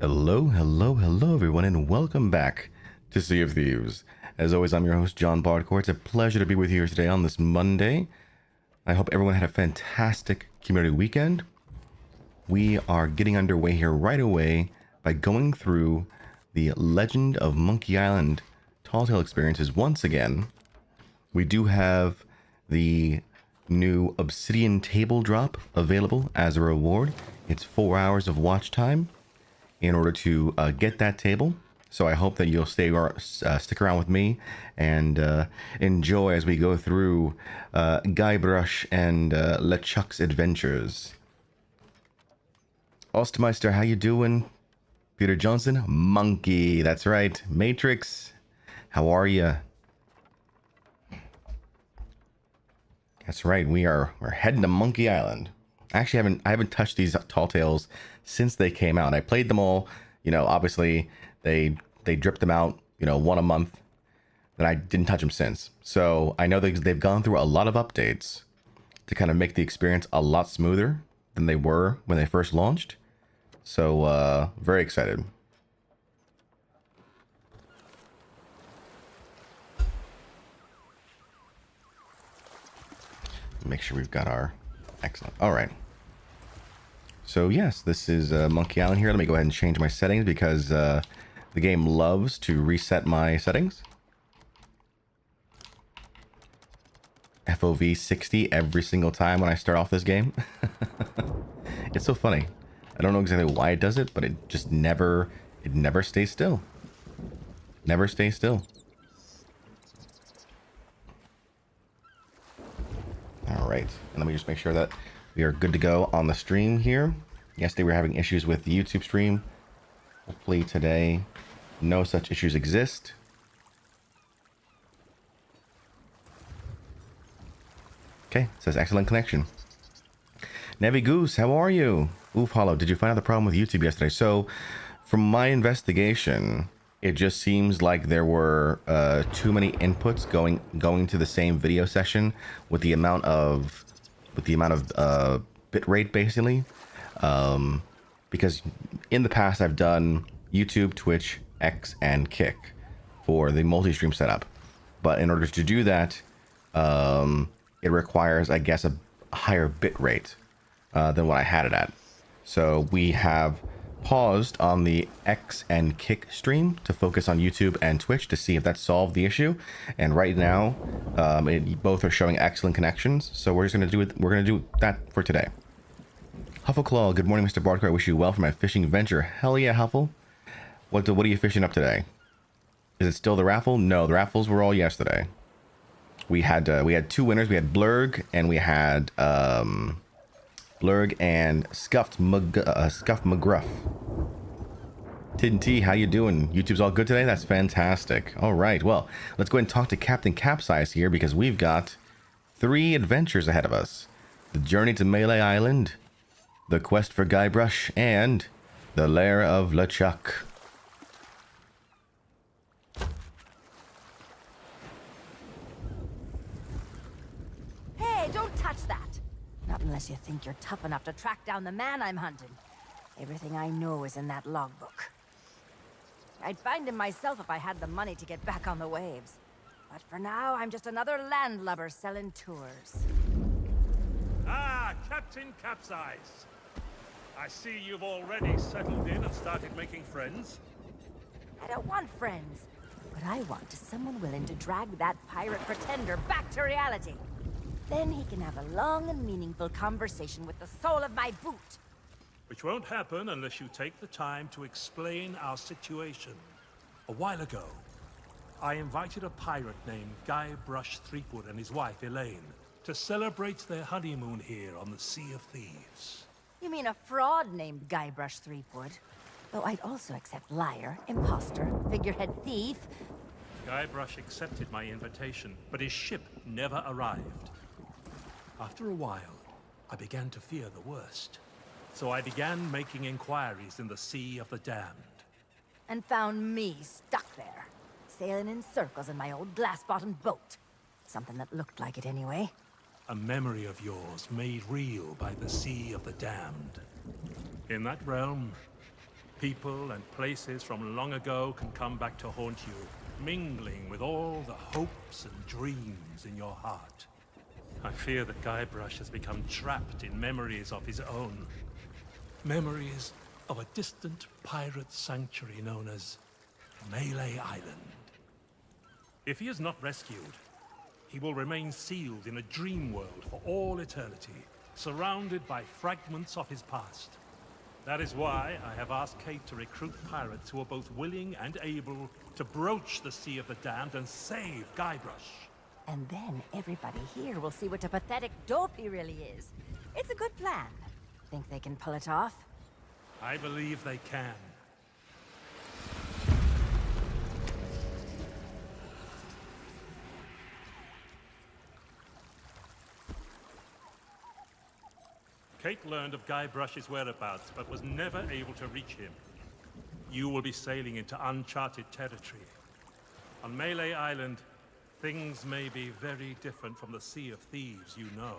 Hello, hello, hello, everyone, and welcome back to Sea of Thieves. As always, I'm your host, Jon Bardcore. It's a pleasure to be with you here today on this Monday. I hope everyone had a fantastic community weekend. We are getting underway here right away by going through the Legend of Monkey Island Tall Tale experiences once again. We do have the new Obsidian Table Drop available as a reward. It's 4 hours of watch time in order to get that table. So I hope that you'll stick around with me and enjoy as we go through Guybrush and LeChuck's adventures. Ostmeister, how you doing? Peter Johnson, Monkey, that's right. Matrix, how are you? That's right, we're heading to Monkey Island. Actually, I haven't touched these Tall Tales since they came out. I played them all, obviously they dripped them out, one a month. Then I didn't touch them since. So I know they've gone through a lot of updates to kind of make the experience a lot smoother than they were when they first launched. So very excited. Make sure we've got our excellent. All right. So yes, this is Monkey Island here. Let me go ahead and change my settings because the game loves to reset my settings. FOV 60 every single time when I start off this game. It's so funny. I don't know exactly why it does it, but it just never stays still. Never stays still. All right, and let me just make sure that we are good to go on the stream here. Yesterday we were having issues with the YouTube stream. Hopefully today no such issues exist. Okay, it says excellent connection. Nevi Goose, how are you? Oof Hollow, did you find out the problem with YouTube yesterday? So from my investigation, it just seems like there were too many inputs going to the same video session with the amount of bit rate, basically. Because in the past I've done YouTube, Twitch, X, and Kick for the multi-stream setup, but in order to do that, it requires, I guess, a higher bit rate than what I had it at. So we have paused on the X and Kick stream to focus on YouTube and Twitch to see if that solved the issue. And right now, both are showing excellent connections. So we're just gonna do it. We're gonna do that for today. Huffleclaw, good morning, Mr. Bardcore. I wish you well for my fishing venture. Hell yeah, Huffle. What are you fishing up today? Is it still the raffle? No, the raffles were all yesterday. We had two winners. We had Blurg and we had Blurg and Scuffed McGruff. Tin T, how you doing? YouTube's all good today? That's fantastic. All right, well, let's go ahead and talk to Captain Capsize here because we've got 3 adventures ahead of us. The journey to Melee Island, the quest for Guybrush, and the lair of LeChuck. Hey, don't touch that! Not unless you think you're tough enough to track down the man I'm hunting. Everything I know is in that logbook. I'd find him myself if I had the money to get back on the waves. But for now, I'm just another landlubber selling tours. Ah, Captain Capsize. I see you've already settled in and started making friends. I don't want friends. What I want is someone willing to drag that pirate pretender back to reality. Then he can have a long and meaningful conversation with the sole of my boot. Which won't happen unless you take the time to explain our situation. A while ago, I invited a pirate named Guybrush Threepwood and his wife Elaine to celebrate their honeymoon here on the Sea of Thieves. You mean a fraud named Guybrush Threepwood? Though I'd also accept liar, imposter, figurehead thief. Guybrush accepted my invitation, but his ship never arrived. After a while, I began to fear the worst. So I began making inquiries in the Sea of the Damned. And found me stuck there, sailing in circles in my old glass-bottomed boat. Something that looked like it anyway. A memory of yours made real by the Sea of the Damned. In that realm, People and places from long ago can come back to haunt you, mingling with all the hopes and dreams in your heart. I fear that Guybrush has become trapped in memories of his own. Memories of a distant pirate sanctuary known as Melee Island. If he is not rescued, he will remain sealed in a dream world for all eternity, surrounded by fragments of his past. That is why I have asked Kate to recruit pirates who are both willing and able to broach the Sea of the Damned and save Guybrush. And then everybody here will see what a pathetic dope he really is. It's a good plan. Think they can pull it off? I believe they can. Kate learned of Guybrush's whereabouts, but was never able to reach him. You will be sailing into uncharted territory. On Melee Island, things may be very different from the Sea of Thieves you know.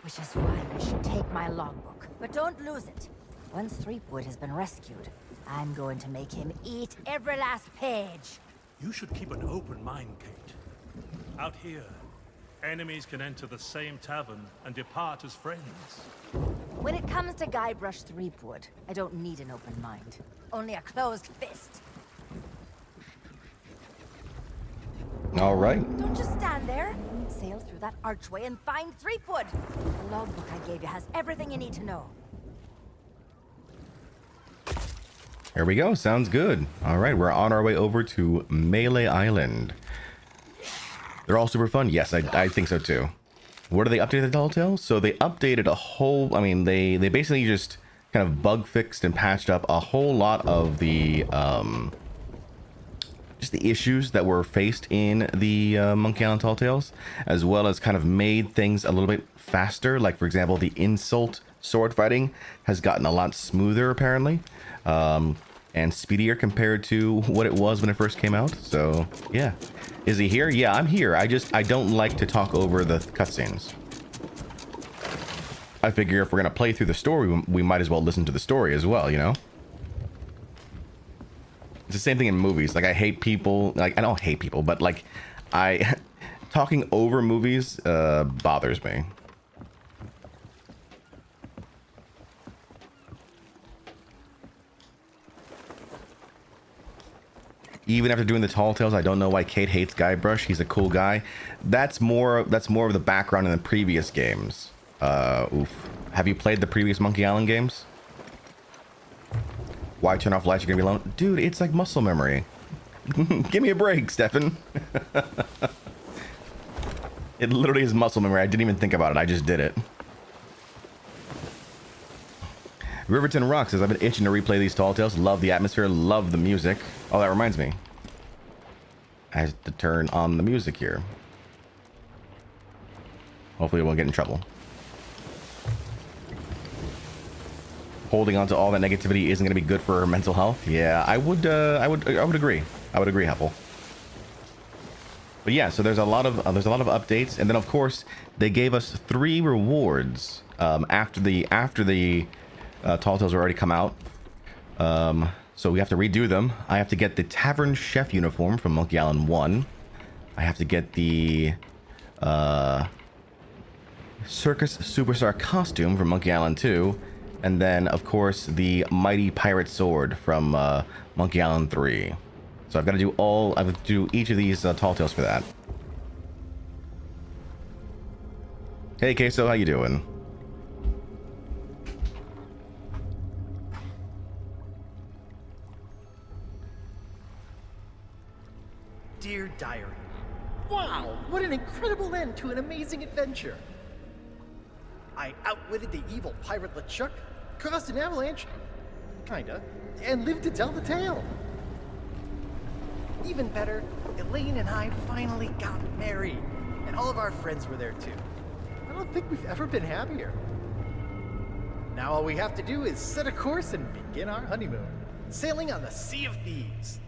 Which is why you should take my logbook. But don't lose it. Once Threepwood has been rescued, I'm going to make him eat every last page. You should keep an open mind, Kate. Out here, enemies can enter the same tavern and depart as friends. When it comes to Guybrush Threepwood, I don't need an open mind. Only a closed fist. All right. Don't just stand there. Sail through that archway and find Threepwood. The logbook I gave you has everything you need to know. Here we go. Sounds good. All right, we're on our way over to Melee Island. They're all super fun. Yes, I think so too. What do they update the Telltale? So they updated a whole, I mean, they basically just kind of bug fixed and patched up a whole lot of the, just the issues that were faced in the Monkey Island Telltales, as well as kind of made things a little bit faster. Like, for example, the insult sword fighting has gotten a lot smoother, apparently, and speedier compared to what it was when it first came out. So, yeah. Is he here? Yeah, I'm here. I don't like to talk over the cutscenes. I figure if we're going to play through the story, we might as well listen to the story as well, you know? It's the same thing in movies. Like, I hate people, like, I don't hate people, but like, talking over movies bothers me. Even after doing the Telltales, I don't know why Kate hates Guybrush. He's a cool guy. That's more of the background in the previous games. Oof. Have you played the previous Monkey Island games? Why turn off lights? You're gonna be alone. Dude, it's like muscle memory. Give me a break, Stefan. It literally is muscle memory. I didn't even think about it. I just did it. Riverton Rock says, I've been itching to replay these Telltales. Love the atmosphere. Love the music. Oh, that reminds me. I have to turn on the music here. Hopefully it won't get in trouble. Holding on to all that negativity isn't going to be good for her mental health. Yeah, I would agree. I would agree, Huffle. But yeah, so there's a lot of updates, and then of course they gave us 3 rewards after the Telltales already come out. So we have to redo them. I have to get the Tavern Chef uniform from Monkey Island 1. I have to get the Circus Superstar costume from Monkey Island 2. And then, of course, the Mighty Pirate Sword from Monkey Island 3. So I've got to do each of these Telltales for that. Hey, Queso, how you doing? Dear Diary, wow, what an incredible end to an amazing adventure. I outwitted the evil pirate LeChuck, caused an avalanche, kinda, and lived to tell the tale. Even better, Elaine and I finally got married, and all of our friends were there too. I don't think we've ever been happier. Now all we have to do is set a course and begin our honeymoon, sailing on the Sea of Thieves.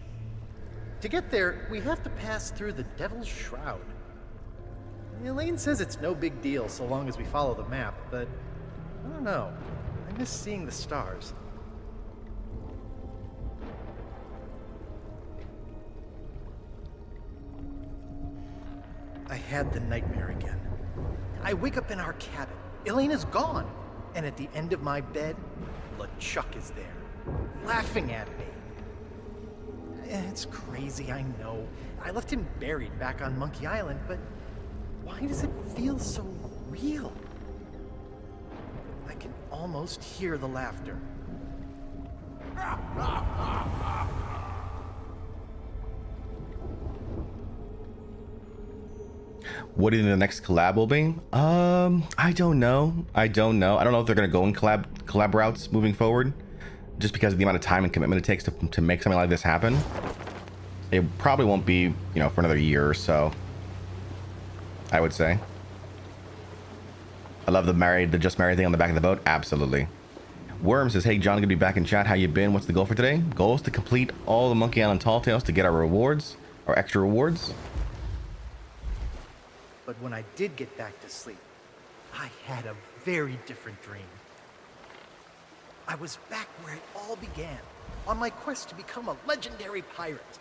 To get there, we have to pass through the Devil's Shroud. Elaine says it's no big deal so long as we follow the map, but I don't know. I miss seeing the stars. I had the nightmare again. I wake up in our cabin. Elena's gone. And at the end of my bed, LeChuck is there, laughing at me. It's crazy, I know. I left him buried back on Monkey Island, but why does it feel so real? I can almost hear the laughter. What do you think the next collab will be? I don't know. I don't know if they're gonna go in collab routes moving forward, just because of the amount of time and commitment it takes to make something like this happen. It probably won't be, you know, for another year or so, I would say. I love the just married thing on the back of the boat. Absolutely. Worm says, hey John, good to be back in chat. How you been? What's the goal for today? Goal is to complete all the Monkey Island Tall Tales to get our rewards, our extra rewards. But when I did get back to sleep, I had a very different dream. I was back where it all began, on my quest to become a legendary pirate.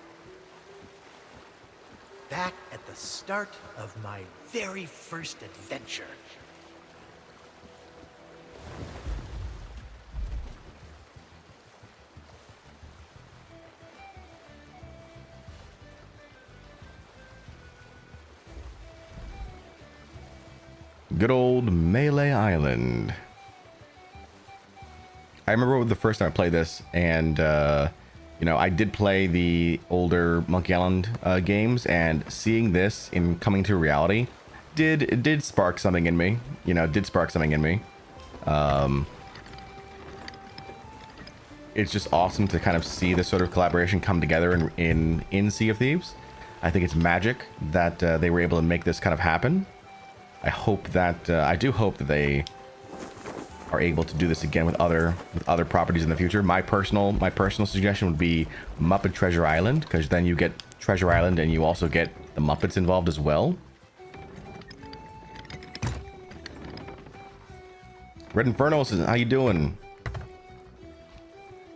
Back at the start of my very first adventure. Good old Melee Island. I remember the first time I played this, and you know, I did play the older Monkey Island games, and seeing this in coming to reality did spark something in me. You know, did spark something in me. It's just awesome to kind of see this sort of collaboration come together in Sea of Thieves. I think it's magic that they were able to make this kind of happen. I hope that I do hope that they are able to do this again with other properties in the future. My personal suggestion would be Muppet Treasure Island, because then you get Treasure Island and you also get the Muppets involved as well. Red Inferno says, how you doing?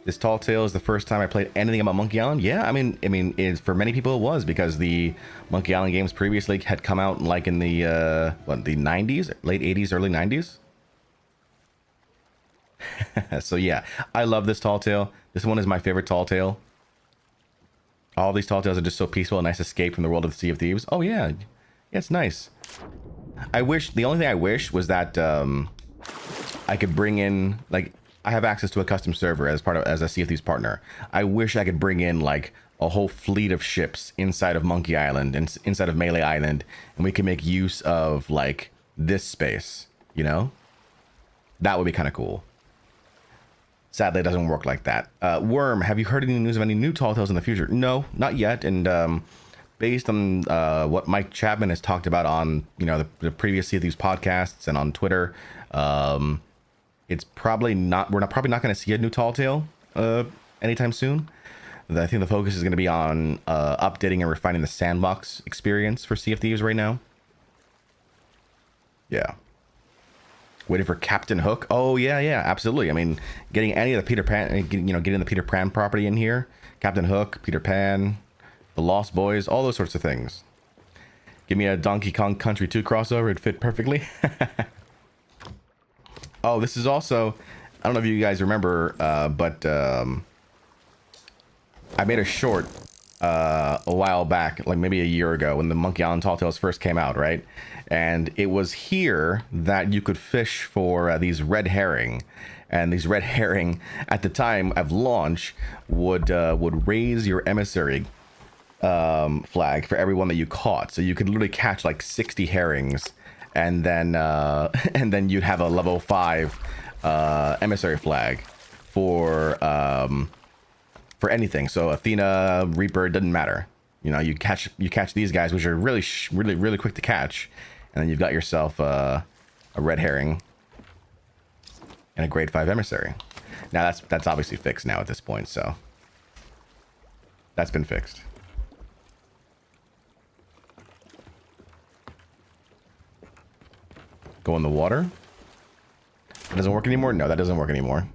This Tall Tale is the first time I played anything about Monkey Island. Yeah, I mean, it's, for many people it was, because the Monkey Island games previously had come out like in the the 90s, late 80s, early 90s. So yeah, I love this Tall Tale. This one is my favorite Tall Tale. All these Tall Tales are just so peaceful, a nice escape from the world of the Sea of Thieves. Oh yeah, it's nice. The only thing I wish was that I could bring in, like, I have access to a custom server as a Sea of Thieves partner. I wish I could bring in like a whole fleet of ships inside of Monkey Island and inside of Melee Island, and we can make use of like this space, you know? That would be kind of cool. Sadly, it doesn't work like that. Worm, have you heard any news of any new Tall Tales in the future? No, not yet. And based on what Mike Chapman has talked about on, you know, the previous Sea of Thieves podcasts and on Twitter, it's probably not. We're probably not going to see a new Tall Tale anytime soon. I think the focus is going to be on updating and refining the sandbox experience for Sea of Thieves right now. Yeah. Waiting for Captain Hook. Oh yeah, absolutely. I mean, getting any of the Peter Pan, getting the Peter Pan property in here. Captain Hook, Peter Pan, the Lost Boys, all those sorts of things. Give me a Donkey Kong Country 2 crossover. It'd fit perfectly. Oh, this is also, I don't know if you guys remember, but I made a short a while back, like maybe a year ago, when the Monkey Island Tall Tales first came out, right? And it was here that you could fish for these red herring. And these red herring, at the time of launch, would raise your emissary flag for every one that you caught. So you could literally catch like 60 herrings, and then you'd have a level 5 emissary flag for anything. So Athena, Reaper, it doesn't matter. You know, you catch these guys, which are really quick to catch, and then you've got yourself a red herring and a grade 5 emissary. Now that's obviously fixed now at this point, so that's been fixed. Go in the water. It doesn't work anymore? No, that doesn't work anymore.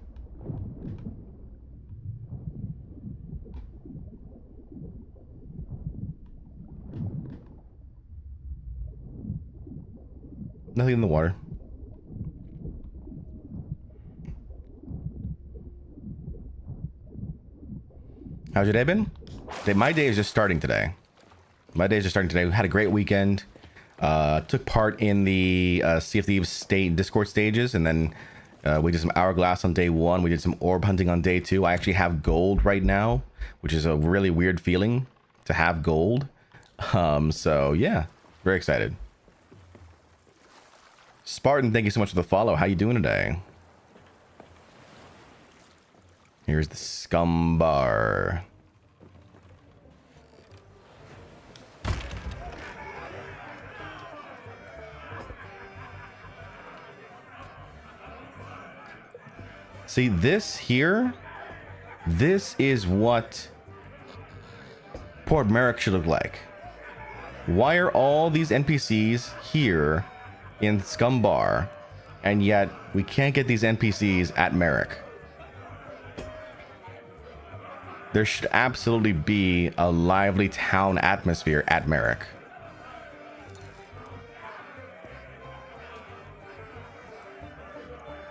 Nothing in the water. How's your day been? My day is just starting today. We had a great weekend. Took part in the Sea of Thieves Discord stages, and then we did some Hourglass on day 1. We did some orb hunting on day 2. I actually have gold right now, which is a really weird feeling to have gold. So yeah, very excited. Spartan, thank you so much for the follow. How you doing today? Here's the scum bar. See, this here, this is what Port Merrick should look like. Why are all these NPCs here in Scum Bar, and yet we can't get these NPCs at Merrick? There should absolutely be a lively town atmosphere at Merrick.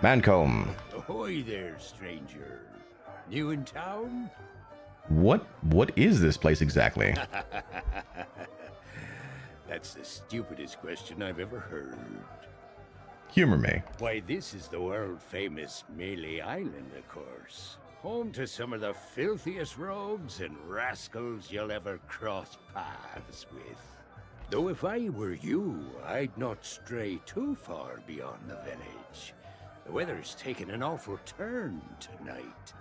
Mancomb. Ahoy there, stranger. New in town? What is this place exactly? That's the stupidest question I've ever heard. Humor me. Why, this is the world-famous Melee Island, of course. Home to some of the filthiest rogues and rascals you'll ever cross paths with. Though if I were you, I'd not stray too far beyond the village. The weather's taken an awful turn tonight.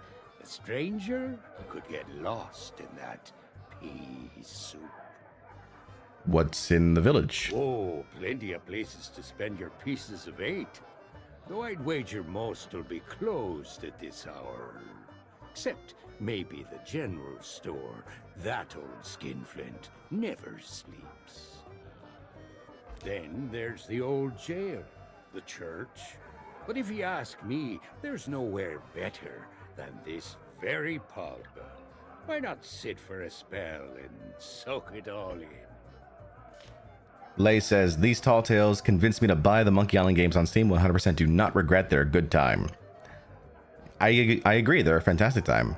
A stranger could get lost in that pea soup. What's in the village? Oh, plenty of places to spend your pieces of 8. Though I'd wager most will be closed at this hour. Except maybe the general store. That old skinflint never sleeps. Then there's the old jail, the church. But if you ask me, there's nowhere better than this very pub. Why not sit for a spell and soak it all in? Lay says, these tall tales convinced me to buy the Monkey Island games on Steam. 100% do not regret their good time. I agree, they're a fantastic time.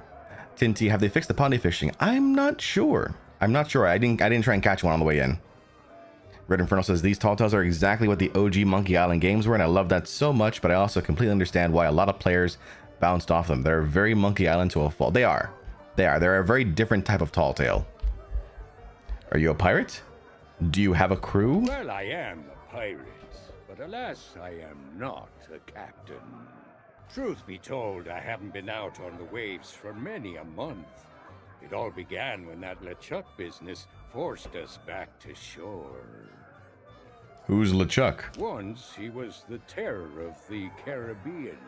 Tinty, have they fixed the pondy fishing? I'm not sure. I didn't try and catch one on the way in. Red Inferno says, these tall tales are exactly what the OG Monkey Island games were, and I love that so much, but I also completely understand why a lot of players bounced off them. They're very Monkey Island to a fault. They are. They're a very different type of tall tale. Are you a pirate? Do you have a crew? Well, I am a pirate, but alas, I am not a captain. Truth be told, I haven't been out on the waves for many a month. It all began when that LeChuck business forced us back to shore. Who's LeChuck? Once he was the terror of the Caribbean,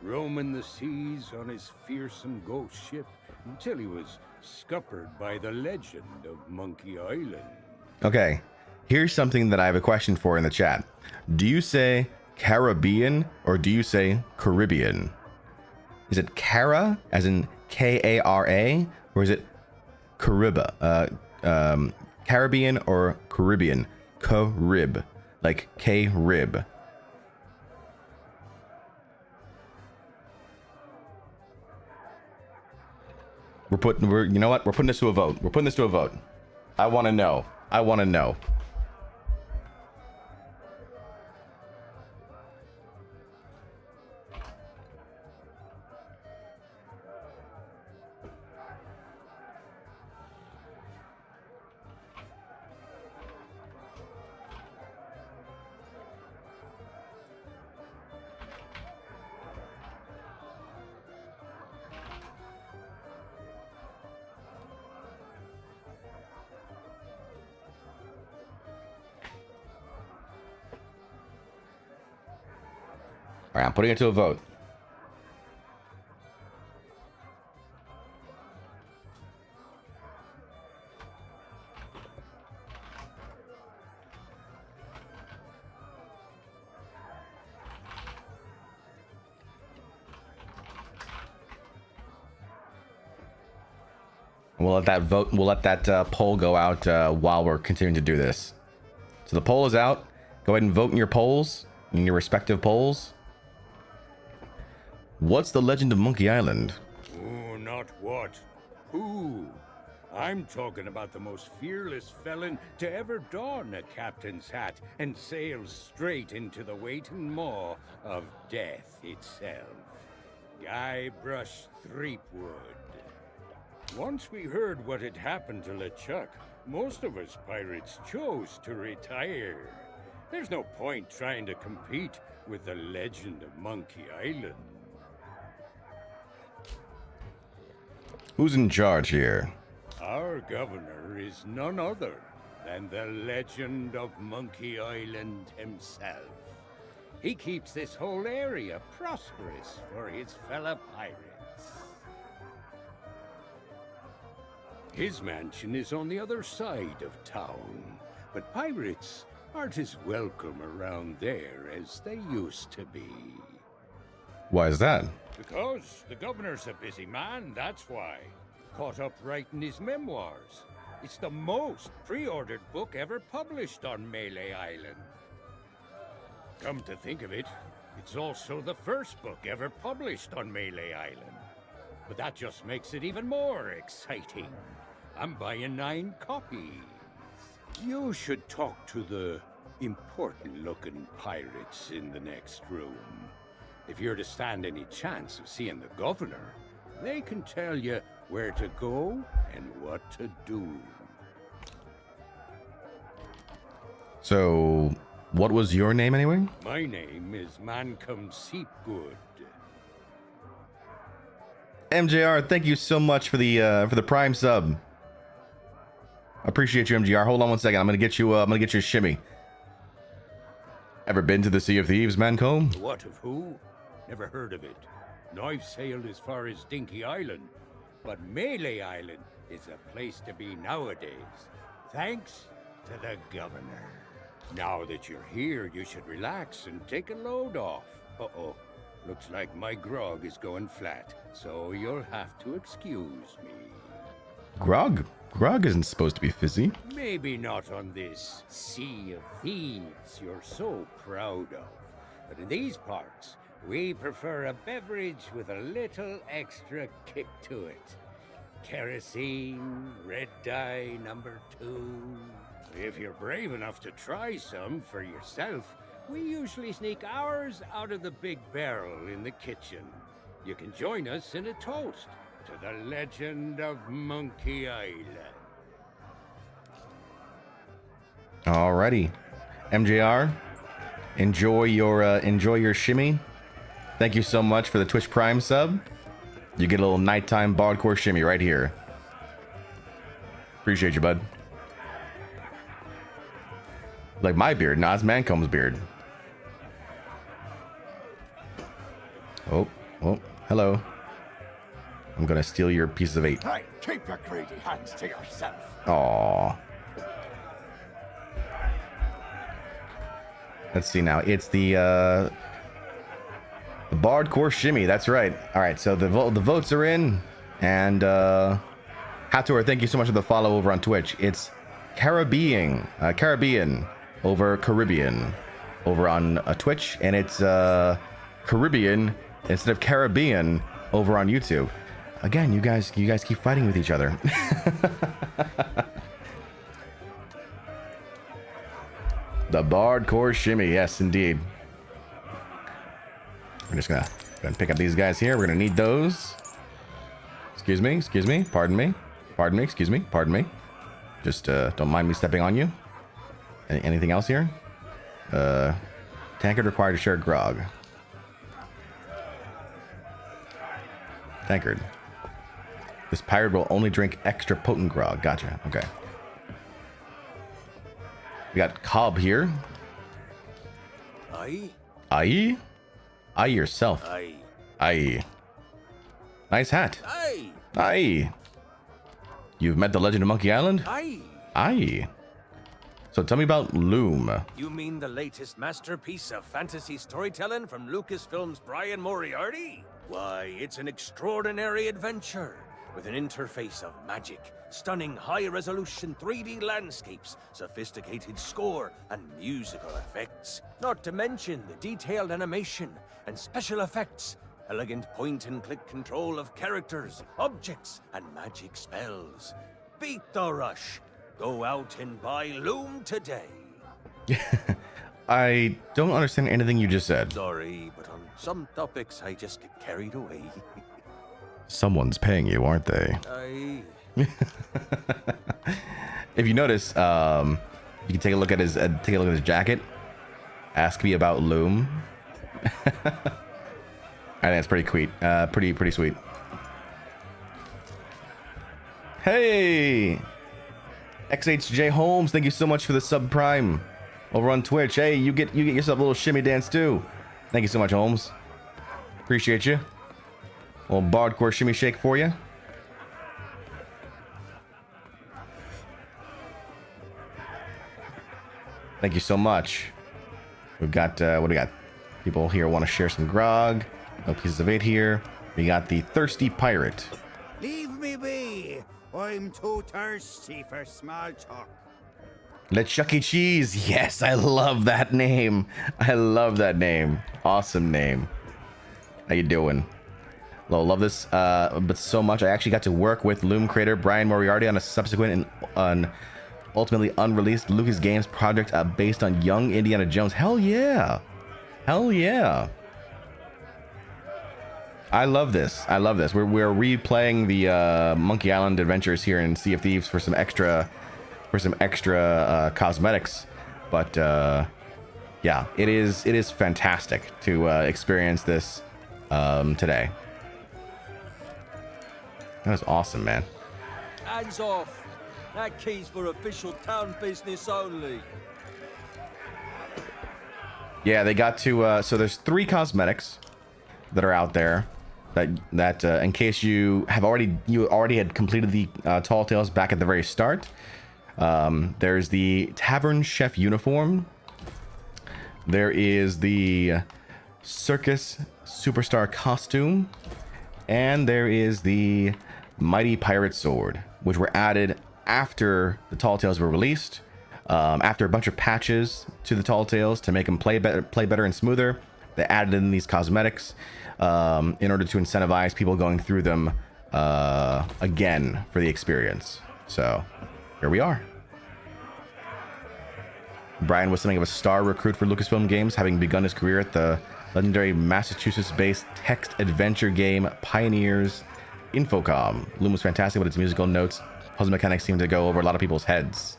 roaming the seas on his fearsome ghost ship until he was scuppered by the legend of Monkey Island. Okay, here's something that I have a question for in the chat. Do you say Caribbean or do you say Caribbean? Is it Cara, as in K-A-R-A, or is it Cariba? Caribbean or Caribbean? Carib, like K-Rib. You know what? We're putting this to a vote. I want to know. All right, I'm putting it to a vote. We'll let that poll go out while we're continuing to do this. So the poll is out. Go ahead and vote in your polls, in your respective polls. What's the legend of Monkey Island? Oh, not what. Who? I'm talking about the most fearless felon to ever don a captain's hat and sail straight into the waiting maw of death itself. Guybrush Threepwood. Once we heard what had happened to LeChuck, most of us pirates chose to retire. There's no point trying to compete with the legend of Monkey Island. Who's in charge here? Our governor is none other than the legend of Monkey Island himself. He keeps this whole area prosperous for his fellow pirates. His mansion is on the other side of town, but pirates aren't as welcome around there as they used to be. Why is that? Because the governor's a busy man, that's why. Caught up writing his memoirs. It's the most pre-ordered book ever published on Melee Island. Come to think of it, it's also the first book ever published on Melee Island. But that just makes it even more exciting. I'm buying 9 copies. You should talk to the important-looking pirates in the next room. If you're to stand any chance of seeing the governor, they can tell you where to go and what to do. So, what was your name anyway? My name is Mancom Seepgood. MJR, thank you so much for the Prime sub. Appreciate you, MJR. Hold on one second. I'm gonna get you a shimmy. Ever been to the Sea of Thieves, Mancom? What of who? Never heard of it. And I've sailed as far as Dinky Island, but Melee Island is a place to be nowadays, thanks to the governor. Now that you're here, you should relax and take a load off. Uh-oh, looks like my grog is going flat, so you'll have to excuse me. Grog? Grog isn't supposed to be fizzy. Maybe not on this Sea of Thieves you're so proud of, but in these parts, we prefer a beverage with a little extra kick to it. Kerosene, red dye number 2. If you're brave enough to try some for yourself, we usually sneak ours out of the big barrel in the kitchen. You can join us in a toast to the legend of Monkey Island. Alrighty, MJR, enjoy your shimmy. Thank you so much for the Twitch Prime sub. You get a little nighttime Bardcore shimmy right here. Appreciate you, bud. Like my beard, not Mancom's beard. Oh, hello. I'm gonna steal your piece of 8. Hey, keep your greedy hands to yourself. Aww. Let's see now. It's the Bardcore shimmy. That's right. All right. So the votes are in, and Hathor, thank you so much for the follow over on Twitch. It's Caribbean over Caribbean over on Twitch, and it's Caribbean instead of Caribbean over on YouTube. Again, you guys keep fighting with each other. The Bardcore shimmy, yes, indeed. We're just gonna pick up these guys here. We're gonna need those. Excuse me, pardon me, excuse me, pardon me. Just don't mind me stepping on you. Anything else here? Tankard required to share grog. Tankard. This pirate will only drink extra potent grog. Gotcha. Okay. We got Cobb here. Aye. Aye? Aye yourself. Aye. Aye. Nice hat. Aye. Aye. You've met the legend of Monkey Island? Aye. Aye. So tell me about Loom. You mean the latest masterpiece of fantasy storytelling from Lucasfilm's Brian Moriarty? Why, it's an extraordinary adventure. with an interface of magic, stunning high-resolution 3D landscapes, sophisticated score, and musical effects. Not to mention the detailed animation and special effects, elegant point-and-click control of characters, objects, and magic spells. Beat the rush. Go out and buy Loom today. I don't understand anything you just said. Sorry, but on some topics I just get carried away. Someone's paying you, aren't they? If you notice, you can take a look at his jacket. Ask me about Loom. I think it's pretty sweet. Pretty sweet. Hey, XHJ Holmes, thank you so much for the sub prime over on Twitch. Hey, you get yourself a little shimmy dance too. Thank you so much, Holmes. Appreciate you. A little Bardcore shimmy shake for you. Thank you so much. We've got what do we got? People here want to share some grog. No pieces of 8 here. We got the Thirsty Pirate. Leave me be. I'm too thirsty for small talk. Let Chuck E. Cheese. Yes, I love that name. I love that name. Awesome name. How you doing? Love this but so much. I actually got to work with Loom creator Brian Moriarty on a subsequent and ultimately unreleased Lucas Games project based on young Indiana Jones. Hell yeah. Hell yeah. I love this. I love this. We're replaying the Monkey Island adventures here in Sea of Thieves for some extra cosmetics. But yeah, it is fantastic to experience this today. That was awesome, man. Hands off. That key's for official town business only. Yeah, they got to so there's 3 cosmetics that are out there that in case you already had completed the Tall Tales back at the very start. There's the Tavern Chef uniform. There is the Circus Superstar costume, and there is the Mighty Pirate Sword, which were added after the Tall Tales were released, after a bunch of patches to the Tall Tales to make them play better and smoother. They added in these cosmetics in order to incentivize people going through them again for the experience. So here we are. Brian was something of a star recruit for Lucasfilm Games, having begun his career at the legendary Massachusetts-based text adventure game Pioneers Infocom. Loom was fantastic with its musical notes. Puzzle mechanics seemed to go over a lot of people's heads.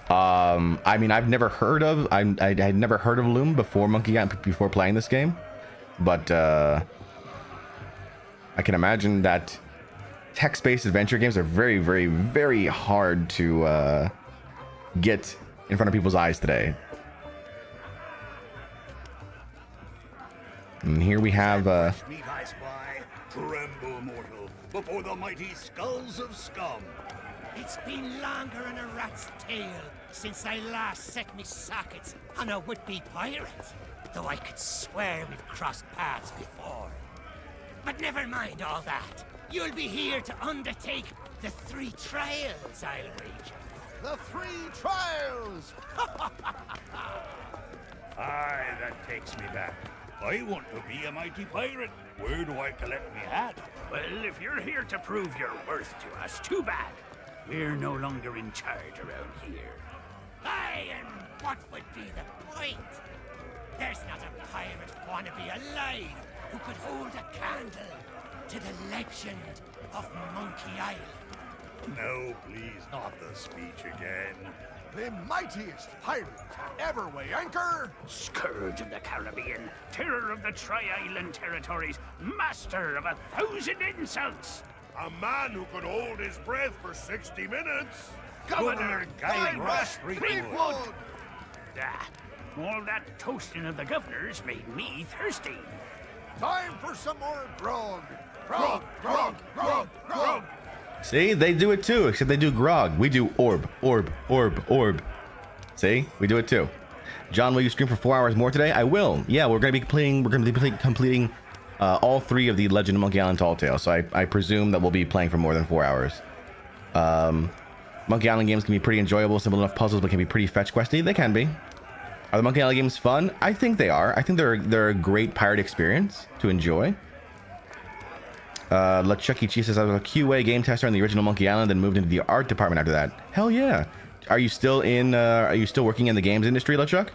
I mean, I've never heard of I had never heard of Loom before before playing this game, but I can imagine that text-based adventure games are very, very, very hard to get in front of people's eyes today. And here we have Meet I spy, tremble mortal, before the mighty skulls of scum. It's been longer than a rat's tail since I last set me sockets on a would-be pirate, though I could swear we've crossed paths before. But never mind all that. You'll be here to undertake the 3 trials, I'll wager. The 3 trials! Aye, that takes me back. I want to be a mighty pirate. Where do I collect me hat? Well, if you're here to prove your worth to us, too bad. We're no longer in charge around here. Aye, and what would be the point? There's not a pirate wannabe alive who could hold a candle to the legend of Monkey Island. No, please, not the speech again. The mightiest pirate to ever weigh anchor. Scourge of the Caribbean, terror of the Tri-Island territories, master of 1,000 insults. A man who could hold his breath for 60 minutes. Governor Guybrush Threepwood. Ah, all that toasting of the governors made me thirsty. Time for some more grog. Grog, grog, grog, grog. See, they do it too, except they do grog. We do orb, orb, orb, orb. See, we do it too. John, will you stream for 4 hours more today? I will. Yeah, we're gonna be completing all 3 of the Legend of Monkey Island Tall Tales. So I presume that we'll be playing for more than 4 hours. Monkey Island games can be pretty enjoyable, simple enough puzzles, but can be pretty fetch questy. They can be. Are the Monkey Island games fun? I think they are. I think they're a great pirate experience to enjoy. LeChucky Cheese says I was a QA game tester on the original Monkey Island, then moved into the art department after that. Hell yeah! Are you still working in the games industry, LeChuck?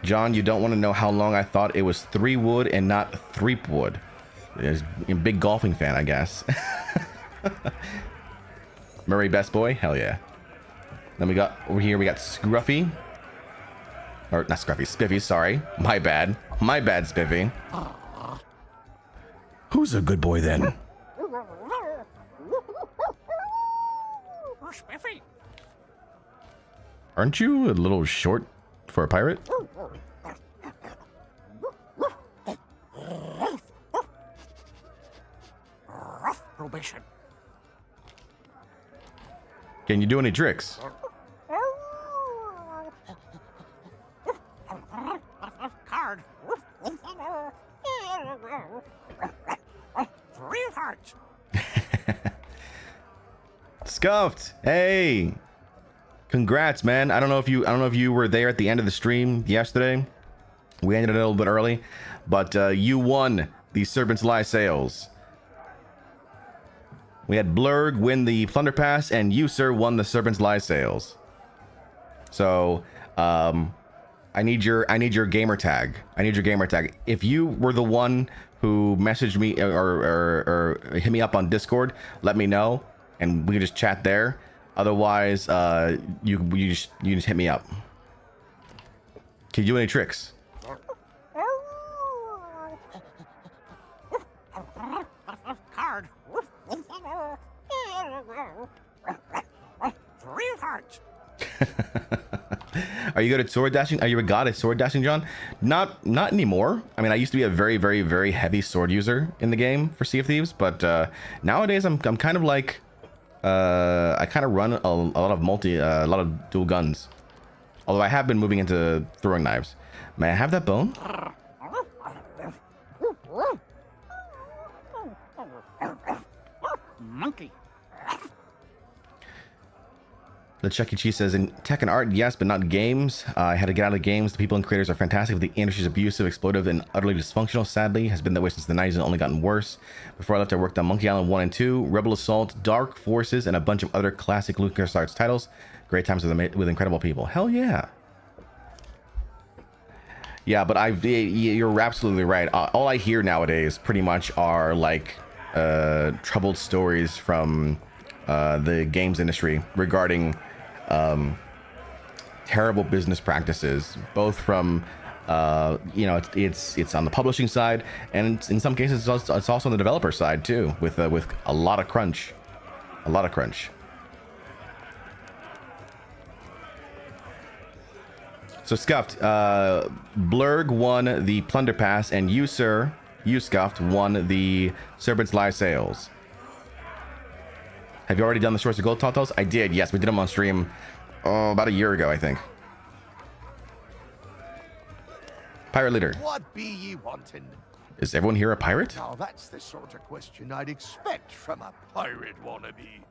John, you don't want to know how long I thought it was 3 wood and not 3 wood. He's a big golfing fan, I guess. Murray Best Boy? Hell yeah. Then we got over here, we got Scruffy. Or not Scruffy, Spiffy, sorry. My bad. My bad, Spiffy. Who's a good boy then? Spiffy. Aren't you a little short for a pirate? Probation. Can you do any tricks? Card. 3 of hearts. Scuffed. Hey. Congrats, man. I don't know if you were there at the end of the stream yesterday. We ended it a little bit early, but you won the Serpent's Lie sales. We had Blurg win the Plunder Pass, and you, sir, won the Serpent's Lie sales. So, I need your gamer tag. I need your gamer tag. If you were the one who messaged me or hit me up on Discord, let me know, and we can just chat there. Otherwise, you just hit me up. Can you do any tricks? Card. 3 of hearts. Are you good at sword dashing? Are you a god at sword dashing, John? Not anymore. I mean, I used to be a very, very, very heavy sword user in the game for Sea of Thieves, but nowadays I'm kind of like I kind of run a lot of dual guns. Although I have been moving into throwing knives. May I have that bone? Monkey. The Chuck E. Cheese says, in tech and art, yes, but not games. I had to get out of games. The people and creators are fantastic, but the industry is abusive, exploitive, and utterly dysfunctional, sadly. Has been that way since the 90s and only gotten worse. Before I left, I worked on Monkey Island 1 and 2, Rebel Assault, Dark Forces, and a bunch of other classic LucasArts titles. Great times with incredible people. Hell yeah. Yeah, but you're absolutely right. All I hear nowadays pretty much are like troubled stories from the games industry regarding terrible business practices, both from it's on the publishing side, and in some cases it's also on the developer side too, with a lot of crunch. So Scuffed, Blurg won the Plunder Pass, and you, sir, you Scuffed, won the Serpent's Lie sales. Have you already done the Source of Gold Totals? I did, yes. We did them on stream about a year ago, I think. Pirate Leader. What be ye wanting? Is everyone here a pirate? Now that's the sort of question I'd expect from a pirate wannabe.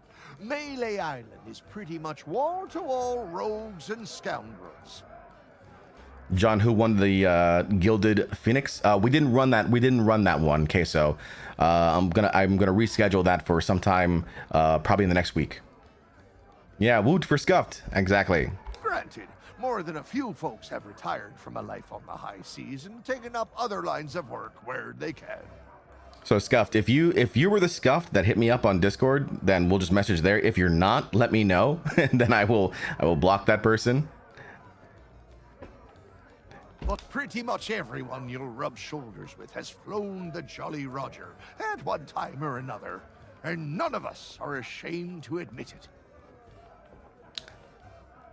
Melee Island is pretty much wall-to-wall rogues and scoundrels. John, who won the Gilded Phoenix? We didn't run that. We didn't run that one, Queso. I'm gonna reschedule that for sometime, probably in the next week. Yeah, woot for Scuffed. Exactly. Granted, more than a few folks have retired from a life on the high seas and taken up other lines of work where they can. So Scuffed, if you were the Scuffed that hit me up on Discord, then we'll just message there. If you're not, let me know, and then I will block that person. But pretty much everyone you'll rub shoulders with has flown the Jolly Roger at one time or another, and none of us are ashamed to admit it.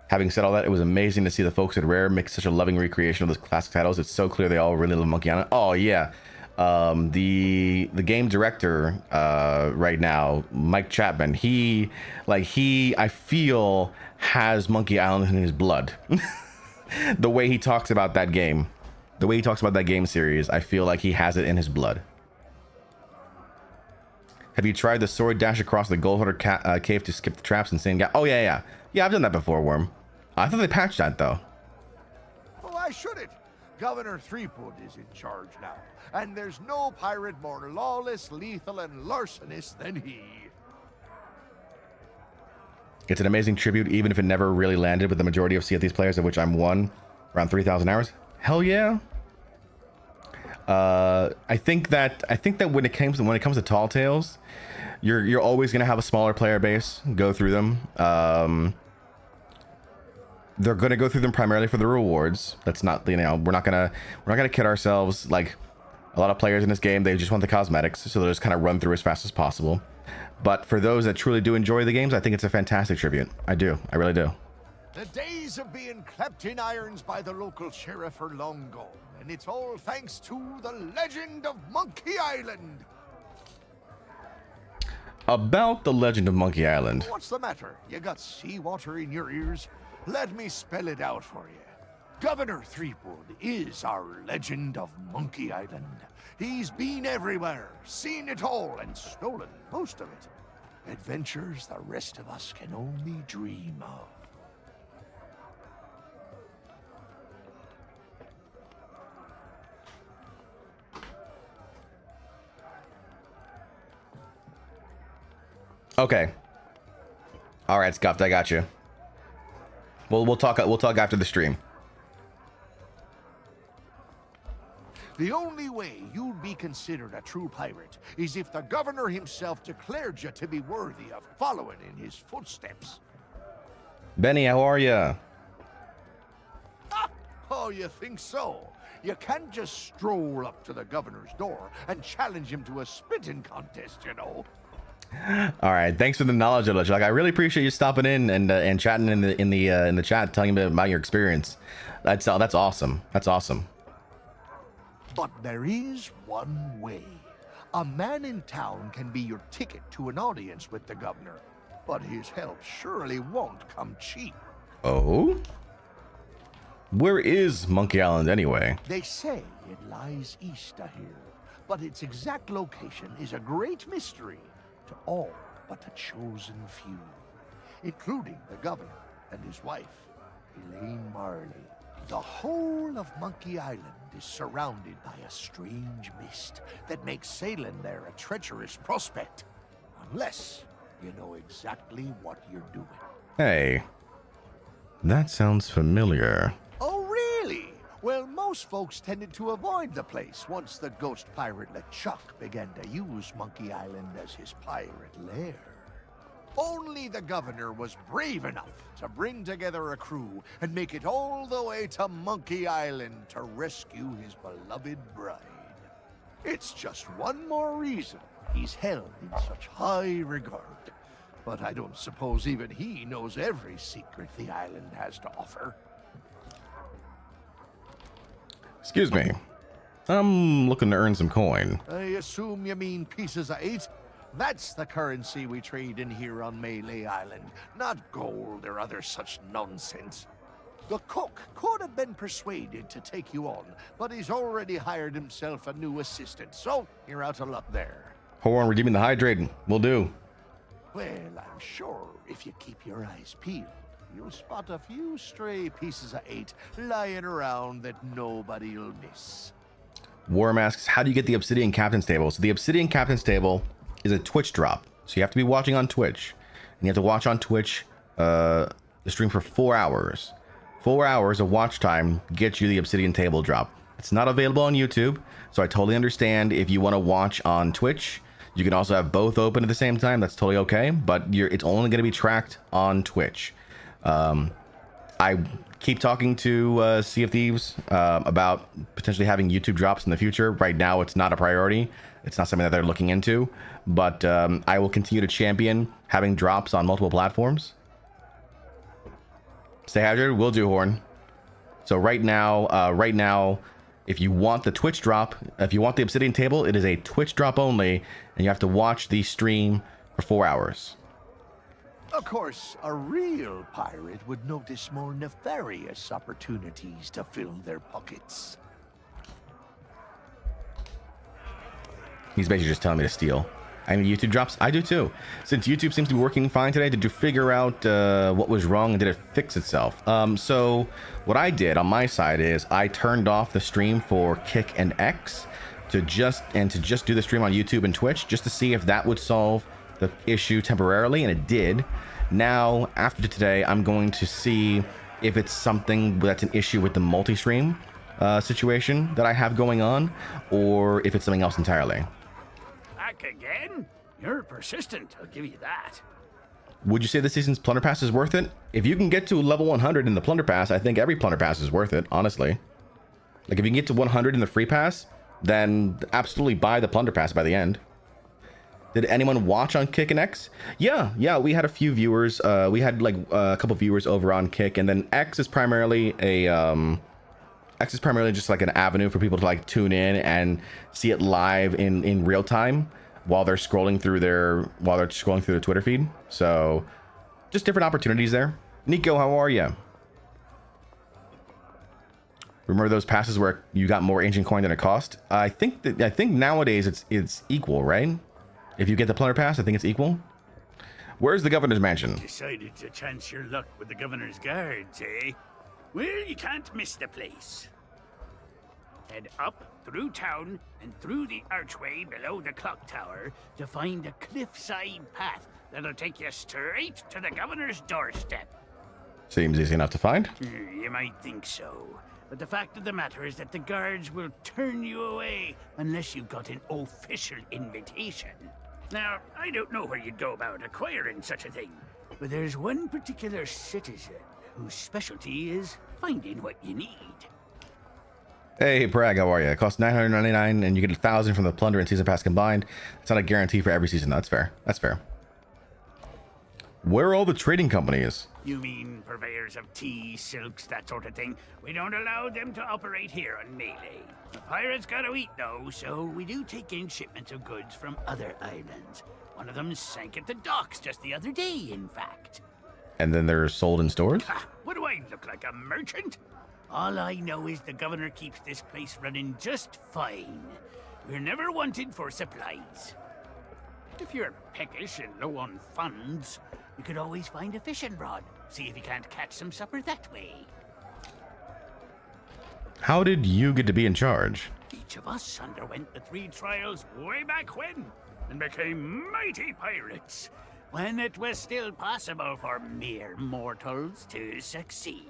Having said all that, it was amazing to see the folks at Rare make such a loving recreation of those classic titles. It's so clear they all really love Monkey Island. Oh yeah, the game director right now, Mike Chapman, he I feel has Monkey Island in his blood. The way he talks about that game, the way he talks about that game series, I feel like he has it in his blood. Have you tried the sword dash across the Goldwater cave to skip the traps and same guy? Oh yeah, I've done that before, Worm. I thought they patched that though. Well, why should it? Governor Threepwood is in charge now, and there's no pirate more lawless, lethal, and larcenous than he. It's an amazing tribute, even if it never really landed with the majority of Sea of Thieves players, of which I'm one, around 3,000 hours. Hell yeah. I think that when it comes to Tall Tales, you're always gonna have a smaller player base go through them. They're gonna go through them primarily for the rewards. That's not, you know, we're not gonna kid ourselves. Like, a lot of players in this game, they just want the cosmetics, so they'll just kind of run through as fast as possible. But for those that truly do enjoy the games, I think it's a fantastic tribute. I really do. The days of being clapped in irons by the local sheriff are long gone, and it's all thanks to the legend of Monkey Island. About the legend of Monkey Island. What's the matter? You got seawater in your ears? Let me spell it out for you. Governor Threepwood is our legend of Monkey Island. He's been everywhere, seen it all, and stolen most of it. Adventures the rest of us can only dream of. Okay. All right, Scuffed, I got you. We'll talk after the stream. The only way you'd be considered a true pirate is if the governor himself declared you to be worthy of following in his footsteps. Benny, how are ya? Oh, you think so? You can't just stroll up to the governor's door and challenge him to a spitting contest, you know. All right, thanks for the knowledge, Like, I really appreciate you stopping in and chatting in the chat, telling me about your experience. That's awesome. That's awesome. But there is one way. A man in town can be your ticket to an audience with the governor, but his help surely won't come cheap. Oh? Where is Monkey Island anyway? They say it lies east of here, but its exact location is a great mystery to all but the chosen few, including the governor and his wife, Elaine Marley. The whole of Monkey Island is surrounded by a strange mist that makes sailing there a treacherous prospect, unless you know exactly what you're doing. Hey, that sounds familiar. Oh, really? Well, most folks tended to avoid the place once the ghost pirate LeChuck began to use Monkey Island as his pirate lair. Only the governor was brave enough to bring together a crew and make it all the way to Monkey Island to rescue his beloved bride. It's just one more reason he's held in such high regard. But I don't suppose even he knows every secret the island has to offer. Excuse me. I'm looking to earn some coin. I assume you mean pieces of 8? That's the currency we trade in here on Melee Island, not gold or other such nonsense. The cook could have been persuaded to take you on, but he's already hired himself a new assistant, so you're out of luck there. Horn, redeeming the hydrate. Will do. Well, I'm sure if you keep your eyes peeled, you'll spot a few stray pieces of 8 lying around that nobody'll miss. Worm asks, how do you get the Obsidian Captain's Table? So the Obsidian Captain's Table is a Twitch drop. So you have to be watching on Twitch. And you have to watch on Twitch the stream for 4 hours. 4 hours of watch time gets you the Obsidian Table drop. It's not available on YouTube, so I totally understand if you want to watch on Twitch. You can also have both open at the same time. That's totally okay, but it's only going to be tracked on Twitch. I keep talking to Sea of Thieves about potentially having YouTube drops in the future. Right now, it's not a priority. It's not something that they're looking into, but I will continue to champion having drops on multiple platforms. Stay hydrated. Will do, Horn. So right now, if you want the Twitch drop, if you want the Obsidian Table, it is a Twitch drop only, and you have to watch the stream for 4 hours. Of course, a real pirate would notice more nefarious opportunities to fill their pockets. He's basically just telling me to steal. I mean, YouTube drops? I do too. Since YouTube seems to be working fine today, did you figure out what was wrong and did it fix itself? So what I did on my side is I turned off the stream for Kick and X to just do the stream on YouTube and Twitch just to see if that would solve the issue temporarily, and it did. Now, after today, I'm going to see if it's something that's an issue with the multi-stream situation that I have going on, or if it's something else entirely. Back again? You're persistent, I'll give you that. Would you say this season's Plunder Pass is worth it? If you can get to level 100 in the Plunder Pass, I think every Plunder Pass is worth it, honestly. Like, if you can get to 100 in the Free Pass, then absolutely buy the Plunder Pass by the end. Did anyone watch on Kick and X? Yeah, we had a few viewers. We had like a couple viewers over on Kick, and then X is primarily just like an avenue for people to like tune in and see it live in real time while they're scrolling through their Twitter feed. So just different opportunities there. Nico, how are you? Remember those passes where you got more ancient coin than it cost? I think nowadays it's equal, right? If you get the Plunder Pass, I think it's equal. Where's the governor's mansion? Decided to chance your luck with the governor's guards, eh? Well, you can't miss the place. Head up, through town, and through the archway below the clock tower to find a cliffside path that'll take you straight to the governor's doorstep. Seems easy enough to find. You might think so, but the fact of the matter is that the guards will turn you away unless you've got an official invitation. Now, I don't know where you'd go about acquiring such a thing, but there's one particular citizen whose specialty is finding what you need. Hey, Bragg, how are you? It costs $999 and you get 1,000 from the Plunder and Season Pass combined. It's not a guarantee for every season. That's fair. That's fair. Where are all the trading companies? You mean purveyors of tea, silks, that sort of thing? We don't allow them to operate here on Melee. The pirates gotta eat, though, so we do take in shipments of goods from other islands. One of them sank at the docks just the other day, in fact. And then they're sold in stores? Ha! What do I look like, a merchant? All I know is the governor keeps this place running just fine. We're never wanted for supplies. If you're peckish and low on funds, you could always find a fishing rod. See if you can't catch some supper that way. How did you get to be in charge? Each of us underwent the 3 trials way back when, and became mighty pirates, when it was still possible for mere mortals to succeed.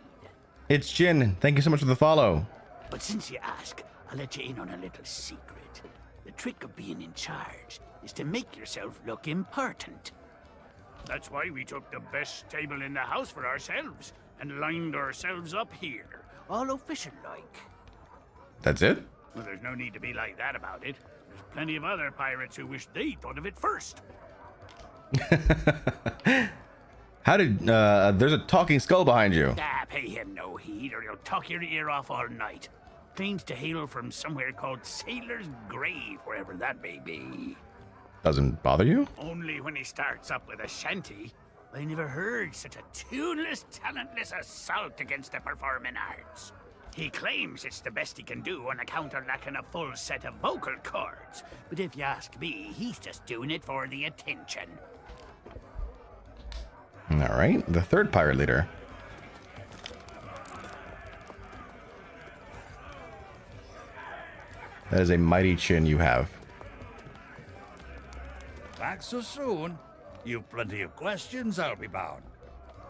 It's Jin. Thank you so much for the follow. But since you ask, I'll let you in on a little secret. The trick of being in charge is to make yourself look important. That's why we took the best table in the house for ourselves and lined ourselves up here, all official-like. That's it? Well, there's no need to be like that about it. There's plenty of other pirates who wish they thought of it first. How did, there's a talking skull behind you. Pay him no heed or he'll talk your ear off all night. Claims to hail from somewhere called Sailor's Grave, wherever that may be. Doesn't bother you? Only when he starts up with a shanty. I never heard such a tuneless, talentless assault against the performing arts. He claims it's the best he can do on account of lacking a full set of vocal cords. But if you ask me, he's just doing it for the attention. All right, the third pirate leader. That is a mighty chin you have. Back so soon? You've plenty of questions, I'll be bound.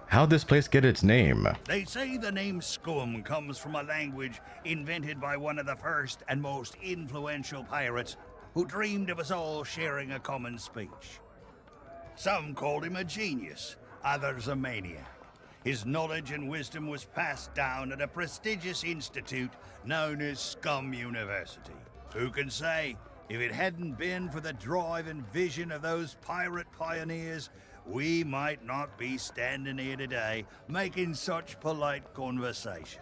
How'd this place get its name? They say the name Scum comes from a language invented by one of the first and most influential pirates who dreamed of us all sharing a common speech. Some called him a genius, others a maniac. His knowledge and wisdom was passed down at a prestigious institute known as Scum University. Who can say, if it hadn't been for the drive and vision of those pirate pioneers, we might not be standing here today making such polite conversation.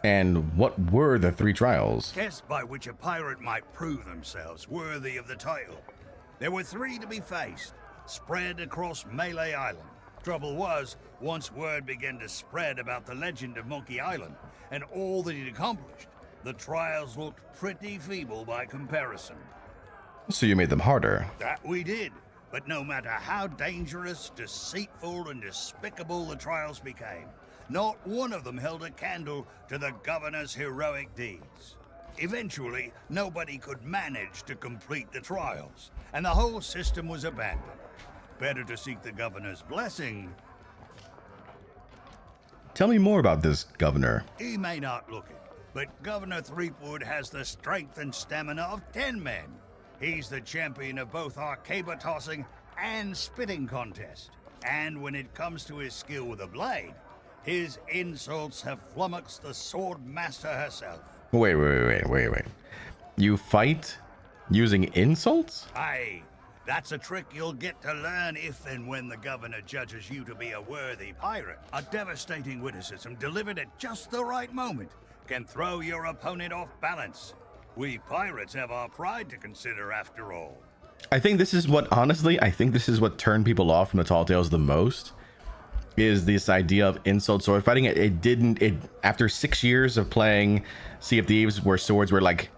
And what were the 3 trials? Tests by which a pirate might prove themselves worthy of the title. There were 3 to be faced. spread across Melee Island. Trouble was, once word began to spread about the legend of Monkey Island and all that he'd accomplished, the trials looked pretty feeble by comparison. So you made them harder. That we did. But no matter how dangerous, deceitful, and despicable the trials became, not one of them held a candle to the governor's heroic deeds. Eventually, nobody could manage to complete the trials, and the whole system was abandoned. Better to seek the governor's blessing. Tell me more about this governor. He may not look it, but Governor Threepwood has the strength and stamina of 10 men. He's the champion of both our caber tossing and spitting contest. And when it comes to his skill with a blade, his insults have flummoxed the sword master herself. Wait. You fight using insults? Aye, that's a trick you'll get to learn if and when the governor judges you to be a worthy pirate. A devastating witticism delivered at just the right moment can throw your opponent off balance. We pirates have our pride to consider after all. I think this is what turned people off from the Tall Tales the most, is this idea of insult sword fighting. It after 6 years of playing Sea of Thieves, where swords were like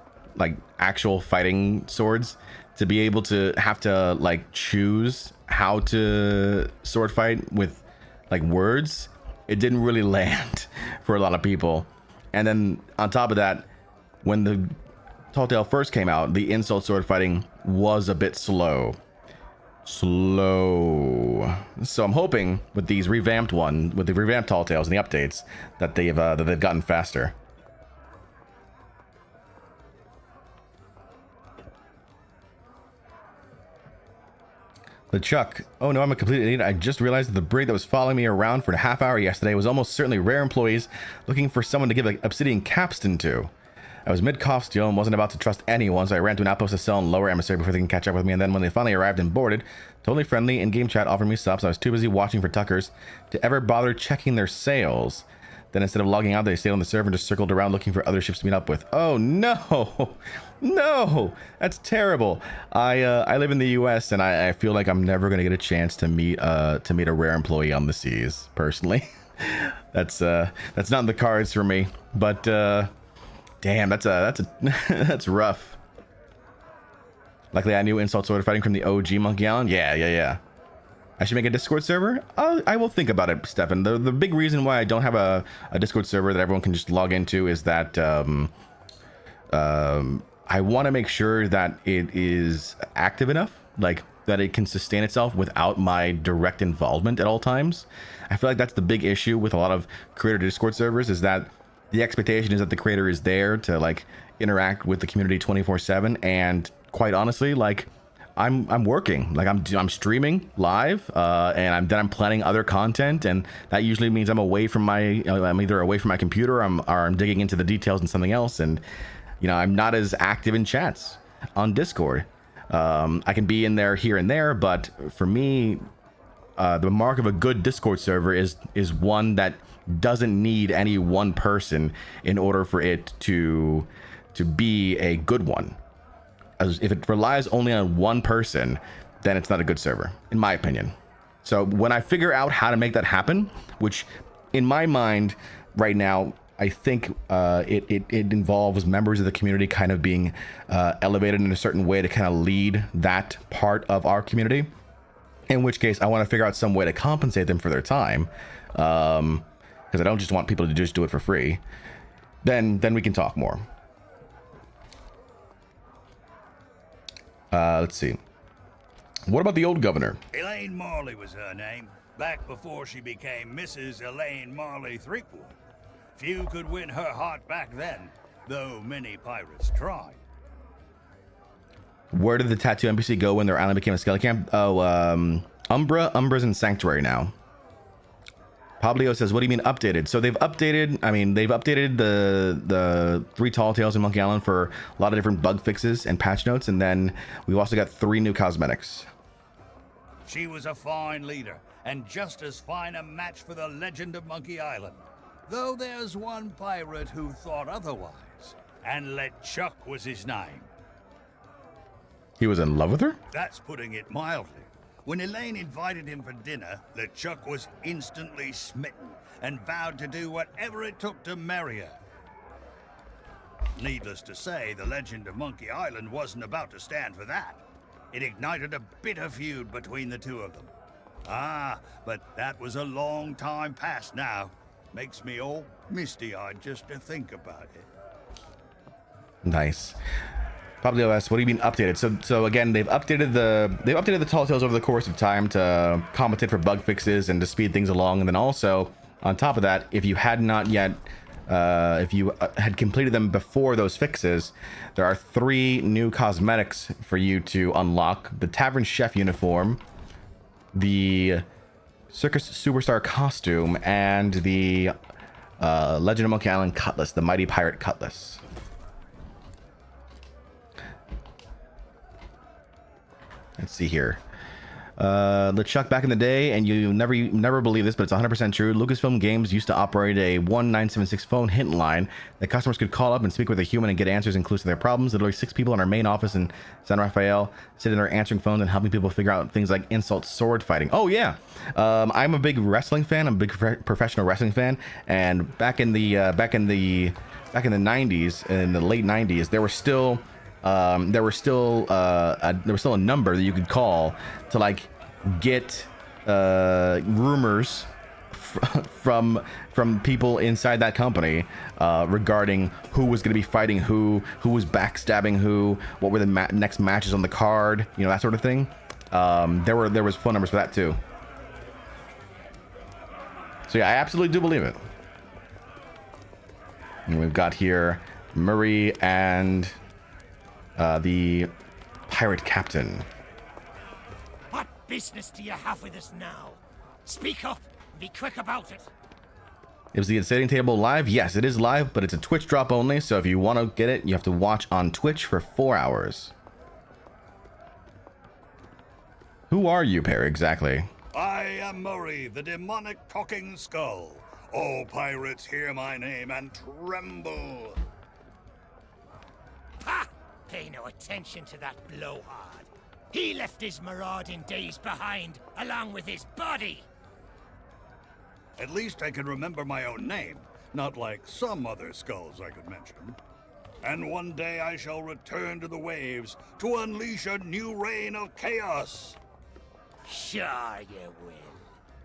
actual fighting swords, to be able to have to like choose how to sword fight with like words, it didn't really land for a lot of people. And then on top of that, when the Tall Tale first came out, the insult sword fighting was a bit slow. So I'm hoping with these revamped Tall Tales and the updates that they've gotten faster. LeChuck, oh no, I'm a complete idiot. I just realized that the brig that was following me around for a half hour yesterday was almost certainly rare employees looking for someone to give an obsidian capstan to. I was mid-costume and wasn't about to trust anyone, so I ran to an outpost to sell and lower emissary before they can catch up with me, and then when they finally arrived and boarded, totally friendly, in-game chat offered me subs. I was too busy watching for Tuckers to ever bother checking their sails. Then instead of logging out, they stayed on the server and just circled around looking for other ships to meet up with. Oh no! No! That's terrible. I live in the US and I feel like I'm never gonna get a chance to meet a rare employee on the seas, personally. That's not in the cards for me. But damn, that's rough. Luckily, I knew insult sword fighting from the OG Monkey Island. Yeah. I should make a Discord server. I will think about it, Stefan. The big reason why I don't have a Discord server that everyone can just log into is that I want to make sure that it is active enough, like that it can sustain itself without my direct involvement at all times. I feel like that's the big issue with a lot of creator Discord servers, is that the expectation is that the creator is there to like interact with the community 24/7, and quite honestly, like I'm working, like I'm streaming live, and I'm planning other content, and that usually means I'm away from I'm either away from my computer, or I'm digging into the details in something else, and I'm not as active in chats on Discord. I can be in there here and there, but for me, the mark of a good Discord server is one that doesn't need any one person in order for it to be a good one. As if it relies only on one person, then it's not a good server, in my opinion. So when I figure out how to make that happen, which in my mind right now, I think it involves members of the community kind of being elevated in a certain way to kind of lead that part of our community. In which case, I want to figure out some way to compensate them for their time, because I don't just want people to just do it for free. Then we can talk more. Let's see. What about the old governor? Elaine Marley was her name, back before she became Mrs. Elaine Marley Threepwood. Few could win her heart back then, though many pirates tried. Where did the tattoo NPC go when their island became a skeleton camp? Oh, Umbra's in Sanctuary now. Pablio says, what do you mean updated? So they've updated the 3 Tall Tales in Monkey Island for a lot of different bug fixes and patch notes, and then we've also got 3 new cosmetics. She was a fine leader, and just as fine a match for the legend of Monkey Island. Though there's one pirate who thought otherwise, and LeChuck was his name. He was in love with her? That's putting it mildly. When Elaine invited him for dinner, LeChuck was instantly smitten and vowed to do whatever it took to marry her. Needless to say, the legend of Monkey Island wasn't about to stand for that. It ignited a bitter feud between the two of them. Ah, but that was a long time past now. Makes me all misty-eyed just to think about it. Nice. Probably OS. What do you mean updated? So again, they've updated the Tall Tales over the course of time to compensate for bug fixes and to speed things along. And then also on top of that, if you had not yet, if you had completed them before those fixes, there are 3 new cosmetics for you to unlock: the Tavern Chef uniform, the Circus Superstar costume, and the Legend of Monkey Island cutlass, the Mighty Pirate Cutlass. Let's see here. LeChuck, back in the day, and you never believe this, but it's 100% true. Lucasfilm Games used to operate a 1976 phone hint line that customers could call up and speak with a human and get answers inclusive of their problems. Literally 6 people in our main office in San Rafael sitting there answering phones and helping people figure out things like insult sword fighting. Oh yeah, I'm a big wrestling fan. I'm a big professional wrestling fan, and back in the 90s, in the late 90s, there was still a number that you could call to like get rumors from people inside that company regarding who was going to be fighting who was backstabbing who, what were the next matches on the card, you know, that sort of thing. There was phone numbers for that too. So yeah, I absolutely do believe it. And we've got here Murray and the pirate captain. What business do you have with us now? Speak up and be quick about it. Is the Insanity Table live? Yes, it is live, but it's a Twitch drop only, so if you want to get it, you have to watch on Twitch for 4 hours. Who are you, Perry, exactly? I am Murray, the demonic talking skull. All pirates hear my name and tremble. Ha! Pay no attention to that blowhard. He left his marauding days behind, along with his body. At least I can remember my own name, not like some other skulls I could mention. And one day I shall return to the waves to unleash a new reign of chaos. Sure you will.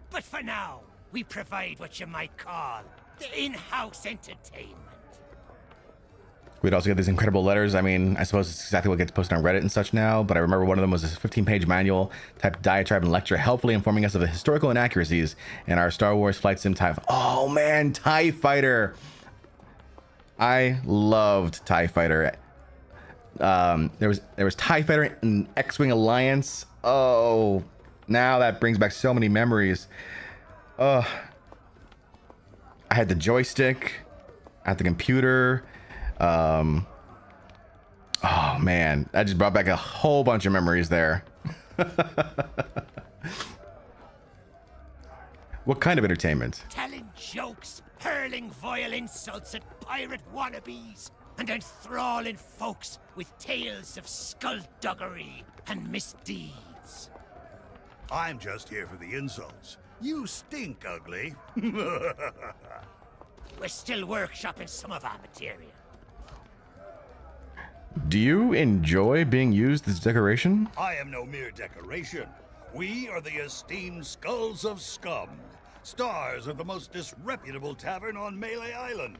But for now, we provide what you might call the in-house entertainment. We'd also get these incredible letters. I mean, I suppose it's exactly what gets posted on Reddit and such now, but I remember one of them was a 15-page manual type diatribe and lecture helpfully informing us of the historical inaccuracies in our Star Wars flight sim TIE. Oh man, TIE Fighter. I loved TIE Fighter. There was TIE Fighter and X-Wing Alliance. Oh, now that brings back so many memories. I had the joystick, I had the computer. Oh man, that just brought back a whole bunch of memories there. What kind of entertainment? Telling jokes, hurling vile insults at pirate wannabes, and enthralling folks with tales of skullduggery and misdeeds. I'm just here for the insults. You stink, ugly. We're still workshopping some of our material. Do you enjoy being used as decoration? I am no mere decoration. We are the esteemed Skulls of Scum, stars of the most disreputable tavern on Melee Island.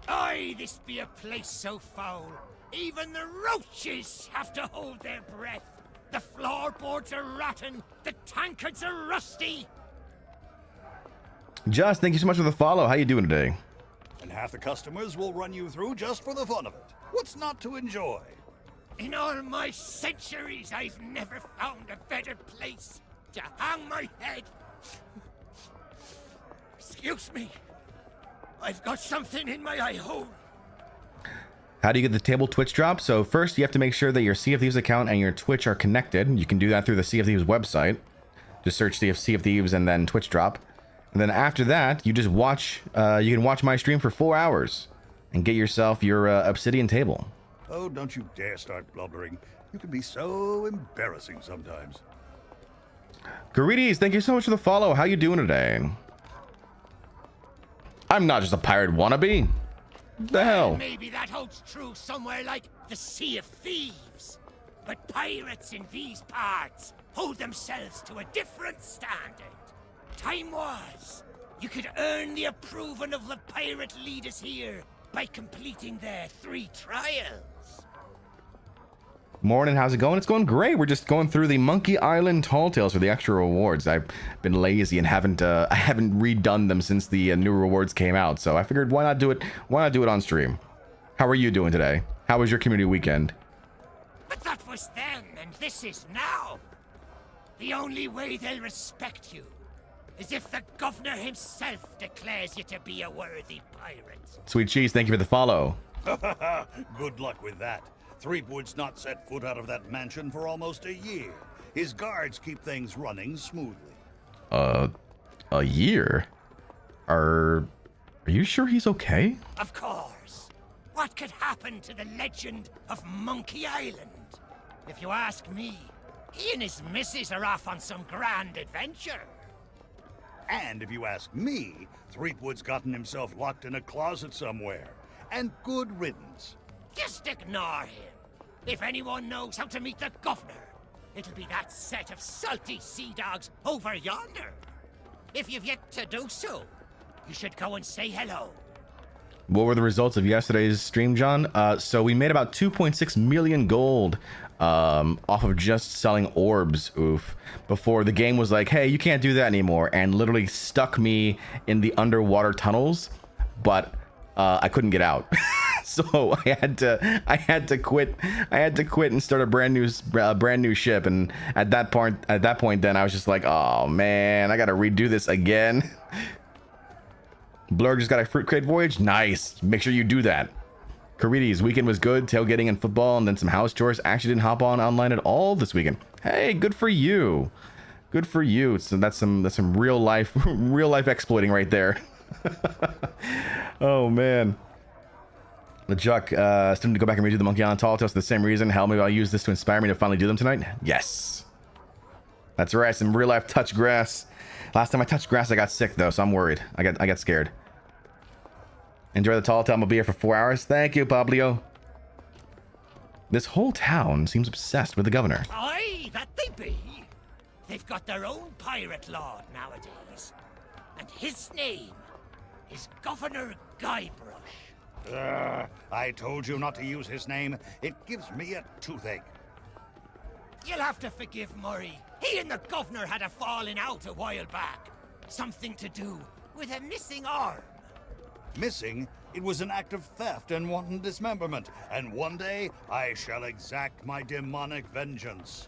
Aye, this be a place so foul, even the roaches have to hold their breath. The floorboards are rotten, the tankards are rusty. Just, thank you so much for the follow. How you doing today? And half the customers will run you through just for the fun of it. What's not to enjoy? In all my centuries, I've never found a better place to hang my head. Excuse me. I've got something in my eye hole. How do you get the table Twitch drop? So first you have to make sure that your Sea of Thieves account and your Twitch are connected. You can do that through the Sea of Thieves website. Just search Sea of Thieves and then Twitch drop. And then after that, you just watch, you can watch my stream for 4 hours and get yourself your obsidian table. Oh, don't you dare start blubbering. You can be so embarrassing sometimes. Greetings, thank you so much for the follow. How you doing today? I'm not just a pirate wannabe. The hell? Maybe that holds true somewhere like the Sea of Thieves. But pirates in these parts hold themselves to a different standard. Time was, you could earn the approval of the pirate leaders here by completing their 3 trials. Morning, how's it going? It's going great. We're just going through the Monkey Island Tall Tales for the extra rewards. I've been lazy and haven't redone them since the new rewards came out. So I figured why not do it? Why not do it on stream? How are you doing today? How was your community weekend? But that was then, and this is now. The only way they'll respect you is if the governor himself declares you to be a worthy pirate. Sweet cheese, thank you for the follow. Good luck with that. Threepwood's not set foot out of that mansion for almost a year. His guards keep things running smoothly. A year? Are you sure he's okay? Of course. What could happen to the legend of Monkey Island? If you ask me, he and his missus are off on some grand adventure. And if you ask me, Threepwood's gotten himself locked in a closet somewhere. And good riddance. Just ignore him. If anyone knows how to meet the governor, it'll be that set of salty sea dogs over yonder. If you've yet to do so, you should go and say hello. What were the results of yesterday's stream, John? So we made about 2.6 million gold off of just selling orbs, oof, before the game was like, hey, you can't do that anymore, and literally stuck me in the underwater tunnels, but I couldn't get out. So I had to quit and start a brand new ship. And at that point, then I was just like, oh man, I gotta redo this again. Blur just got a fruit crate voyage. Nice. Make sure you do that. Karidi's weekend was good. Tailgating and football, and then some house chores. Actually didn't hop on online at all this weekend. Hey, good for you. Good for you. So that's some real life exploiting right there. Oh man. The Juck, still need to go back and redo the Monkey Island Tall Tales for the same reason. Hell, maybe I'll use this to inspire me to finally do them tonight. Yes. That's right, some real life touch grass. Last time I touched grass, I got sick though, so I'm worried. I got scared. Enjoy the Tall Tale. I'll be here for 4 hours. Thank you, Pablo. This whole town seems obsessed with the governor. Aye, that they be. They've got their own pirate lord nowadays. And his name is Governor Guybrush. I told you not to use his name. It gives me a toothache. You'll have to forgive Murray. He and the governor had a falling out a while back. Something to do with a missing arm. Missing? It was an act of theft and wanton dismemberment. And one day, I shall exact my demonic vengeance.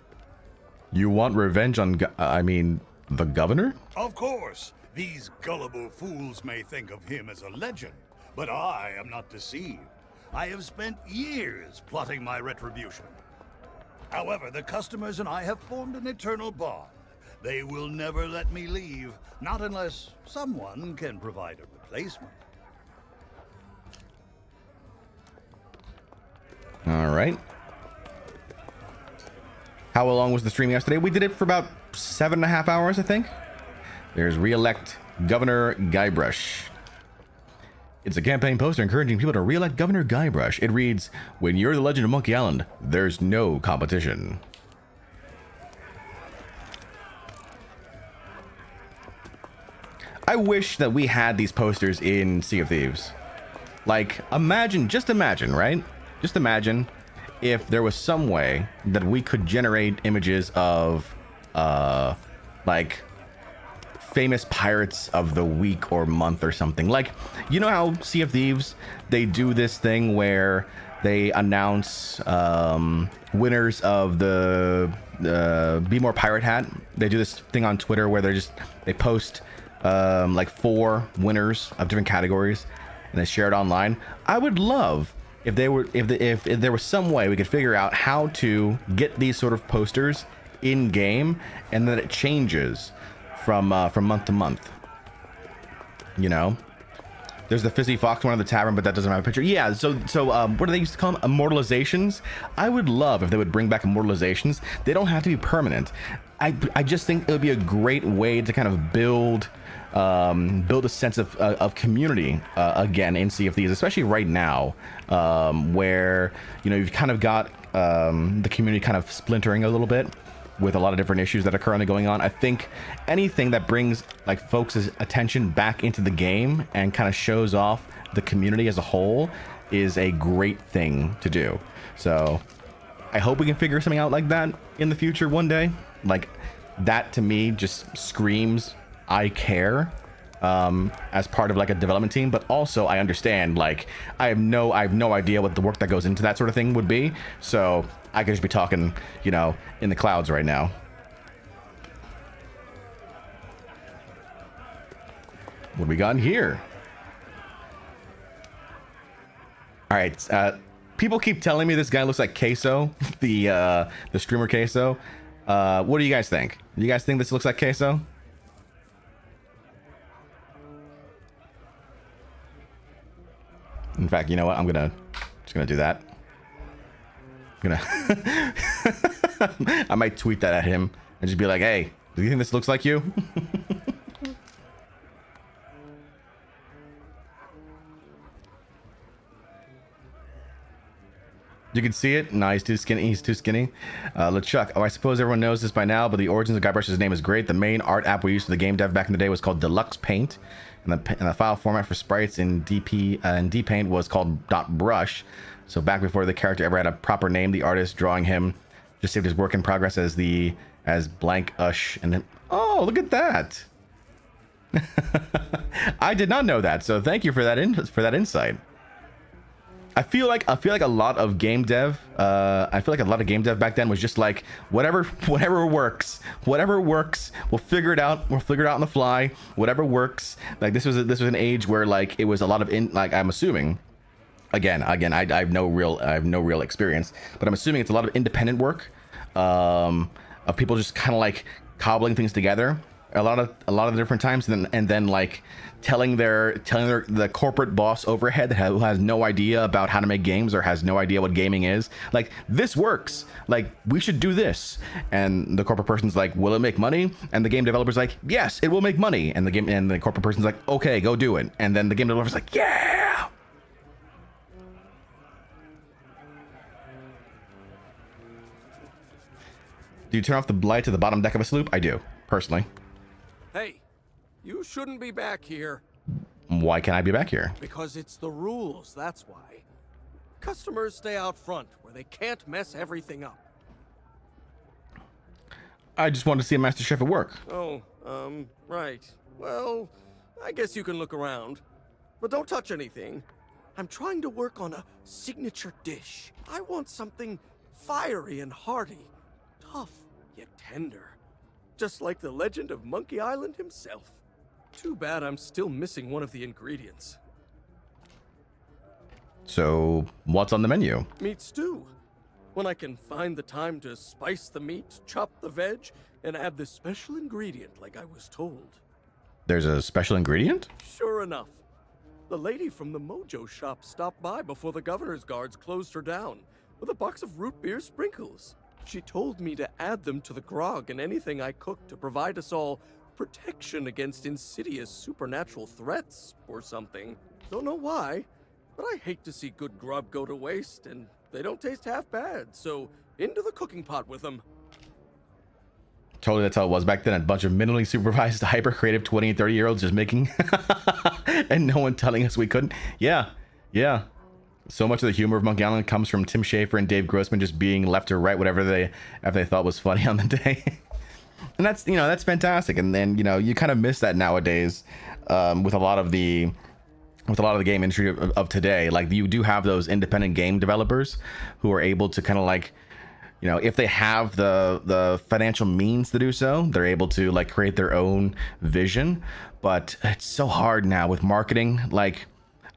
You want revenge on, the governor? Of course. These gullible fools may think of him as a legend. But I am not deceived. I have spent years plotting my retribution. However, the customers and I have formed an eternal bond. They will never let me leave, not unless someone can provide a replacement. All right. How long was the stream yesterday? We did it for about 7.5 hours, I think. There's re-elect Governor Guybrush. It's a campaign poster encouraging people to re-elect Governor Guybrush. It reads, when you're the legend of Monkey Island, there's no competition. I wish that we had these posters in Sea of Thieves. Like, just imagine, right? Just imagine if there was some way that we could generate images of, like, famous pirates of the week or month or something. Like, you know how Sea of Thieves, they do this thing where they announce winners of the Be More Pirate hat. They do this thing on Twitter where they post like 4 winners of different categories and they share it online. I would love if there was some way we could figure out how to get these sort of posters in game and that it changes from month to month. You know, there's the Fizzy Fox one of the tavern, but that doesn't have a picture. Yeah, so what do they used to call them? Immortalizations. I would love if they would bring back immortalizations. They don't have to be permanent. I just think it would be a great way to kind of build a sense of community again in Sea of Thieves, especially right now, where you've kind of got the community kind of splintering a little bit with a lot of different issues that are currently going on. I think anything that brings like folks' attention back into the game and kind of shows off the community as a whole is a great thing to do. So I hope we can figure something out like that in the future one day. Like that to me just screams I care as part of like a development team, but also I understand, like I have no idea what the work that goes into that sort of thing would be, so I could just be talking in the clouds right now. What do we got in here? All right, people keep telling me this guy looks like Queso, the streamer Queso. What do you guys think? Do you guys think this looks like Queso? In fact, you know what? I'm just gonna do that. I might tweet that at him and just be like, "Hey, do you think this looks like you?" You can see it. No, he's too skinny. He's too skinny. LeChuck. Oh, I suppose everyone knows this by now, but the origins of Guybrush's name is great. The main art app we used for the game dev back in the day was called Deluxe Paint, and the file format for sprites in DP and DPaint was called .brush. So back before the character ever had a proper name, the artist drawing him just saved his work in progress as blank ush. And then, oh, look at that! I did not know that. So thank you for that insight. I feel like a lot of game dev. I feel like a lot of game dev back then was just like whatever works. We'll figure it out. We'll figure it out on the fly. Whatever works. Like this was an age where like it was a lot of I'm assuming. Again, I have no real experience, but I'm assuming it's a lot of independent work of people just kind of like cobbling things together a lot of different times, and then like telling the corporate boss overhead who has no idea about how to make games or has no idea what gaming is, like, this works, like we should do this, and the corporate person's like, will it make money? And the game developer's like, yes, it will make money, and the corporate person's like, okay, go do it, and then the game developer's like, yeah. Do you turn off the light to the bottom deck of a sloop? I do, personally. Hey, you shouldn't be back here. Why can't I be back here? Because it's the rules, that's why. Customers stay out front, where they can't mess everything up. I just wanted to see a Master Chef at work. Oh, right. Well, I guess you can look around. But don't touch anything. I'm trying to work on a signature dish. I want something fiery and hearty. Tough, yet tender. Just like the legend of Monkey Island himself. Too bad I'm still missing one of the ingredients. So, what's on the menu? Meat stew. When I can find the time to spice the meat, chop the veg, and add this special ingredient like I was told. There's a special ingredient? Sure enough. The lady from the Mojo shop stopped by before the governor's guards closed her down with a box of root beer sprinkles. She told me to add them to the grog and anything I cooked to provide us all protection against insidious supernatural threats or something. Don't know why, but I hate to see good grub go to waste, and they don't taste half bad, so into the cooking pot with them. Totally, that's how it was back then. A bunch of minimally supervised, hyper-creative 20 and 30-year-olds just making... and no one telling us we couldn't. Yeah. So much of the humor of Monkey Island comes from Tim Schafer and Dave Grossman just being left or right whatever they thought was funny on the day. And that's, that's fantastic. And then, you kind of miss that nowadays with a lot of the game industry of today. Like, you do have those independent game developers who are able to kind of like, if they have the financial means to do so, they're able to like create their own vision. But it's so hard now with marketing. Like,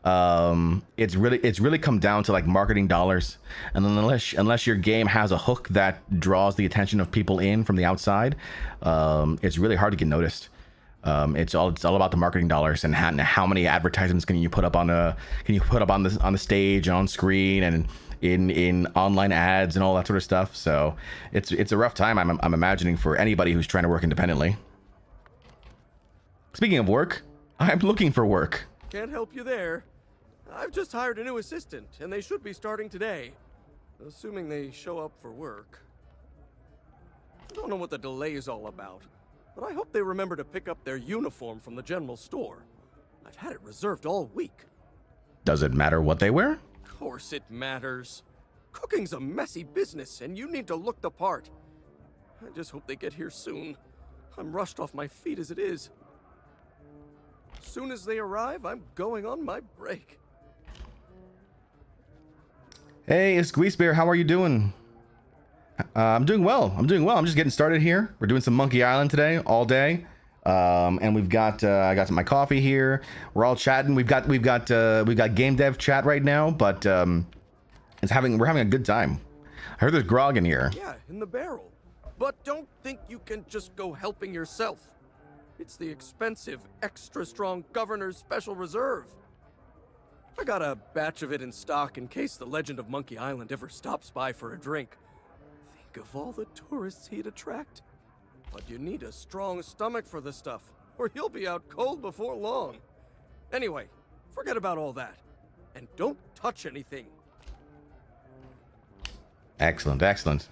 it's really come down to like marketing dollars, and then unless your game has a hook that draws the attention of people in from the outside, it's really hard to get noticed. It's all about the marketing dollars and how many advertisements can you put up on the stage and on screen, in online ads and all that sort of stuff. So it's a rough time. I'm imagining for anybody who's trying to work independently. Speaking of work, I'm looking for work. Can't help you there. I've just hired a new assistant, and they should be starting today. Assuming they show up for work. I don't know what the delay is all about, but I hope they remember to pick up their uniform from the general store. I've had it reserved all week. Does it matter what they wear? Of course it matters. Cooking's a messy business, and you need to look the part. I just hope they get here soon. I'm rushed off my feet as it is. As soon as they arrive, I'm going on my break. Hey, Squeeze Bear, how are you doing? I'm doing well. I'm just getting started here. We're doing some Monkey Island today, all day. And we've got I got my coffee here. We're all chatting. We've got game dev chat right now, but we're having a good time. I heard there's grog in here. Yeah, in the barrel. But don't think you can just go helping yourself. It's the expensive, extra strong Governor's Special Reserve. I got a batch of it in stock in case the legend of Monkey Island ever stops by for a drink. Think of all the tourists he'd attract. But you need a strong stomach for the stuff, or you'll be out cold before long. Anyway, forget about all that. And don't touch anything. Excellent, excellent.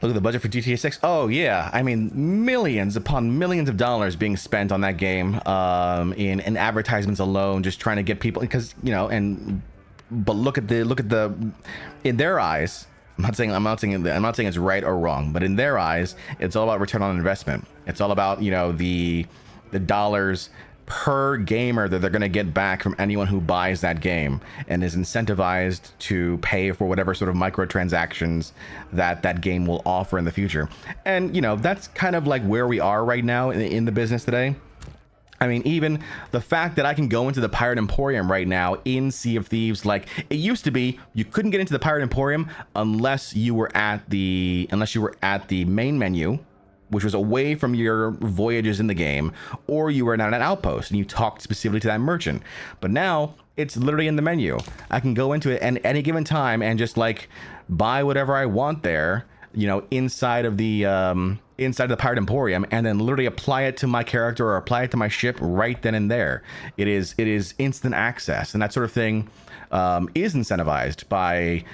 Look at the budget for GTA 6. Oh, yeah. I mean, millions upon millions of dollars being spent on that game in advertisements alone, just trying to get people, because, you know, but look at the in their eyes, I'm not saying it's right or wrong, but in their eyes, it's all about return on investment. It's all about, you know, the dollars per gamer that they're going to get back from anyone who buys that game and is incentivized to pay for whatever sort of microtransactions that game will offer in the future. And, you know, that's kind of like where we are right now in the business today. I mean, even the fact that I can go into the Pirate Emporium right now in Sea of Thieves, like it used to be, you couldn't get into the Pirate Emporium unless you were at the main menu, which was away from your voyages in the game, or you were at an outpost and you talked specifically to that merchant. But now it's literally in the menu. I can go into it at any given time and just like buy whatever I want there, you know, inside of the Pirate Emporium, and then literally apply it to my character or apply it to my ship right then and there. It is instant access, and that sort of thing is incentivized by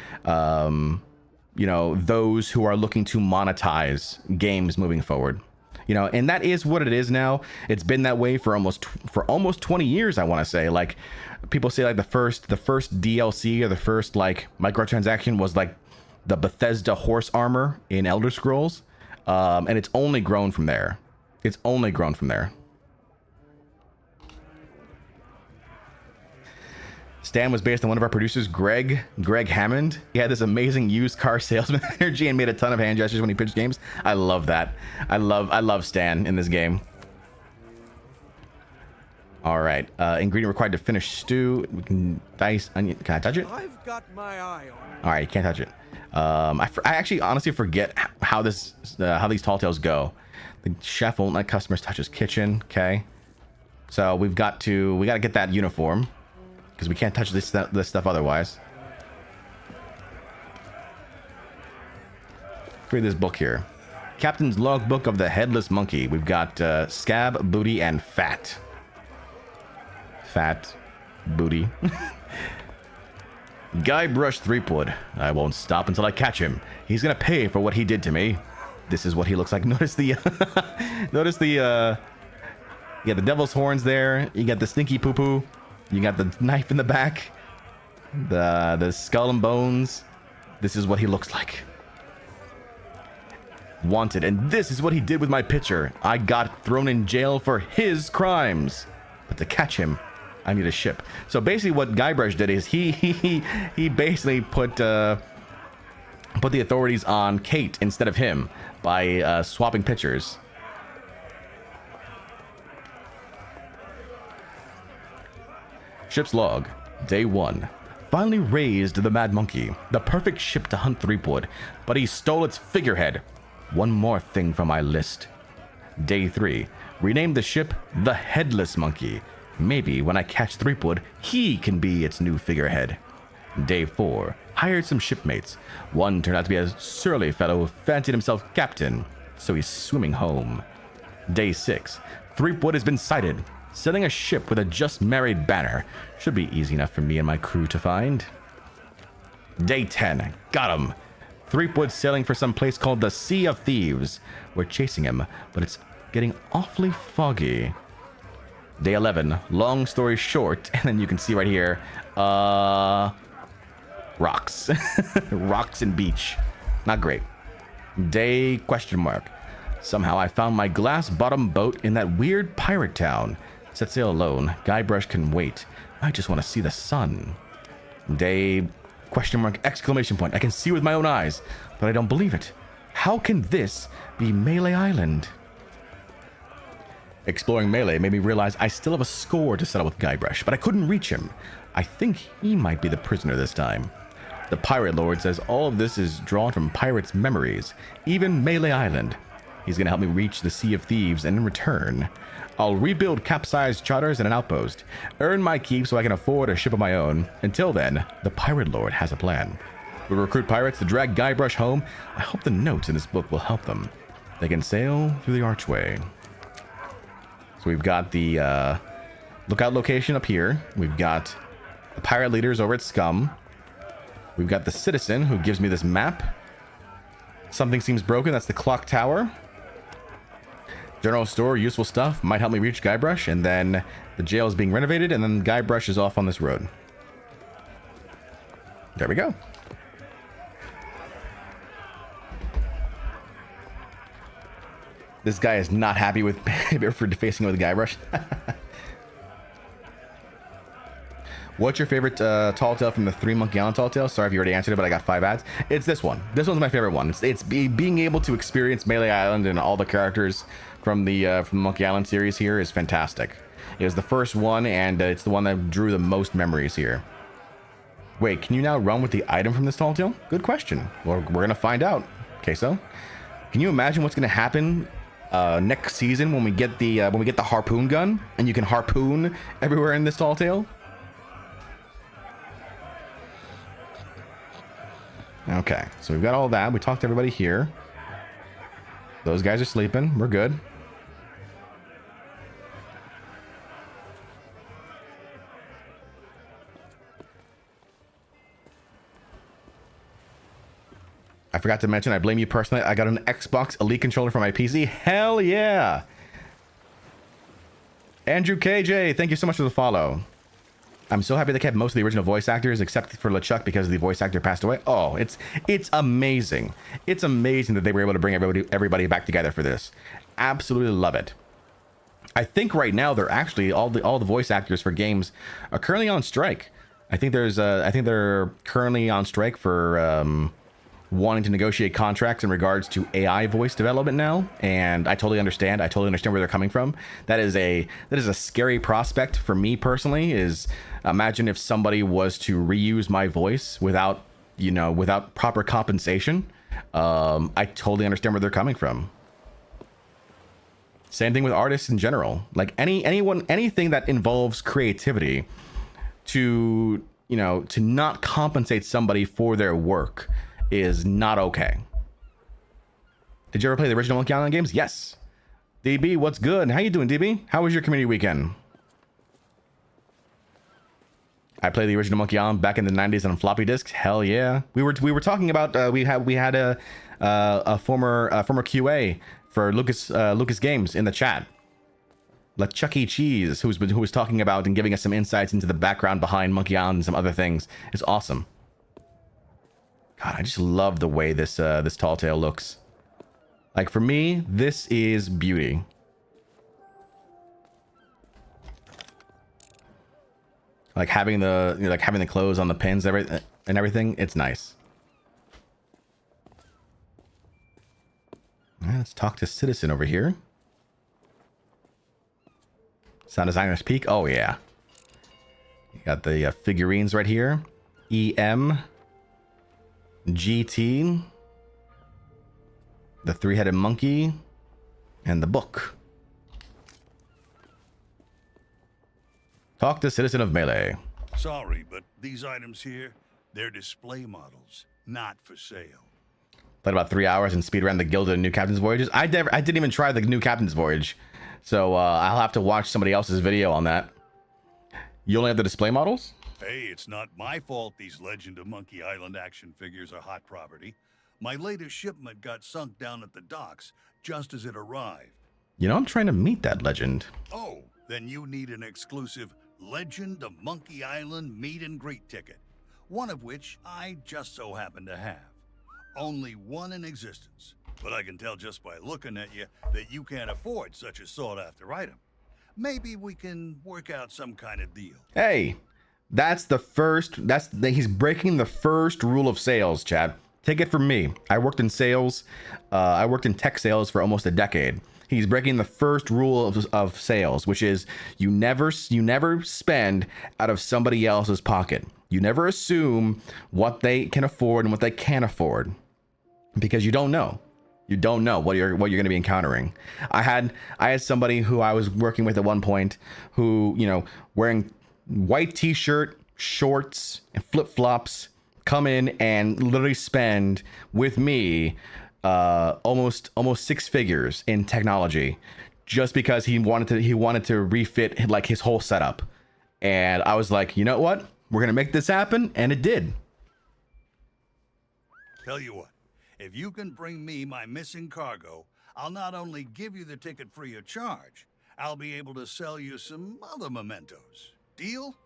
you know, those who are looking to monetize games moving forward. You know, and that is what it is now. It's been that way for almost 20 years, I want to say. Like people say like the first DLC or the first like microtransaction was like the Bethesda horse armor in Elder Scrolls. And it's only grown from there. Stan was based on one of our producers, Greg Hammond. He had this amazing used car salesman energy and made a ton of hand gestures when he pitched games. I love that. I love Stan in this game. All right, ingredient required to finish stew. We can dice onion. Can I touch it? I've got my eye on it. All right, you can't touch it. I actually honestly forget how these tall tales go. The chef won't let customers touch his kitchen. Okay, so we got to get that uniform because we can't touch this stuff otherwise. Read this book here. Captain's Logbook of the Headless Monkey. We've got Scab, Booty, and Fat. Fat, Booty. Guybrush Threepwood. I won't stop until I catch him. He's gonna pay for what he did to me. This is what he looks like. Notice the you got the devil's horns there. You got the stinky poo-poo. You got the knife in the back. The skull and bones. This is what he looks like. Wanted, and this is what he did with my picture. I got thrown in jail for his crimes. But to catch him, I need a ship. So basically what Guybrush did is he basically put the authorities on Kate instead of him by swapping pictures. Ship's log. Day 1. Finally raised the Mad Monkey, the perfect ship to hunt Threepwood, but he stole its figurehead. One more thing from my list. Day 3. Renamed the ship the Headless Monkey. Maybe when I catch Threepwood, he can be its new figurehead. Day 4. Hired some shipmates. One turned out to be a surly fellow who fancied himself captain, so he's swimming home. Day 6. Threepwood has been sighted. Sailing a ship with a just married banner. Should be easy enough for me and my crew to find. Day 10. Got him. Threepwood sailing for some place called the Sea of Thieves. We're chasing him, but it's getting awfully foggy. Day 11. Long story short, and then you can see right here, rocks. Rocks and beach. Not great. Day question mark. Somehow I found my glass-bottom boat in that weird pirate town. Set sail alone. Guybrush can wait. I just want to see the sun. Day question mark exclamation point. I can see with my own eyes, but I don't believe it. How can this be Melee Island? Exploring Melee made me realize I still have a score to settle with Guybrush, but I couldn't reach him. I think he might be the prisoner this time. The Pirate Lord says all of this is drawn from pirates' memories, even Melee Island. He's going to help me reach the Sea of Thieves, and in return, I'll rebuild capsized charters and an outpost, earn my keep so I can afford a ship of my own. Until then, the Pirate Lord has a plan. We'll recruit pirates to drag Guybrush home. I hope the notes in this book will help them. They can sail through the archway. So we've got the lookout location up here. We've got the pirate leaders over at Scum. We've got the citizen who gives me this map. Something seems broken. That's the clock tower. General store, useful stuff. Might help me reach Guybrush. And then the jail is being renovated. And then Guybrush is off on this road. There we go. This guy is not happy with for defacing with Guybrush. What's your favorite tall tale from the 3 Monkey Island tall tale? Sorry if you already answered it, but I got 5 ads. It's this one. This one's my favorite one. It's being able to experience Melee Island and all the characters from the Monkey Island series here is fantastic. It was the first one, and it's the one that drew the most memories here. Wait, can you now run with the item from this tall tale? Good question. Well, we're gonna find out. Okay, so can you imagine what's gonna happen next season when we get the harpoon gun and you can harpoon everywhere in this tall tale? Okay, so we've got all that. We talked to everybody here. Those guys are sleeping. We're good. I forgot to mention, I blame you personally. I got an Xbox Elite controller for my PC. Hell yeah! Andrew KJ, thank you so much for the follow. I'm so happy they kept most of the original voice actors except for LeChuck because the voice actor passed away. Oh, it's amazing. It's amazing that they were able to bring everybody back together for this. Absolutely love it. I think right now they're actually all the voice actors for games are currently on strike. I think they're currently on strike for wanting to negotiate contracts in regards to AI voice development now, and I totally understand. I totally understand where they're coming from. That is a scary prospect for me personally. Is imagine if somebody was to reuse my voice without proper compensation. I totally understand where they're coming from. Same thing with artists in general. Like anything that involves creativity, to not compensate somebody for their work is not okay. Did you ever play the original Monkey Island games? Yes. DB, what's good? How you doing, DB? How was your community weekend? I played the original Monkey Island back in the 90s on floppy disks. Hell yeah. We were talking about we had a former QA for Lucas Games in the chat. Like Chuck E. Cheese, who was talking about and giving us some insights into the background behind Monkey Island and some other things. It's awesome. God, I just love the way this tall tale looks. Like for me, this is beauty. Like having the clothes on the pins and everything, it's nice. All right, let's talk to Citizen over here. Sound Designer's Peak. Oh yeah. You got the figurines right here. EM. GT, the 3-headed monkey, and the book. Talk to Citizen of Melee. Sorry, but these items here, They're display models, not for sale. Played about 3 hours and speed ran the Gilded and New Captain's Voyages. I didn't even try the New Captain's Voyage, so I'll have to watch somebody else's video on that. You only have the display models? Hey, it's not my fault these Legend of Monkey Island action figures are hot property. My latest shipment got sunk down at the docks just as it arrived. You know, I'm trying to meet that legend. Oh, then you need an exclusive Legend of Monkey Island meet and greet ticket, one of which I just so happen to have. Only one in existence, but I can tell just by looking at you that you can't afford such a sought-after item. Maybe we can work out some kind of deal. Hey, he's breaking the first rule of sales, Chad. Take it from me. I worked in sales. I worked in tech sales for almost a decade. He's breaking the first rule of sales, which is you never spend out of somebody else's pocket. You never assume what they can afford and what they can't afford, because you don't know. You don't know what you're going to be encountering. I had somebody who I was working with at one point who, you know, wearing white t-shirt, shorts, and flip-flops, come in and literally spend with me almost 6 figures in technology, just because he wanted to refit like his whole setup. And I was like, you know what? We're gonna make this happen, and it did. Tell you what, if you can bring me my missing cargo, I'll not only give you the ticket free of charge, I'll be able to sell you some other mementos. Deal?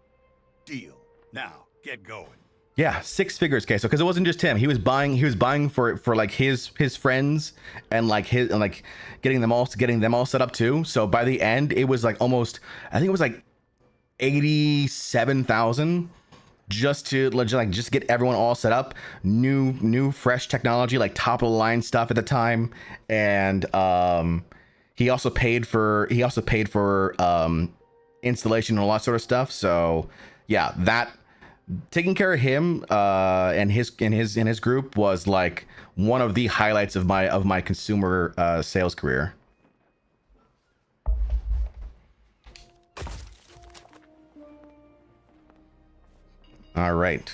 Deal. Now, get going. Yeah, 6 figures, okay. So because it wasn't just him, he was buying for like his friends and getting them all set up too. So by the end, it was like almost, I think it was like 87,000 just to just get everyone all set up. New fresh technology, like top of the line stuff at the time. And he also paid for installation and a lot of sort of stuff. So yeah, that taking care of him and his group was like one of the highlights of my consumer sales career. All right,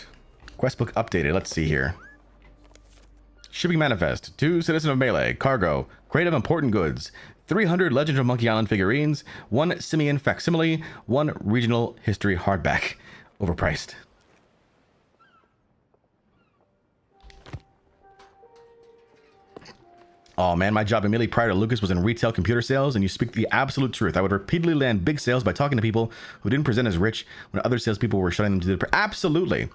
quest book updated. Let's see here. Shipping manifest: 2 Citizen of Melee cargo, crate of important goods, 300 Legend of Monkey Island figurines, 1 Simian facsimile, 1 regional history hardback. Overpriced. Oh man, my job immediately prior to Lucas was in retail computer sales, and you speak the absolute truth. I would repeatedly land big sales by talking to people who didn't present as rich when other salespeople were shutting them to the... Absolutely.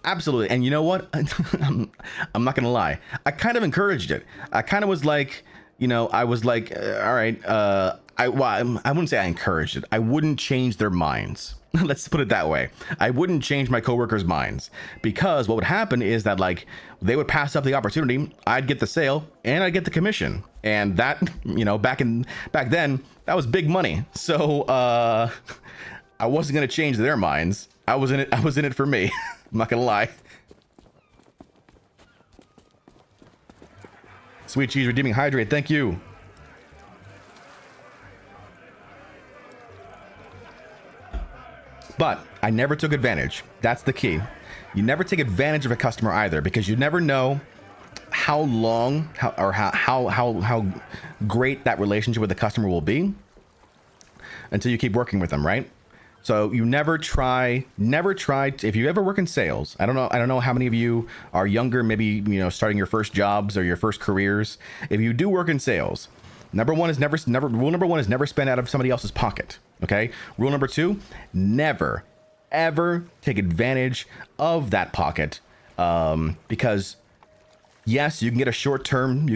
Absolutely. And you know what? I'm not going to lie. I kind of encouraged it. I kind of was like, you know, I was like, all right, I wouldn't say I encouraged it. I wouldn't change their minds. Let's put it that way. I wouldn't change my coworkers' minds, because what would happen is that like they would pass up the opportunity. I'd get the sale and I'd get the commission, and that, you know, back then that was big money. So I wasn't gonna change their minds. I was in it for me. I'm not gonna lie. Sweet Cheese redeeming hydrate. Thank you. But I never took advantage. That's the key. You never take advantage of a customer either, because you never know how long how great that relationship with the customer will be until you keep working with them, right? So you never try if you ever work in sales. I don't know how many of you are younger, maybe, you know, starting your first jobs or your first careers. If you do work in sales, rule number one is never spend out of somebody else's pocket. Okay. Rule number 2, never, ever take advantage of that pocket. Because yes, you can get a short-term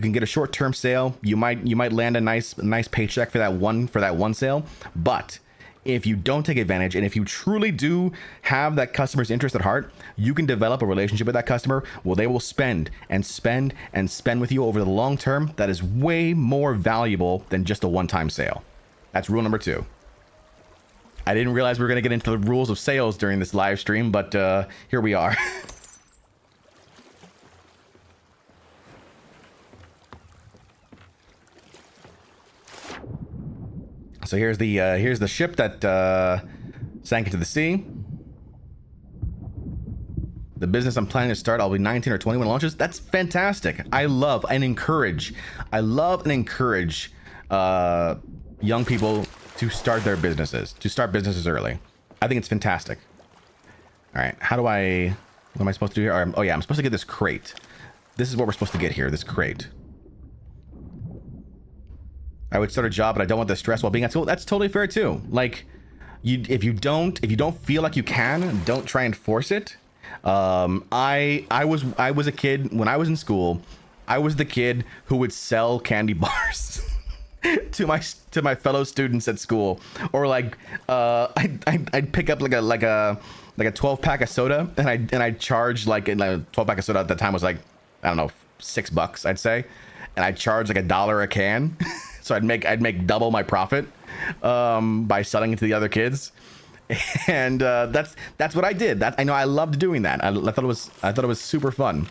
sale. You might land a nice paycheck for that one sale. But if you don't take advantage, and if you truly do have that customer's interest at heart, you can develop a relationship with that customer where they will spend and spend and spend with you over the long term. That is way more valuable than just a one-time sale. That's rule number 2. I didn't realize we were going to get into the rules of sales during this live stream, but here we are. So here's the ship that sank into the sea. The business I'm planning to start, I'll be 19 or 20 when it launches. That's fantastic. I love and encourage young people to start their businesses, early. I think it's fantastic. All right, what am I supposed to do here? Oh yeah, I'm supposed to get this crate. This is what we're supposed to get here, this crate. I would start a job, but I don't want the stress while being at school. That's totally fair too. Like, if you don't feel like you can, don't try and force it. I was a kid when I was in school. I was the kid who would sell candy bars to my fellow students at school, or like I'd pick up like a 12-pack of soda, and I'd charge like a 12-pack of soda at the time was like, I don't know, $6 I'd say, and I'd charge like $1 a can. So I'd make double my profit by selling it to the other kids, and that's what I did. I know I loved doing that. I thought it was super fun.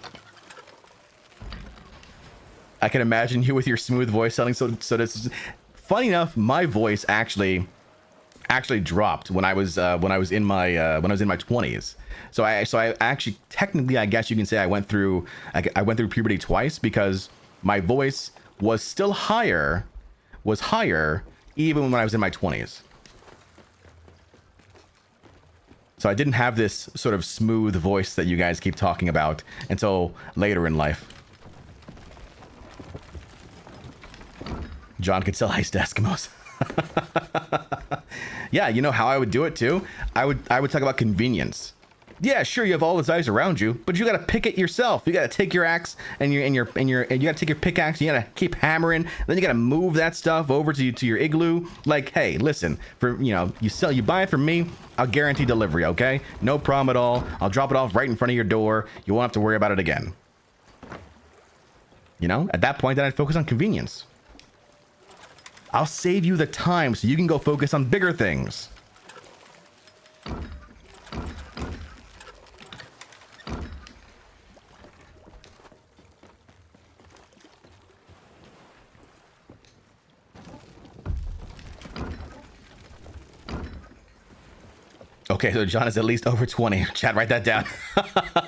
I can imagine you with your smooth voice selling sodas. Funny enough, my voice actually dropped when I was in my 20s. So I actually, technically, I guess you can say I went through puberty twice, because my voice was still higher even when I was in my 20s. So I didn't have this sort of smooth voice that you guys keep talking about until later in life. John could sell ice to Eskimos. Yeah, you know how I would do it too? I would talk about convenience. Yeah, sure, you have all this ice around you, but you gotta pick it yourself. You gotta take your axe and you gotta take your pickaxe. You gotta keep hammering. Then you gotta move that stuff over to your igloo. Like, hey, listen, you buy it from me, I'll guarantee delivery. Okay, no problem at all. I'll drop it off right in front of your door. You won't have to worry about it again. At that point, then I'd focus on convenience. I'll save you the time so you can go focus on bigger things. Okay, so John is at least over 20. Chat, write that down.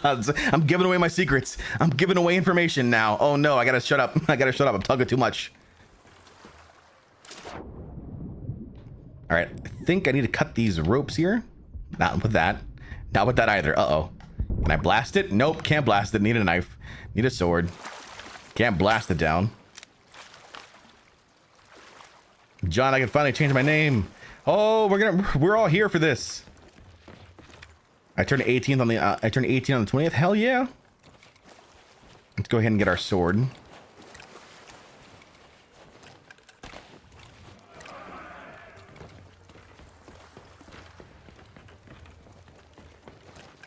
I'm giving away my secrets. I'm giving away information now. Oh no, I gotta shut up. I'm talking too much. All right, I think I need to cut these ropes here. Not with that. Not with that either. Uh-oh. Can I blast it? Nope, can't blast it. Need a knife. Need a sword. Can't blast it down. John, I can finally change my name. Oh, we're all here for this. I turned 18 on the 20th. Hell yeah. Let's go ahead and get our sword.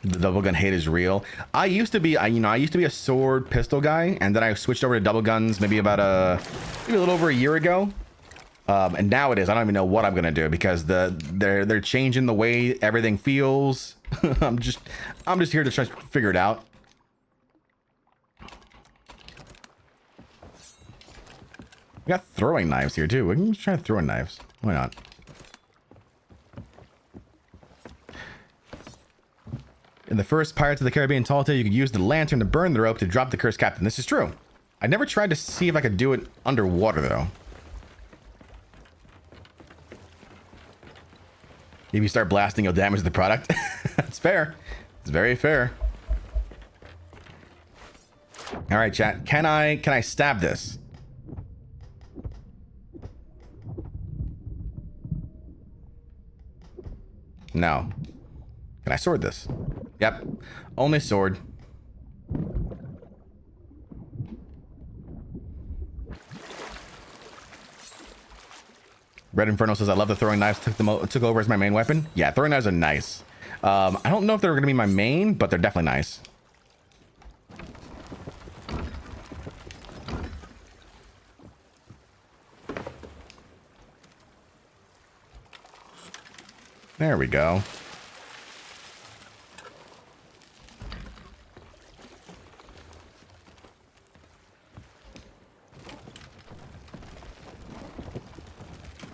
The double gun hate is real. I used to be a sword pistol guy, and then I switched over to double guns maybe a little over a year ago. And now it is. I don't even know what I'm gonna do, because they're changing the way everything feels. I'm just here to try to figure it out. We got throwing knives here too. We can just try throwing knives. Why not? In the first Pirates of the Caribbean tall tale, you could use the lantern to burn the rope to drop the cursed captain. This is true. I never tried to see if I could do it underwater though. If you start blasting, you'll damage the product. That's fair. It's very fair. All right, chat. Can I stab this? No. Can I sword this? Yep. Only sword. Red Inferno says, I love the throwing knives. Took over as my main weapon. Yeah, throwing knives are nice. I don't know if they're going to be my main, but they're definitely nice. There we go.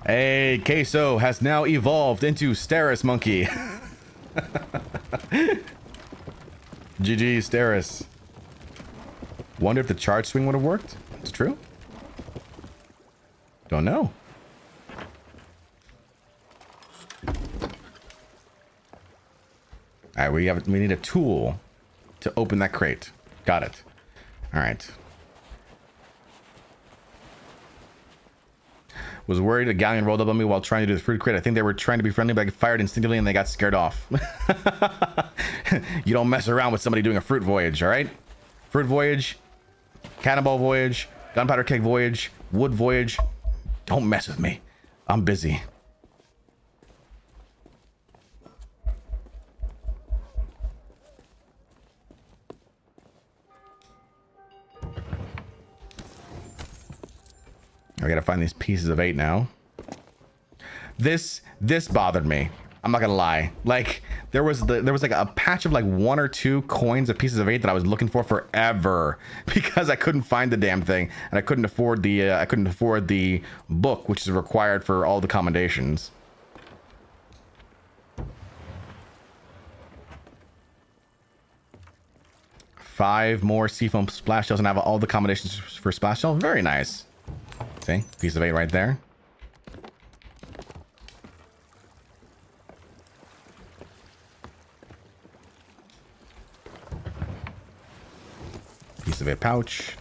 Hey, Queso has now evolved into Steris Monkey. GG, Steris. Wonder if the charge swing would have worked. It's true. Don't know. All right, we need a tool to open that crate. Got it. All right. Was worried a galleon rolled up on me while trying to do the fruit crate. I think they were trying to be friendly, but I fired instinctively and they got scared off. You don't mess around with somebody doing a fruit voyage, all right? Fruit voyage, cannonball voyage, gunpowder keg voyage, wood voyage. Don't mess with me. I'm busy. I gotta find these pieces of 8 now. This bothered me. I'm not gonna lie. Like there was like a patch of like 1 or 2 coins of pieces of 8 that I was looking for forever because I couldn't find the damn thing and I couldn't afford the book, which is required for all the commendations. Five more seafoam splash shells and have all the combinations for splash shell. Very nice. See, piece of 8 right there. Piece of 8 pouch.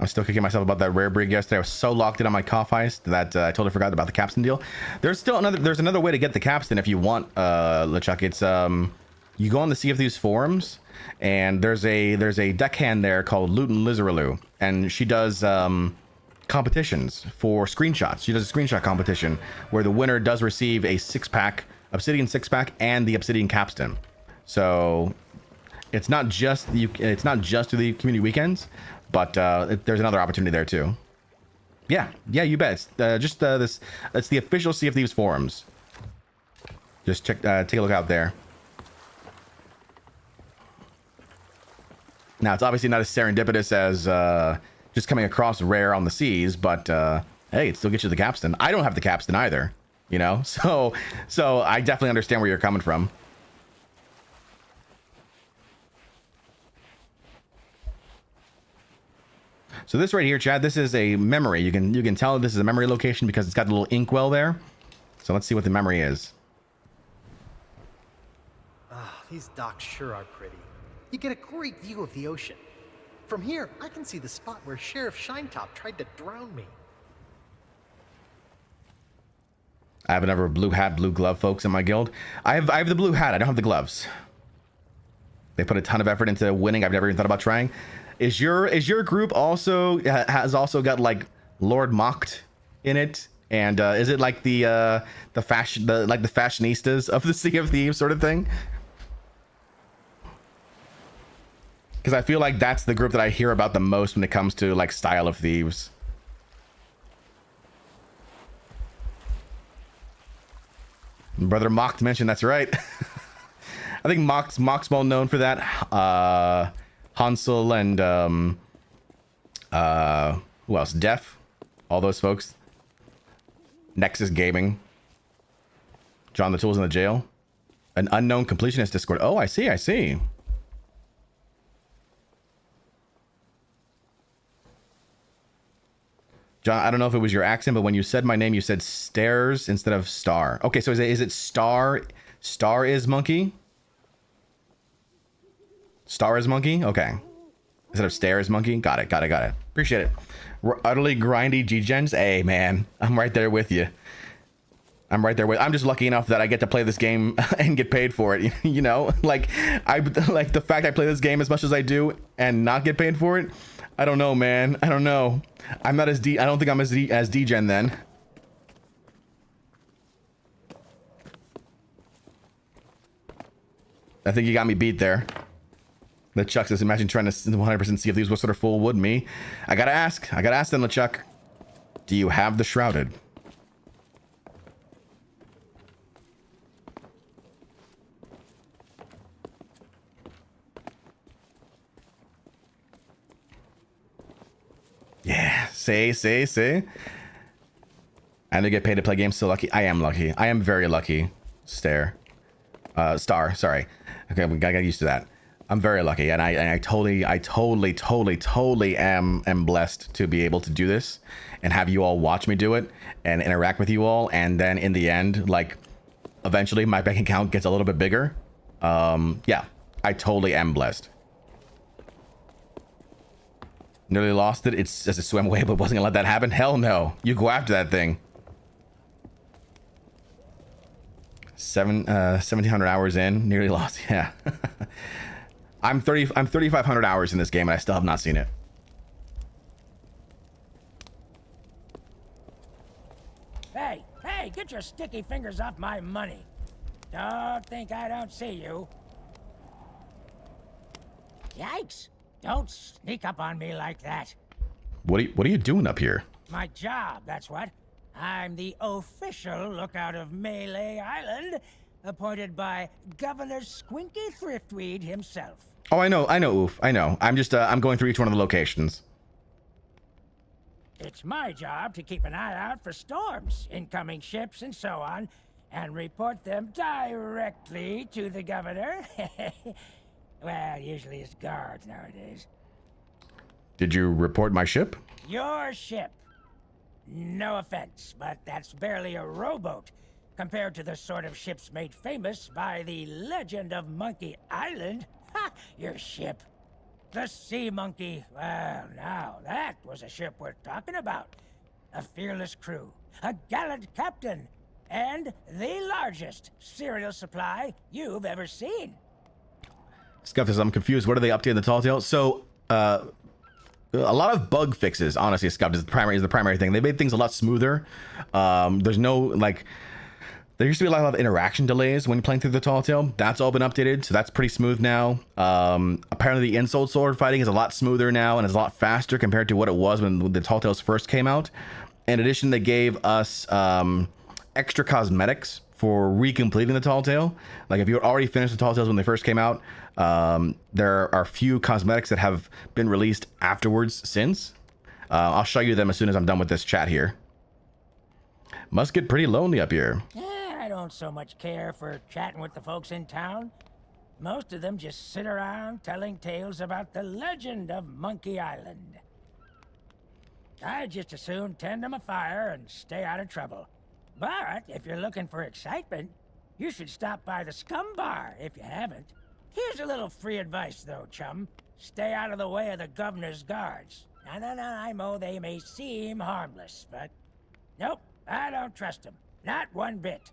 I'm still kicking myself about that rare brig yesterday. I was so locked in on my cough heist that I totally forgot about the capstan deal. There's another way to get the capstan if you want, LeChuck. It's you go on the Sea of Thieves forums, and there's a deckhand there called Luton Lizaraloo, and she does competitions for screenshots. She does a screenshot competition where the winner does receive a 6-pack, Obsidian 6-pack, and the Obsidian capstan. So it's not just the community weekends, but there's another opportunity there too. Yeah, you bet. It's it's the official Sea of Thieves forums. Just take a look out there. Now it's obviously not as serendipitous as just coming across rare on the seas, but hey, it still gets you the capstan. I don't have the capstan either, you know, so I definitely understand where you're coming from. So this right here, Chad, this is a memory. You can tell this is a memory location because it's got the little inkwell there. So let's see what the memory is. Ah, these docks sure are pretty. You get a great view of the ocean. From here, I can see the spot where Sheriff Shinetop tried to drown me. I have another blue hat, blue glove folks in my guild. I have the blue hat. I don't have the gloves. They put a ton of effort into winning. I've never even thought about trying. Is your group also has also got like Lord Mocked in it? And is it like the fashionistas of the Sea of Thieves sort of thing? Because I feel like that's the group that I hear about the most when it comes to like style of thieves. Brother Mocked mentioned, that's right. I think Mock's well known for that. Hansel and who else? Def, all those folks. Nexus Gaming. John the Tools in the jail. An unknown completionist Discord. Oh, I see. John, I don't know if it was your accent, but when you said my name, you said stairs instead of star. Okay, so is it star? Star is monkey? Star is monkey? Okay. Instead of stairs monkey? Got it. Appreciate it. We're utterly grindy G-Gens. Hey, man. I'm right there with you. I'm just lucky enough that I get to play this game and get paid for it. You know? Like the fact I play this game as much as I do and not get paid for it. I don't know, man. I don't know. I'm not as I don't think I'm as D-Gen then. I think you got me beat there. LeChuck says, imagine trying to 100% see if these what sort of fool would me. I gotta ask then, LeChuck. Do you have the Shrouded? Yeah, say. And they get paid to play games. So lucky. I am lucky. I am very lucky. Star. Sorry. Okay, we gotta get used to that. I'm very lucky, and I totally am blessed to be able to do this and have you all watch me do it and interact with you all, and then in the end, like, eventually my bank account gets a little bit bigger. Yeah, I totally am blessed. Nearly lost it. It's as it swam away, but wasn't gonna let that happen. Hell no. You go after that thing. 1700 hours in, nearly lost. Yeah. I'm 3,500 hours in this game, and I still have not seen it. Hey, get your sticky fingers off my money. Don't think I don't see you. Yikes! Don't sneak up on me like that. What are you doing up here? My job, that's what. I'm the official lookout of Melee Island, appointed by Governor Squinky Thriftweed himself. Oh, I know, Oof. I know. I'm just, I'm going through each one of the locations. It's my job to keep an eye out for storms, incoming ships, and so on, and report them directly to the governor. Well, usually it's guards nowadays. Did you report my ship? Your ship. No offense, but that's barely a rowboat compared to the sort of ships made famous by the legend of Monkey Island. Ha! Your ship. The Sea Monkey. Well, now, that was a ship worth talking about. A fearless crew, a gallant captain, and the largest cereal supply you've ever seen. Scuffus, I'm confused. What are they up to in the Tall Tale? So, a lot of bug fixes, honestly. Scuffus is the primary thing. They made things a lot smoother. There's no, like, there used to be a lot of interaction delays when you're playing through the Tall Tale. That's all been updated, so that's pretty smooth now. Apparently the insult sword fighting is a lot smoother now and is a lot faster compared to what it was when the Tall Tales first came out. In addition, they gave us extra cosmetics for recompleting the Tall Tale. Like, if you had already finished the Tall Tales when they first came out, there are a few cosmetics that have been released afterwards since. I'll show you them as soon as I'm done with this chat here. Must get pretty lonely up here. I don't so much care for chatting with the folks in town. Most of them just sit around telling tales about the legend of Monkey Island. I'd just as soon tend them a fire and stay out of trouble. But if you're looking for excitement, you should stop by the Scum Bar if you haven't. Here's a little free advice, though, chum. Stay out of the way of the governor's guards. No, I know they may seem harmless, but nope, I don't trust them. Not one bit.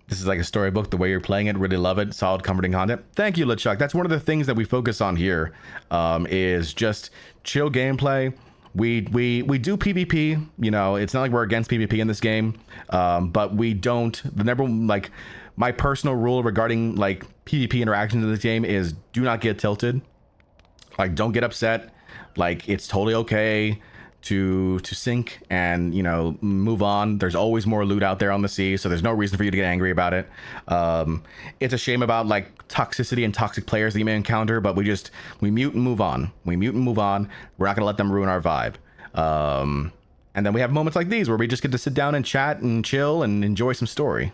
This is like a storybook, the way you're playing it. Really love it. Solid, comforting content. Thank you, LeChuck. That's one of the things that we focus on here, is just chill gameplay. We do PvP. You know, it's not like we're against PvP in this game, but we don't. The number, like, my personal rule regarding like PvP interactions in this game is do not get tilted. Like, don't get upset. Like, it's totally okay to sink and, you know, move on. There's always more loot out there on the sea, so there's no reason for you to get angry about it. It's a shame about like toxicity and toxic players that you may encounter, but we mute and move on. We're not gonna let them ruin our vibe. And then we have moments like these where we just get to sit down and chat and chill and enjoy some story.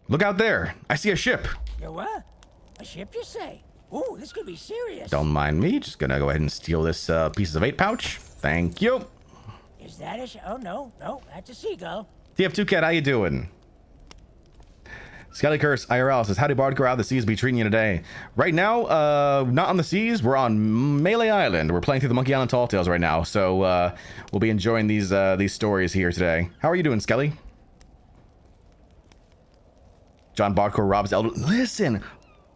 Look out there. I see a ship. You what? A ship, you say? Ooh, this could be serious. Don't mind me. Just gonna go ahead and steal this pieces of 8 pouch. Thank you. Is that a ship? Oh, no, that's a seagull. TF2 Cat, how you doing? Skelly Curse IRL says, how do Bardcore out of the seas be treating you today? Right now, not on the seas. We're on Melee Island. We're playing through the Monkey Island Tall Tales right now. So we'll be enjoying these stories here today. How are you doing, Skelly? Jon Bardcore robs elder.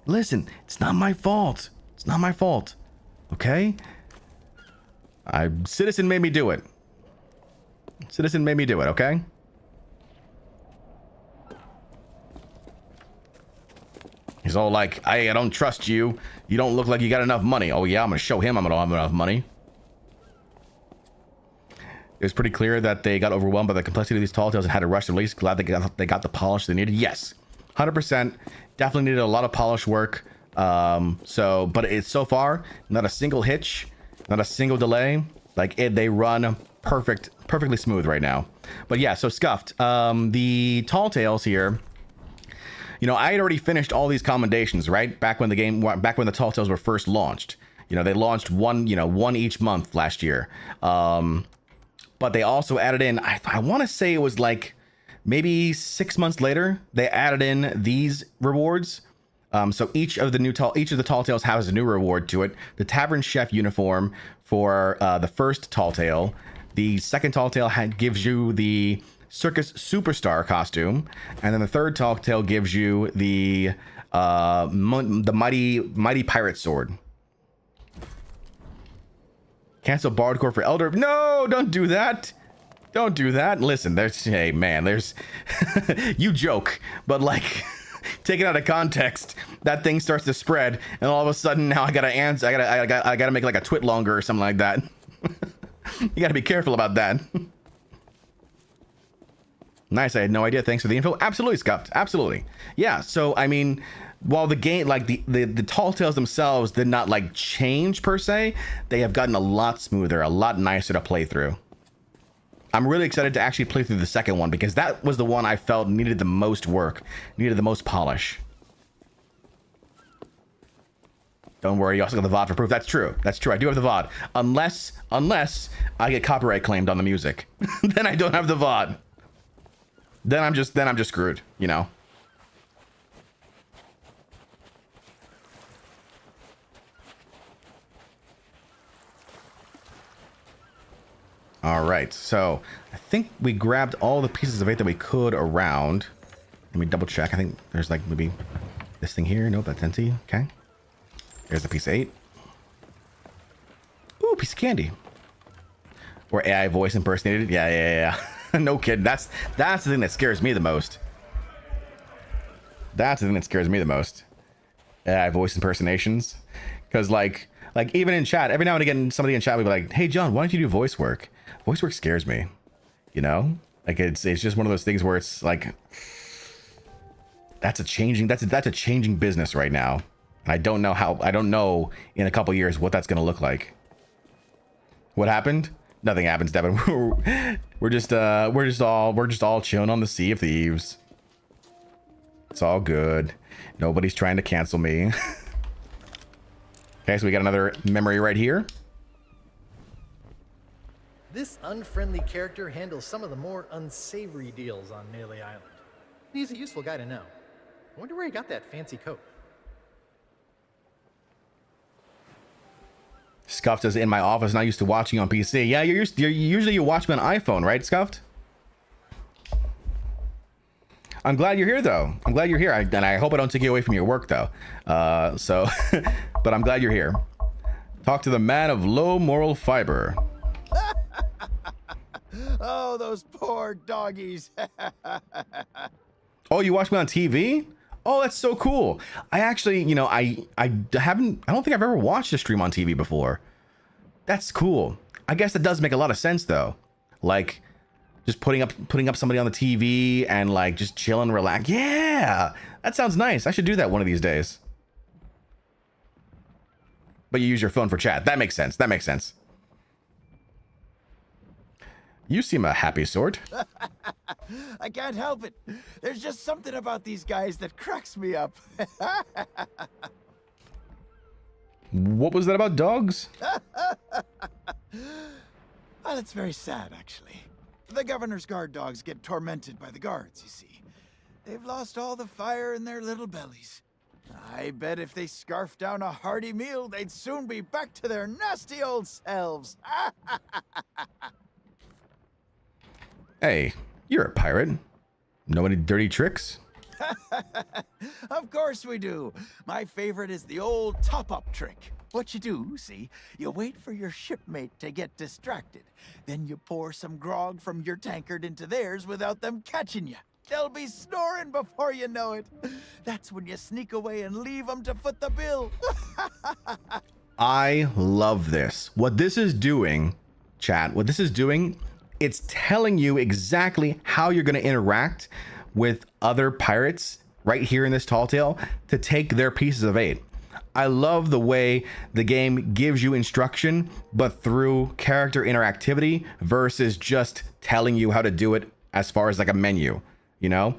Listen, it's not my fault. It's not my fault. Okay? Citizen made me do it. Citizen made me do it, okay? He's all like, I don't trust you. You don't look like you got enough money. Oh yeah, I'm gonna show him I don't have enough money. It was pretty clear that they got overwhelmed by the complexity of these tall tales and had to rush the release. Glad they got the polish they needed. Yes, 100%. Definitely needed a lot of polish work. But it's so far not a single hitch, not a single delay. Like they run perfectly smooth right now. But yeah, so Scuffed, the Tall Tales here. You know, I had already finished all these commendations, right? Back when the Tall Tales were first launched. You know, they launched one each month last year. But they also added in, I want to say it was like maybe 6 months later, they added in these rewards. So each of the Tall Tales has a new reward to it. The Tavern Chef uniform for the first Tall Tale. The second Tall Tale gives you the Circus Superstar costume, and then the third Tall Tale gives you the mighty pirate sword. Cancel Bardcore for Elder. No, don't do that. Don't do that. Listen, there's you joke, but like taken out of context, that thing starts to spread, and all of a sudden now I gotta answer. I gotta make like a twit longer or something like that. You gotta be careful about that. Nice, I had no idea. Thanks for the info. Absolutely, Scuffed. Absolutely. Yeah, so I mean, while the game, like the Tall Tales themselves did not like change per se, they have gotten a lot smoother, a lot nicer to play through. I'm really excited to actually play through the second one, because that was the one I felt needed the most work, needed the most polish. Don't worry, you also got the VOD for proof. That's true. That's true. I do have the VOD. Unless I get copyright claimed on the music. Then I don't have the VOD. Then I'm just screwed, you know. All right, so I think we grabbed all the pieces of 8 that we could around. Let me double check. I think there's like maybe this thing here. Nope, that's empty. Okay. There's a piece of 8. Ooh, piece of candy. Or AI voice impersonated. Yeah. No kidding. That's the thing that scares me the most. That's the thing that scares me the most. AI voice impersonations. Because like even in chat, every now and again, somebody in chat will be like, "Hey John, why don't you do voice work?" Voice work scares me. You know? Like it's just one of those things where it's like that's a changing business right now. And I don't know in a couple years what that's gonna look like. What happened? Nothing happens, Devin. We're just all chilling on the Sea of Thieves. It's all good. Nobody's trying to cancel me. Okay, so we got another memory right here. This unfriendly character handles some of the more unsavory deals on Melee Island. He's a useful guy to know. I wonder where he got that fancy coat. Scuffed is in my office, not used to watching on PC. Yeah, usually you watch me on iPhone, right, Scuffed? I'm glad you're here, though. I'm glad you're here, and I hope I don't take you away from your work, though. But I'm glad you're here. Talk to the man of low moral fiber. Oh, those poor doggies. Oh, you watch me on TV? Oh, that's so cool. I actually, you know, I don't think I've ever watched a stream on TV before. That's cool. I guess that does make a lot of sense though. Like just putting up somebody on the TV and like just chilling, relax. Yeah, that sounds nice. I should do that one of these days. But you use your phone for chat. That makes sense. That makes sense. You seem a happy sort. I can't help it. There's just something about these guys that cracks me up. What was that about dogs? Well, it's very sad, actually. The governor's guard dogs get tormented by the guards, you see. They've lost all the fire in their little bellies. I bet if they scarfed down a hearty meal, they'd soon be back to their nasty old selves. Hey, you're a pirate. Know any dirty tricks? Of course we do. My favorite is the old top-up trick. What you do, see, you wait for your shipmate to get distracted. Then you pour some grog from your tankard into theirs without them catching you. They'll be snoring before you know it. That's when you sneak away and leave them to foot the bill. I love this. What this is doing, chat, it's telling you exactly how you're going to interact with other pirates right here in this Tall Tale to take their pieces of 8. I love the way the game gives you instruction, but through character interactivity versus just telling you how to do it as far as like a menu, you know?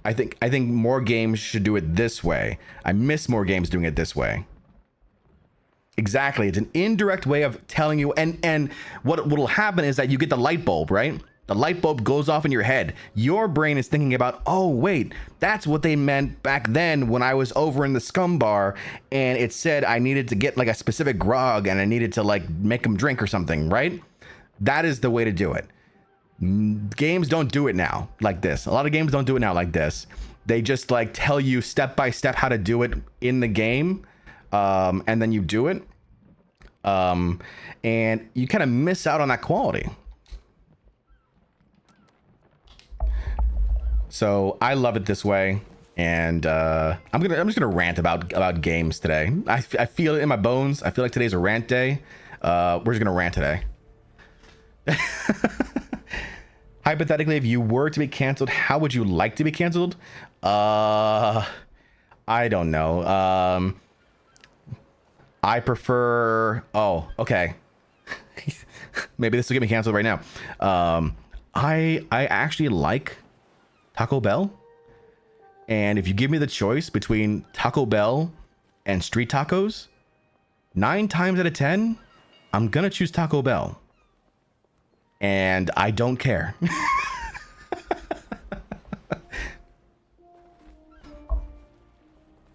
I think more games should do it this way. I miss more games doing it this way. Exactly. It's an indirect way of telling you, and what'll happen is that you get the light bulb, right? The light bulb goes off in your head. Your brain is thinking about, oh wait, that's what they meant back then when I was over in the scum bar and it said I needed to get like a specific grog and I needed to like make them drink or something, right? That is the way to do it. Games don't do it now like this. A lot of games don't do it now like this. They just like tell you step by step how to do it in the game, and then you do it, and you kind of miss out on that quality. So I love it this way, and I'm just gonna rant about games today. I feel it in my bones. I feel like today's a rant day. We're just gonna rant today. Hypothetically, if you were to be canceled, how would you like to be canceled? I don't know. I prefer. Oh, okay. Maybe this will get me canceled right now. I actually like Taco Bell, and if you give me the choice between Taco Bell and street tacos, 9 times out of 10, I'm gonna choose Taco Bell. And I don't care.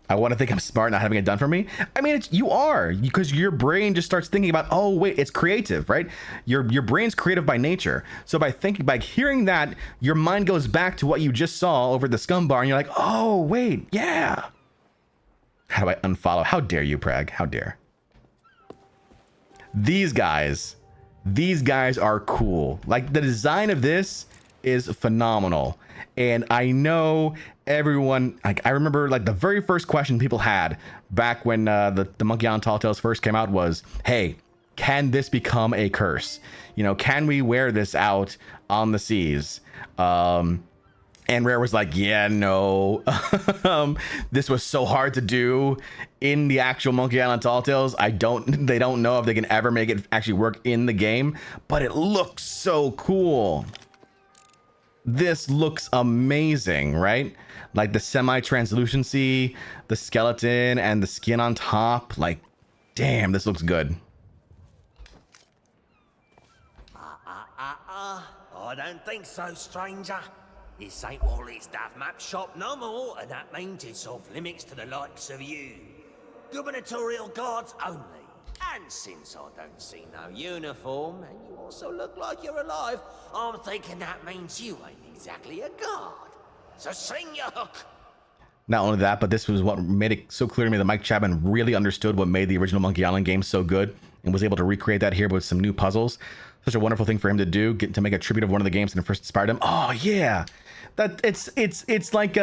I want to think I'm smart not having it done for me. I mean, you are, because your brain just starts thinking about, oh wait, it's creative, right? Your brain's creative by nature. So by hearing that, your mind goes back to what you just saw over the scum bar, and you're like, oh wait, yeah. How do I unfollow? How dare you, Prag? How dare? These guys are cool. Like, the design of this is phenomenal. And I know everyone, like, I remember like the very first question people had back when the Monkey Island Tall Tales first came out was, hey, can this become a curse? You know, can we wear this out on the seas? And Rare was like, yeah, no. This was so hard to do in the actual Monkey Island Tall Tales. They don't know if they can ever make it actually work in the game, but it looks so cool. This looks amazing, right? Like the semi-translucency, the skeleton, and the skin on top. Like, damn, this looks good. I don't think so, stranger. This ain't Wally's Daft Map shop no more, and that means it's off limits to the likes of you. Gubernatorial guards only. And since I don't see no uniform, and you also look like you're alive, I'm thinking that means you ain't exactly a guard. So sing your hook. Not only that, but this was what made it so clear to me that Mike Chapman really understood what made the original Monkey Island game so good, and was able to recreate that here with some new puzzles. Such a wonderful thing for him to do, to make a tribute of one of the games that first inspired him. Oh yeah, that it's like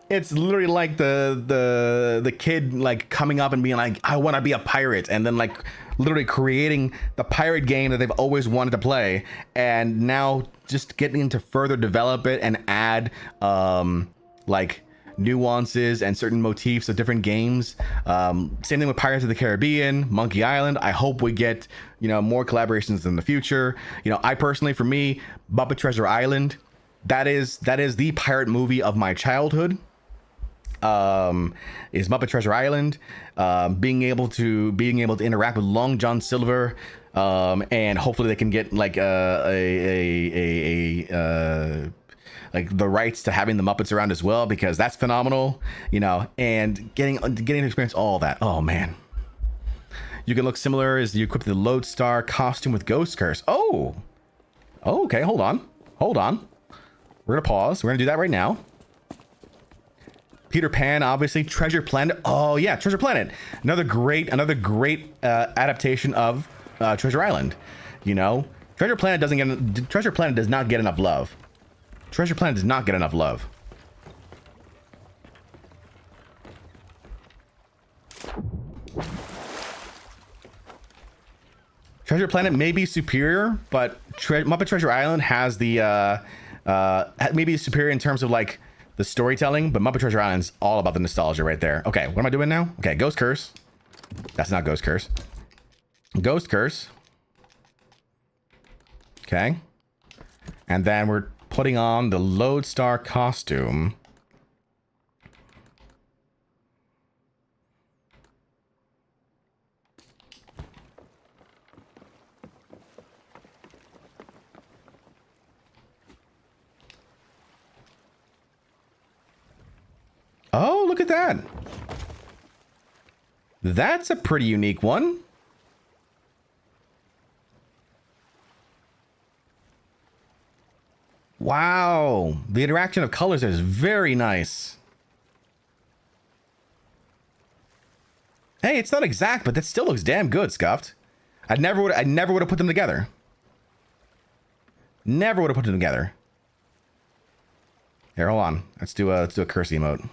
it's literally like the kid like coming up and being like, I want to be a pirate, and then like literally creating the pirate game that they've always wanted to play, and now just getting to further develop it and add like nuances and certain motifs of different games. Same thing with Pirates of the Caribbean, Monkey Island. I hope we get, you know, more collaborations in the future. You know, I personally, for me, Muppet Treasure Island, that is the pirate movie of my childhood. Is Muppet Treasure Island, being able to interact with Long John Silver, and hopefully they can get like like the rights to having the Muppets around as well, because that's phenomenal, you know, and getting to experience all that. Oh man, you can look similar as you equip the Lodestar costume with Ghost Curse. Oh, okay, hold on, we're gonna pause. We're gonna do that right now. Peter Pan, obviously. Treasure Planet. Oh yeah, Treasure Planet. Another great adaptation of Treasure Island. You know, Treasure Planet does not get enough love. Treasure Planet does not get enough love. Treasure Planet may be superior, but Muppet Treasure Island has the maybe superior in terms of like the storytelling, but Muppet Treasure Island's all about the nostalgia right there. Okay, what am I doing now? Okay, Ghost Curse. That's not Ghost Curse. Ghost Curse. Okay. And then we're putting on the Lodestar costume. Oh, look at that. That's a pretty unique one. Wow. The interaction of colors is very nice. Hey, it's not exact, but that still looks damn good, Scuffed. I never would have put them together. Never would have put them together. Here, hold on. Let's do a curse emote.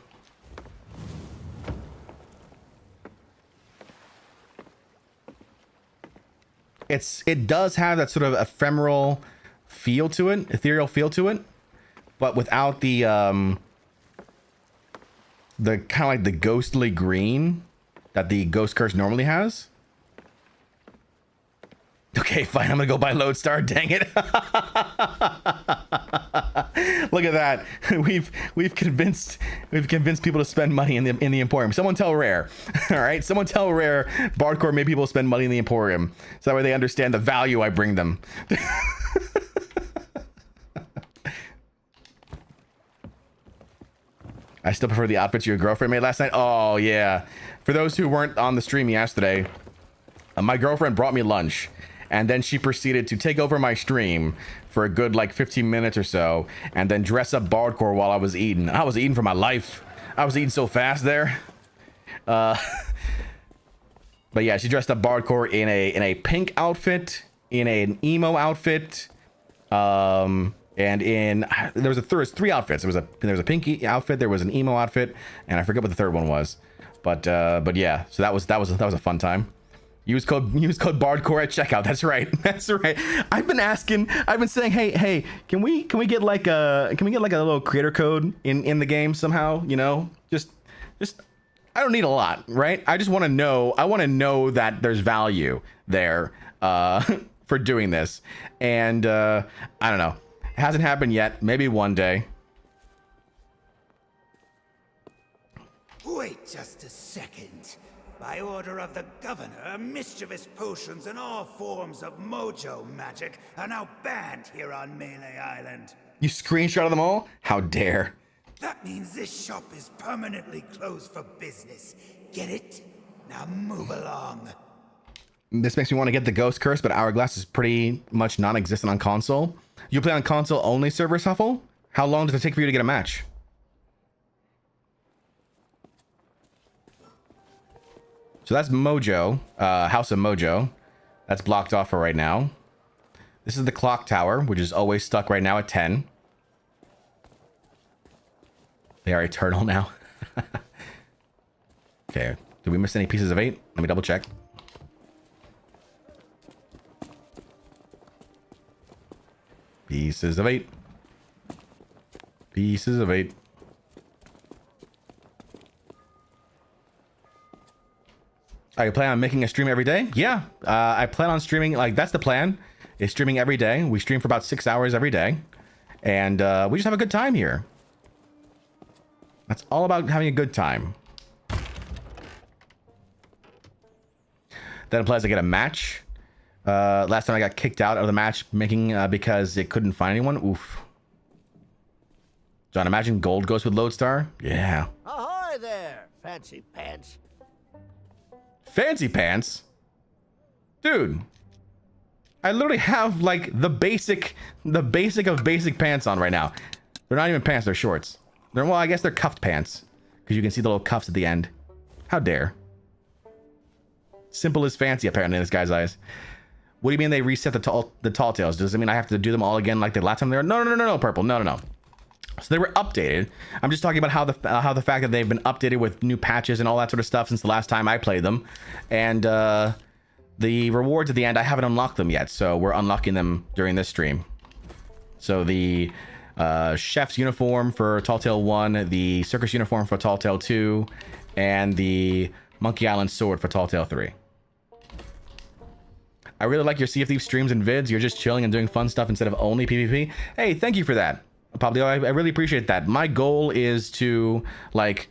It does have that sort of ephemeral feel to it, ethereal feel to it, but without the kind of like the ghostly green that the Ghost Curse normally has. Okay, fine. I'm gonna go buy Lodestar. Dang it! Look at that. We've convinced people to spend money in the Emporium. Someone tell Rare. All right, someone tell Rare. Bardcore made people spend money in the Emporium, so that way they understand the value I bring them. I still prefer the outfits your girlfriend made last night. Oh yeah. For those who weren't on the stream yesterday, my girlfriend brought me lunch. And then she proceeded to take over my stream for a good like 15 minutes or so, and then dress up Bardcore while I was eating. I was eating for my life. I was eating so fast there. But yeah, she dressed up Bardcore in a pink outfit, in an emo outfit, and there was three outfits. There was a pinky outfit, there was an emo outfit, and I forget what the third one was. But yeah, so that was a fun time. Use code Bardcore at checkout. That's right. That's right. I've been saying, hey, can we get like a little creator code in the game somehow? You know, just I don't need a lot, right? I just want to know that there's value there for doing this. And I don't know. It hasn't happened yet. Maybe one day. Wait just a second. By order of the governor, mischievous potions and all forms of mojo magic are now banned here on Melee Island. You screenshotted them all? How dare. That means this shop is permanently closed for business. Get it? Now move along. This makes me want to get the Ghost Curse, but Hourglass is pretty much non-existent on console. You play on console only, Server Shuffle? How long does it take for you to get a match? So that's Mojo, House of Mojo. That's blocked off for right now. This is the clock tower, which is always stuck right now at 10. They are eternal now. Okay, did we miss any pieces of 8? Let me double check. Pieces of 8. Pieces of 8. I plan on making a stream every day. Yeah, I plan on streaming. Like that's the plan. Is streaming every day. We stream for about 6 hours every day, and we just have a good time here. That's all about having a good time. That implies I get a match. Last time I got kicked out of the matchmaking because it couldn't find anyone. Oof. John, imagine gold goes with Lodestar. Yeah. Ahoy there, fancy pants. Fancy pants? Dude. I literally have like the basic of basic pants on right now. They're not even pants, they're shorts. Well, I guess they're cuffed pants. Because you can see the little cuffs at the end. How dare. Simple as fancy, apparently, in this guy's eyes. What do you mean they reset the tall tales? Does it mean I have to do them all again like the last time they were? No, Purple. No. So they were updated. I'm just talking about how the fact that they've been updated with new patches and all that sort of stuff since the last time I played them. And the rewards at the end, I haven't unlocked them yet. So we're unlocking them during this stream. So the chef's uniform for Tall Tale 1, the circus uniform for Tall Tale 2, and the Monkey Island sword for Tall Tale 3. I really like your Sea of Thieves streams and vids. You're just chilling and doing fun stuff instead of only PvP. Hey, thank you for that, Pablo. I really appreciate that. My goal is to like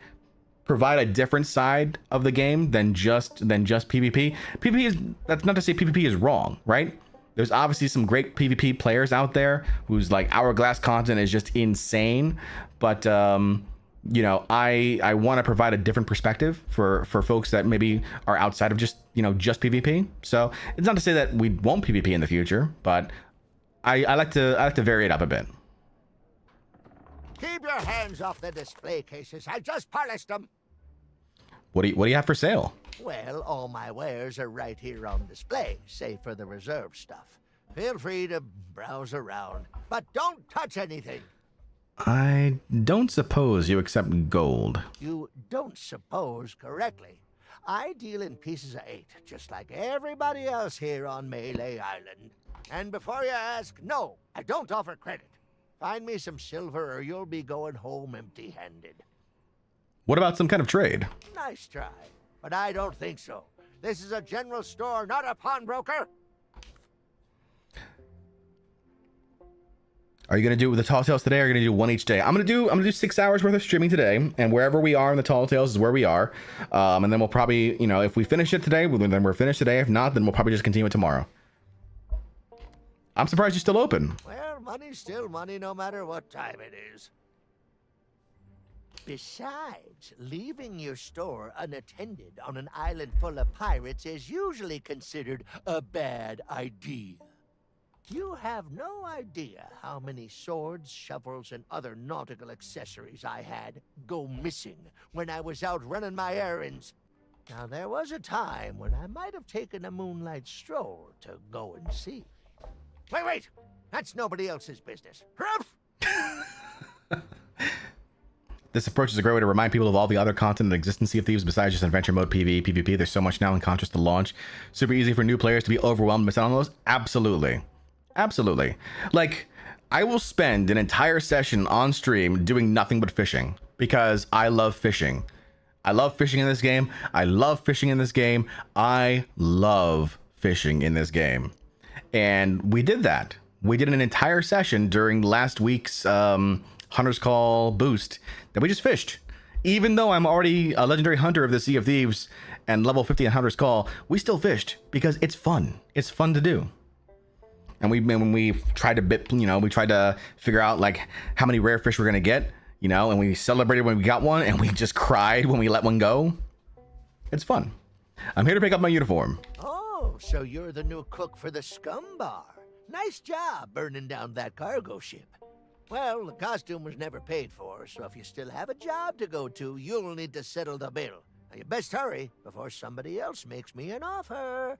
provide a different side of the game than just PvP. PvP is, that's not to say PvP is wrong, right? There's obviously some great PvP players out there whose like hourglass content is just insane, but you know, I want to provide a different perspective for folks that maybe are outside of just, you know, just PvP. So it's not to say that we won't PvP in the future, but I like to vary it up a bit. Keep your hands off the display cases. I just polished them. What do you have for sale? Well, all my wares are right here on display, save for the reserve stuff. Feel free to browse around, but don't touch anything. I don't suppose you accept gold. You don't suppose correctly. I deal in pieces of 8, just like everybody else here on Melee Island. And before you ask, no, I don't offer credit. Find me some silver or you'll be going home empty-handed. What about some kind of trade? Nice try, but I don't think so. This is a general store, not a pawnbroker. Are you gonna do it with the Tall Tales today, or are you gonna do one each day? I'm gonna do 6 hours worth of streaming today, and wherever we are in the Tall Tales is where we are. And then we'll probably, you know, if we finish it today, then we're finished today. If not, then we'll probably just continue it tomorrow. I'm surprised you're still open. Well, money's still money no matter what time it is. Besides, leaving your store unattended on an island full of pirates is usually considered a bad idea. You have no idea how many swords, shovels, and other nautical accessories I had go missing when I was out running my errands. Now, there was a time when I might have taken a moonlight stroll to go and see. Wait! That's nobody else's business. This approach is a great way to remind people of all the other content that exists in Sea of Thieves besides just adventure mode, PvE, PvP. There's so much now in contrast to launch. Super easy for new players to be overwhelmed and miss out on those. Absolutely. Absolutely. Like, I will spend an entire session on stream doing nothing but fishing because I love fishing. I love fishing in this game. I love fishing in this game. I love fishing in this game. And we did that. We did an entire session during last week's Hunter's Call boost that we just fished. Even though I'm already a legendary hunter of the Sea of Thieves and level 50 in Hunter's Call, we still fished because it's fun. It's fun to do. And when we tried to we tried to figure out like how many rare fish we're gonna get, you know, and we celebrated when we got one, and we just cried when we let one go. It's fun. I'm here to pick up my uniform. Oh, so you're the new cook for the Scum Bar. Nice job burning down that cargo ship. Well, the costume was never paid for, so if you still have a job to go to, you'll need to settle the bill. Now, you best hurry before somebody else makes me an offer.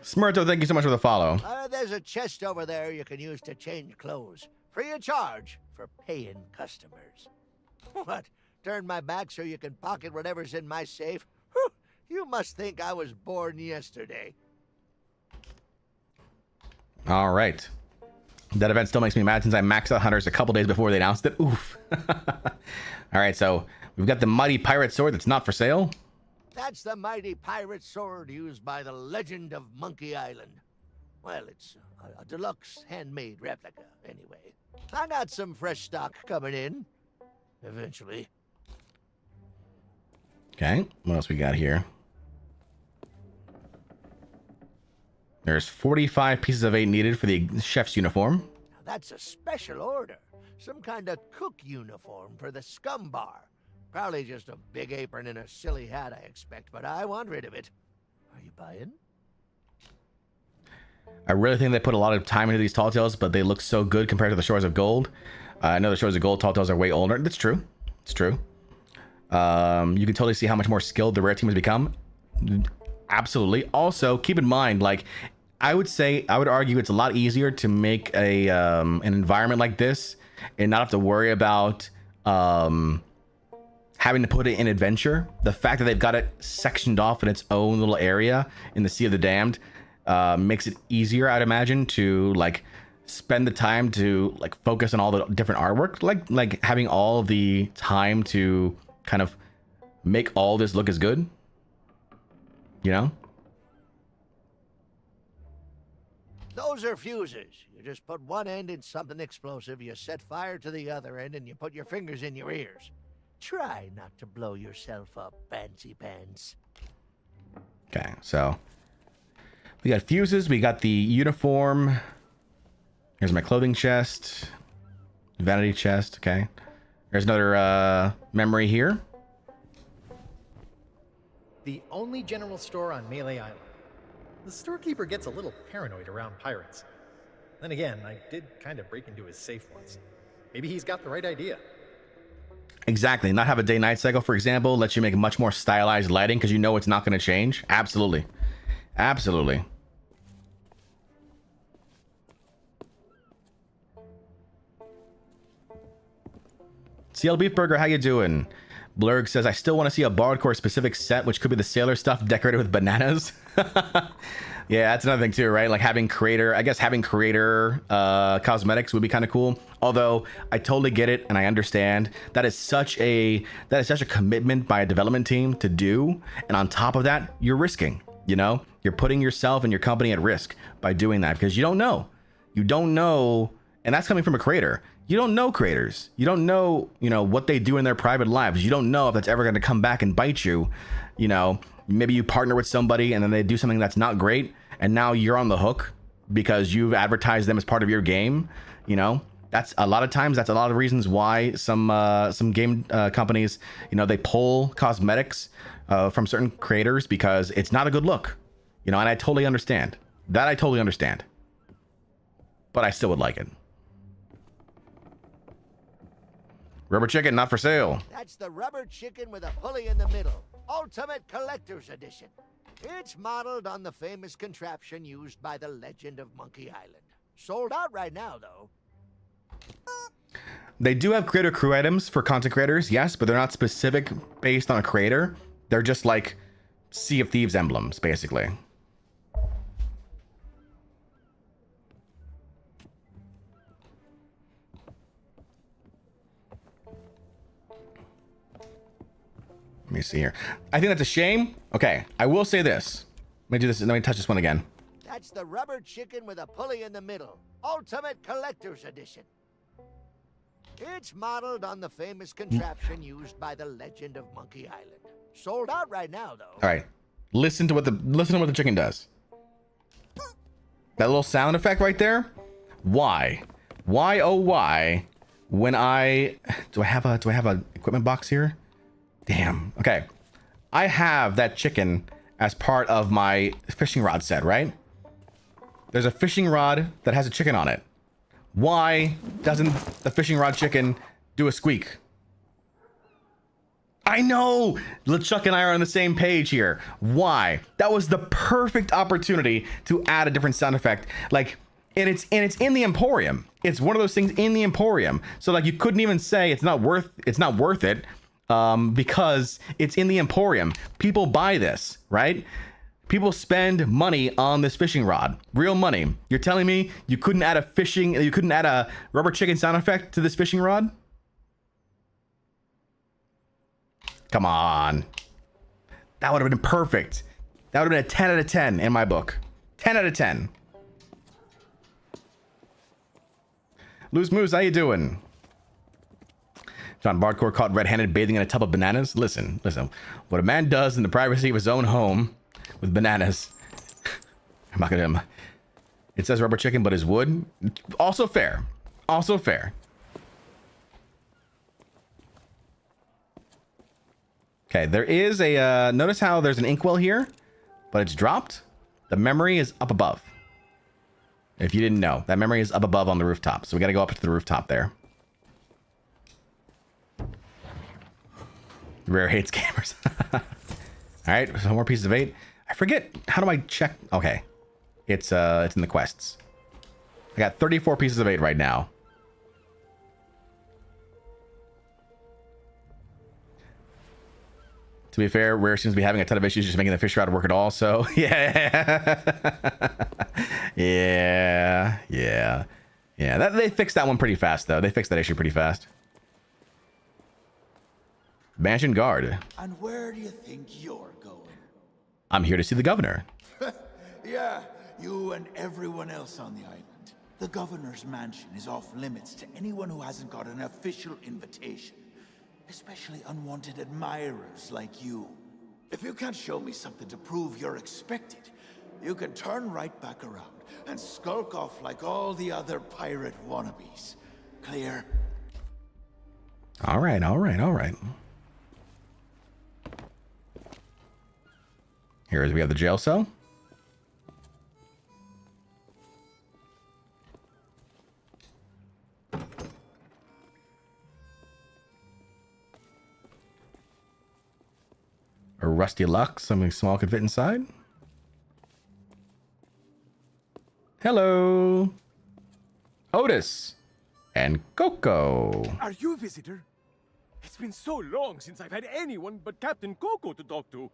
Smurto, thank you so much for the follow. There's a chest over there you can use to change clothes. Free of charge for paying customers. What? Turn my back so you can pocket whatever's in my safe? Whew, you must think I was born yesterday. All right. That event still makes me mad since I maxed out Hunters a couple days before they announced it. Oof. All right, so we've got the mighty pirate sword that's not for sale. That's the mighty pirate sword used by the legend of Monkey Island. Well, it's a deluxe handmade replica, anyway. I got some fresh stock coming in. Eventually. Okay, what else we got here? There's 45 pieces of 8 needed for the chef's uniform. Now that's a special order. Some kind of cook uniform for the Scum Bar. Probably just a big apron and a silly hat, I expect, but I want rid of it. Are you buying? I really think they put a lot of time into these Tall Tales, but they look so good compared to the Shores of Gold. I know the Shores of Gold Tall Tales are way older. That's true. It's true. You can totally see how much more skilled the rare team has become. Absolutely. Also, keep in mind, like, I would argue it's a lot easier to make an environment like this and not have to worry about having to put it in adventure. The fact that they've got it sectioned off in its own little area in the Sea of the Damned makes it easier, I'd imagine, to like spend the time to like focus on all the different artwork, like having all the time to kind of make all this look as good, you know? Those are fuses. You just put one end in something explosive, you set fire to the other end, and you put your fingers in your ears. Try not to blow yourself up, fancy pants. Okay, so we got fuses, we got the uniform. Here's my clothing chest, vanity chest. Okay, there's another memory here. The only general store on Melee Island. The storekeeper gets a little paranoid around pirates. Then again, I did kind of break into his safe once. Maybe he's got the right idea. Exactly. Not have a day-night cycle, for example, lets you make much more stylized lighting because you know it's not going to change. Absolutely. Absolutely. CL Beef Burger, how you doing? Blurg says, I still want to see a Bardcore specific set, which could be the sailor stuff decorated with bananas. Yeah, that's another thing too, right? Like having creator, I guess having creator cosmetics would be kind of cool. Although I totally get it and I understand that is such a commitment by a development team to do. And on top of that, you're risking, you know, you're putting yourself and your company at risk by doing that because you don't know. You don't know. And that's coming from a creator. You don't know creators. You don't know, you know, what they do in their private lives. You don't know if that's ever going to come back and bite you. You know, maybe you partner with somebody and then they do something that's not great. And now you're on the hook because you've advertised them as part of your game. You know, that's a lot of times. That's a lot of reasons why some game companies, you know, they pull cosmetics from certain creators because it's not a good look. You know, and I totally understand that. I totally understand. But I still would like it. Rubber chicken, not for sale. That's the rubber chicken with a pulley in the middle. Ultimate Collector's Edition. It's modeled on the famous contraption used by the legend of Monkey Island. Sold out right now, though. They do have creator crew items for content creators, yes, but they're not specific based on a creator. They're just like Sea of Thieves emblems, basically. Let me see here. I think that's a shame. Okay, I will say this. Let me do this. Let me touch this one again. That's the rubber chicken with a pulley in the middle. Ultimate Collector's Edition. It's modeled on the famous contraption used by the legend of Monkey Island. Sold out right now, though. All right, listen to what the chicken does. That little sound effect right there. Why? Why? Oh, why? When do I have a equipment box here? Damn. Okay. I have that chicken as part of my fishing rod set, right? There's a fishing rod that has a chicken on it. Why doesn't the fishing rod chicken do a squeak? I know! LeChuck and I are on the same page here. Why? That was the perfect opportunity to add a different sound effect. Like, and it's in the Emporium. It's one of those things in the Emporium. So like you couldn't even say it's not worth it. Because it's in the Emporium. People buy this, right? People spend money on this fishing rod, real money. You're telling me you couldn't add a rubber chicken sound effect to this fishing rod? Come on. That would have been perfect. That would have been a 10 out of 10 in my book. 10 out of 10. Loose Moose, how you doing? Jon Bardcore caught red-handed bathing in a tub of bananas. Listen. What a man does in the privacy of his own home with bananas. I'm not gonna. It says rubber chicken, but is wood. Also fair. Also fair. Okay, there is a. Notice how there's an inkwell here, but it's dropped. The memory is up above. If you didn't know, that memory is up above on the rooftop. So we got to go up to the rooftop there. Rare hates gamers. All right, so more pieces of 8. I forget, how do I check? Okay, it's in the quests. I got 34 pieces of 8 right now. To be fair, Rare seems to be having a ton of issues just making the fish rod work at all. So yeah, yeah. Yeah, they fixed that one pretty fast, though. They fixed that issue pretty fast. Mansion guard. And where do you think you're going? I'm here to see the governor. Yeah, you and everyone else on the island. The governor's mansion is off limits to anyone who hasn't got an official invitation. Especially unwanted admirers like you. If you can't show me something to prove you're expected, you can turn right back around and skulk off like all the other pirate wannabes. Clear? All right, all right, all right. Here we have the jail cell. A rusty lock, something small could fit inside. Hello, Otis and Coco. Are you a visitor? It's been so long since I've had anyone but Captain Coco to talk to.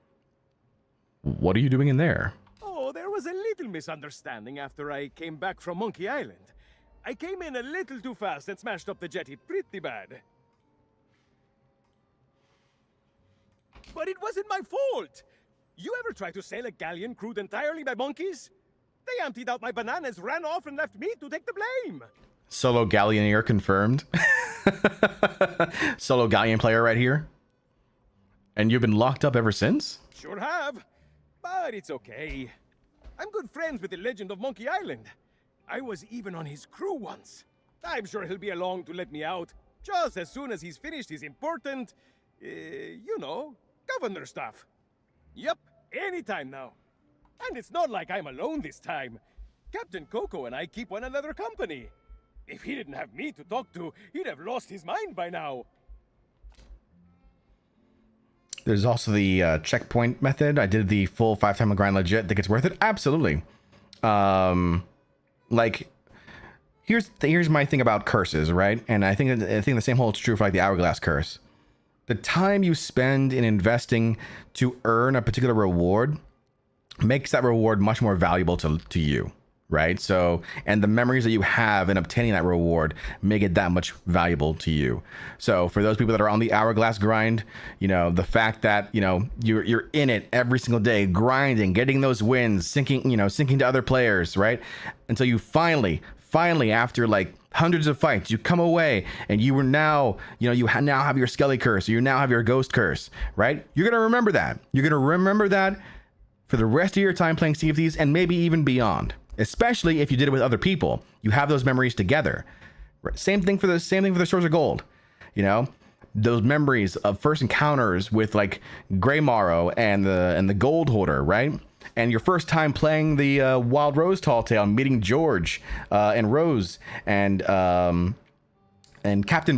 What are you doing in there? Oh, there was a little misunderstanding after I came back from Monkey Island. I came in a little too fast and smashed up the jetty pretty bad. But it wasn't my fault! You ever try to sail a galleon crewed entirely by monkeys? They emptied out my bananas, ran off, and left me to take the blame! Solo Galleoneer confirmed. Solo Galleon player right here. And you've been locked up ever since? Sure have. But it's okay. I'm good friends with the legend of Monkey Island. I was even on his crew once. I'm sure he'll be along to let me out, just as soon as he's finished his important, you know, governor stuff. Yep, anytime now. And it's not like I'm alone this time. Captain Coco and I keep one another company. If he didn't have me to talk to, he'd have lost his mind by now. There's also the checkpoint method. I did the full 5-time grind legit. Think it's worth it? Absolutely. Like, here's my thing about curses, right? And I think the same holds true for like the Hourglass curse. The time you spend in investing to earn a particular reward makes that reward much more valuable to you, right? So, and the memories that you have in obtaining that reward make it that much valuable to you. So for those people that are on the Hourglass grind, you know, the fact that, you know, you're in it every single day, grinding, getting those wins, sinking to other players, right? Until you finally, after like hundreds of fights, you come away and you were now, you know, now have your Skelly curse, or you now have your Ghost curse, right? You're going to remember that. You're going to remember that for the rest of your time playing Sea of Thieves, and maybe even beyond. Especially if you did it with other people, you have those memories together. Same thing for the Shores of Gold. You know, those memories of first encounters with like Grey Morrow and the Gold Hoarder, right? And your first time playing the Wild Rose Tall Tale, meeting George and Rose and Captain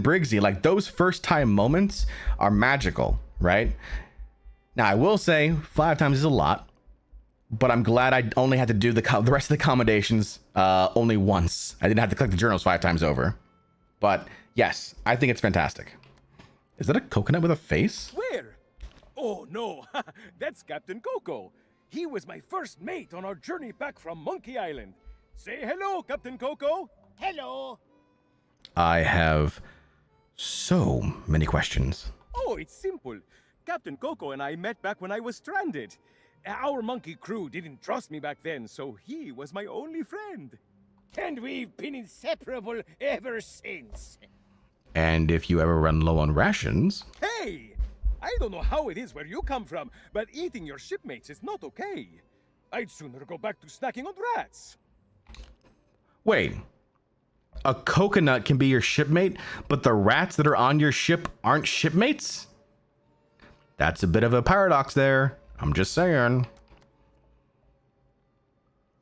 Briggsy. Like, those first time moments are magical, right? Now I will say 5 times is a lot. But I'm glad I only had to do the rest of the accommodations only once. I didn't have to collect the journals 5 times over. But yes, I think it's fantastic. Is that a coconut with a face? Where? Oh no, that's Captain Coco. He was my first mate on our journey back from Monkey Island. Say hello, Captain Coco. Hello. I have so many questions. Oh, it's simple. Captain Coco and I met back when I was stranded. Our monkey crew didn't trust me back then, so he was my only friend. And we've been inseparable ever since. And if you ever run low on rations... Hey! I don't know how it is where you come from, but eating your shipmates is not okay. I'd sooner go back to snacking on rats. Wait. A coconut can be your shipmate, but the rats that are on your ship aren't shipmates? That's a bit of a paradox there. I'm just saying.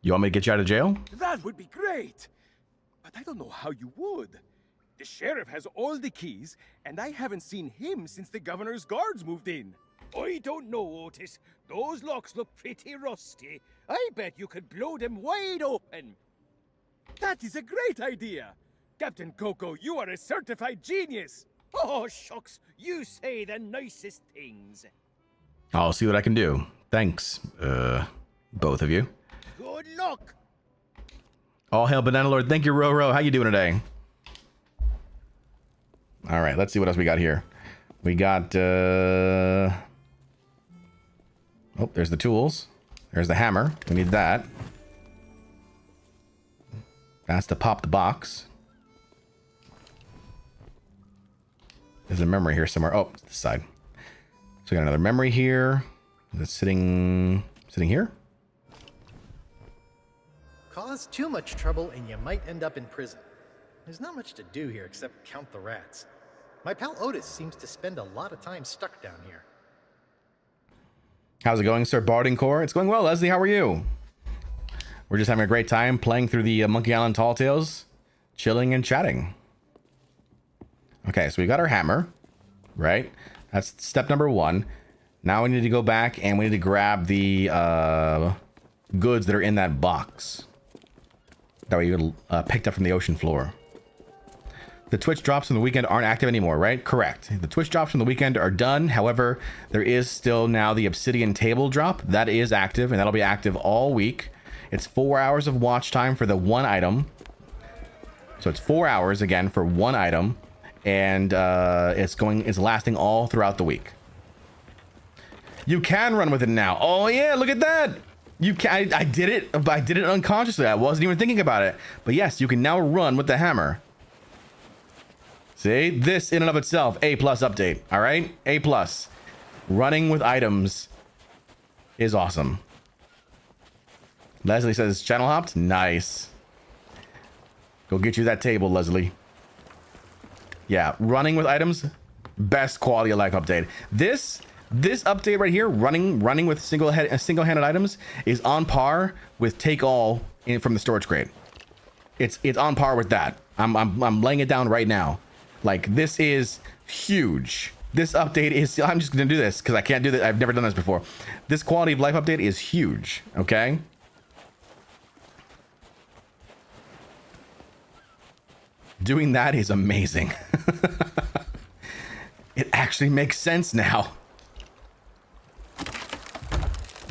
You want me to get you out of jail? That would be great. But I don't know how you would. The sheriff has all the keys, and I haven't seen him since the governor's guards moved in. I don't know, Otis. Those locks look pretty rusty. I bet you could blow them wide open. That is a great idea. Captain Coco, you are a certified genius. Oh, shucks. You say the nicest things. I'll see what I can do. Thanks, both of you. Good luck. All hail Banana Lord. Thank you, Roro. How you doing today? All right, let's see what else we got here. We got... Oh, there's the tools. There's the hammer. We need that. That's to pop the box. There's a memory here somewhere. Oh, it's this side. So we got another memory here. That's sitting here. Cause too much trouble and you might end up in prison. There's not much to do here except count the rats. My pal Otis seems to spend a lot of time stuck down here. How's it going, Sir Bardcore? It's going well, Leslie. How are you? We're just having a great time playing through the Monkey Island Tall Tales, chilling and chatting. Okay, so we got our hammer, right? That's step number 1. Now we need to go back and we need to grab the goods that are in that box that we picked up from the ocean floor. The Twitch drops from the weekend aren't active anymore, right? Correct. The Twitch drops from the weekend are done. However, there is still now the Obsidian table drop. That is active, and that'll be active all week. It's 4 hours of watch time for the one item. So it's 4 hours, again, for one item. And it's lasting all throughout the week. You can run with it now. Oh, yeah, look at that. You can. I did it, but I did it unconsciously. I wasn't even thinking about it. But yes, you can now run with the hammer. See, this in and of itself, A+ update. All right, A+. Running with items is awesome. Leslie says channel hopped. Nice. Go get you that table, Leslie. Yeah, running with items, best quality of life update. This update right here, running with single-handed items, is on par with take all from the storage crate. It's on par with that. I'm laying it down right now. Like, this is huge. This update is... I'm just going to do this because I can't do that. I've never done this before. This quality of life update is huge, okay? Doing that is amazing. It actually makes sense now.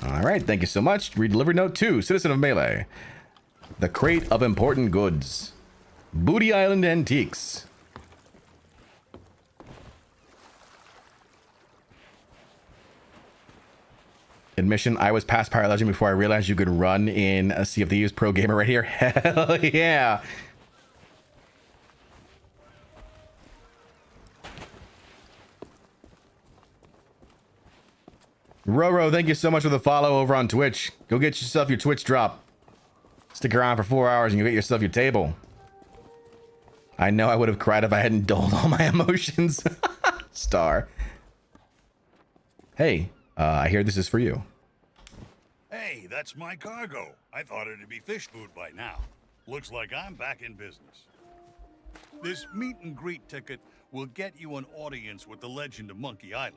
All right, thank you so much. Redelivered note 2, Citizen of Melee. The crate of important goods. Booty Island Antiques. Admission, I was past Pirate Legend before I realized you could run in a Sea of Thieves. Pro gamer right here. Hell yeah. Roro, thank you so much for the follow over on Twitch. Go get yourself your Twitch drop. Stick around for 4 hours and you get yourself your table. I know I would have cried if I hadn't doled all my emotions. Star. Hey, I hear this is for you. Hey, that's my cargo. I thought it'd be fish food by now. Looks like I'm back in business. This meet and greet ticket will get you an audience with the legend of Monkey Island.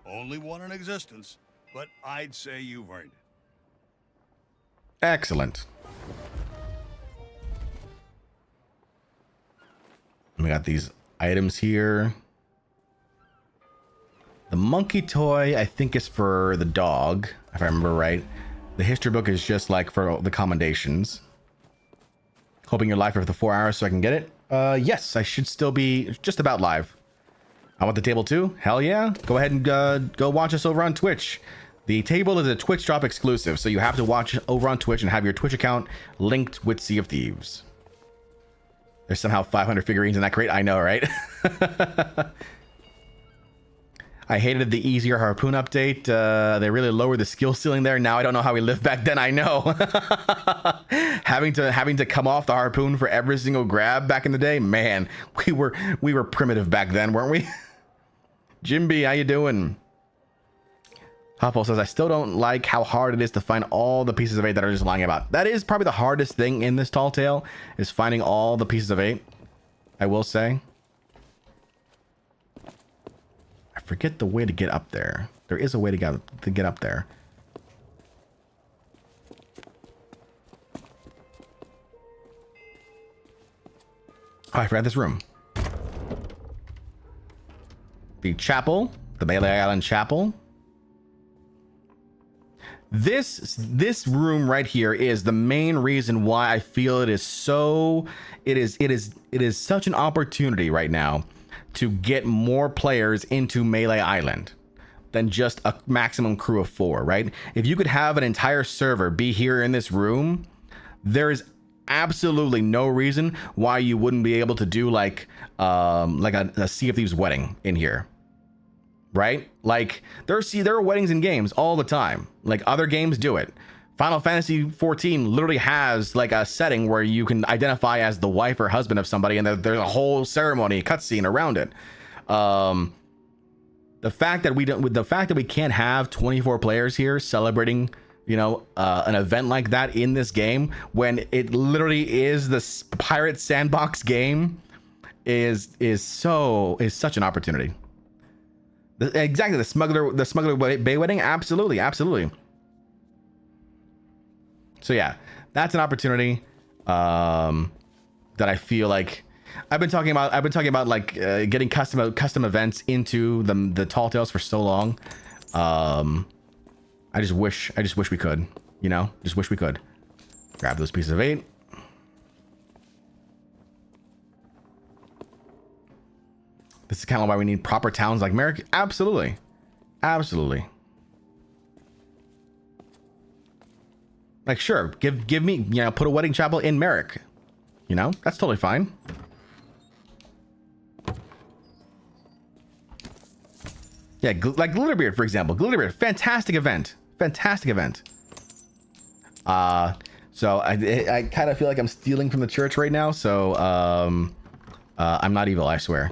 Only one in existence, but I'd say you've earned it. Excellent. We got these items here. The monkey toy, I think, is for the dog, if I remember right. The history book is just like for the commendations. Hoping you're live for the 4 hours so I can get it. Yes, I should still be just about live. I want the table too. Hell yeah. Go ahead and go watch us over on Twitch. The table is a Twitch drop exclusive, so you have to watch over on Twitch and have your Twitch account linked with Sea of Thieves. There's somehow 500 figurines in that crate. I know, right? I hated the easier harpoon update. They really lowered the skill ceiling there. Now I don't know how we lived back then. I know. having to come off the harpoon for every single grab back in the day. Man, we were primitive back then, weren't we? Jimby, how you doing? Huffle says, I still don't like how hard it is to find all the pieces of 8 that are just lying about. That is probably the hardest thing in this tall tale, is finding all the pieces of 8. I will say. I forget the way to get up there. There is a way to get up there. Oh, I forgot this room. The chapel, the Melee Island Chapel. This room right here is the main reason why I feel it is such an opportunity right now to get more players into Melee Island than just a maximum crew of 4, right? If you could have an entire server be here in this room, there is absolutely no reason why you wouldn't be able to do like a Sea of Thieves wedding in here. Right? Like there are weddings in games all the time. Like other games do it. Final Fantasy 14 literally has like a setting where you can identify as the wife or husband of somebody, and there's a whole ceremony, cutscene around it. The fact that we can't have 24 players here celebrating, you know, an event like that in this game when it literally is the pirate sandbox game is such an opportunity. Exactly, the smuggler bay wedding, absolutely. So yeah, that's an opportunity that I feel like I've been talking about like getting custom events into the Tall Tales for so long. I just wish we could, you know, just wish we could grab those pieces of 8. This is kind of why we need proper towns like Merrick. Absolutely. Like, sure, give me, you know, put a wedding chapel in Merrick. You know, that's totally fine. Yeah, like Glitterbeard, for example. Glitterbeard, fantastic event. So I kind of feel like I'm stealing from the church right now. So I'm not evil, I swear.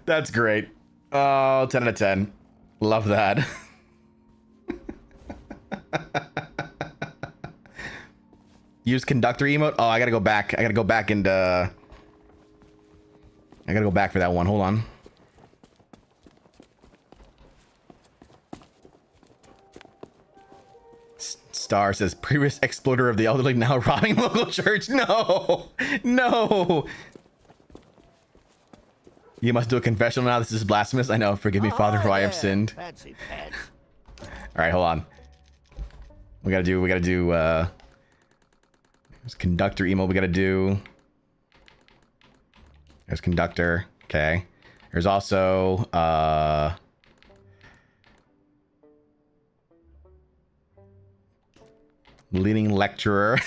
That's great. Oh, 10 out of 10. Love that. Use conductor emote. Oh, I gotta go back. I gotta go back for that one. Hold on. Star says previous exploiter of the elderly now robbing local church. No. You must do a confessional now. This is blasphemous. I know. Forgive me, Father, for I have sinned. All right, hold on. We gotta do there's conductor emo we gotta do. There's conductor. Okay. There's also leading lecturer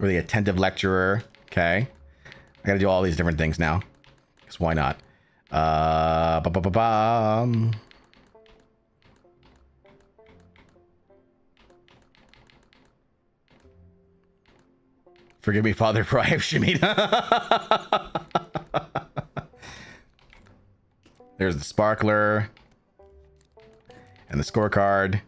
or the attentive lecturer. Okay. I gotta do all these different things now. Because why not? Forgive me, Father, for I have Shemitah. There's the sparkler and the scorecard.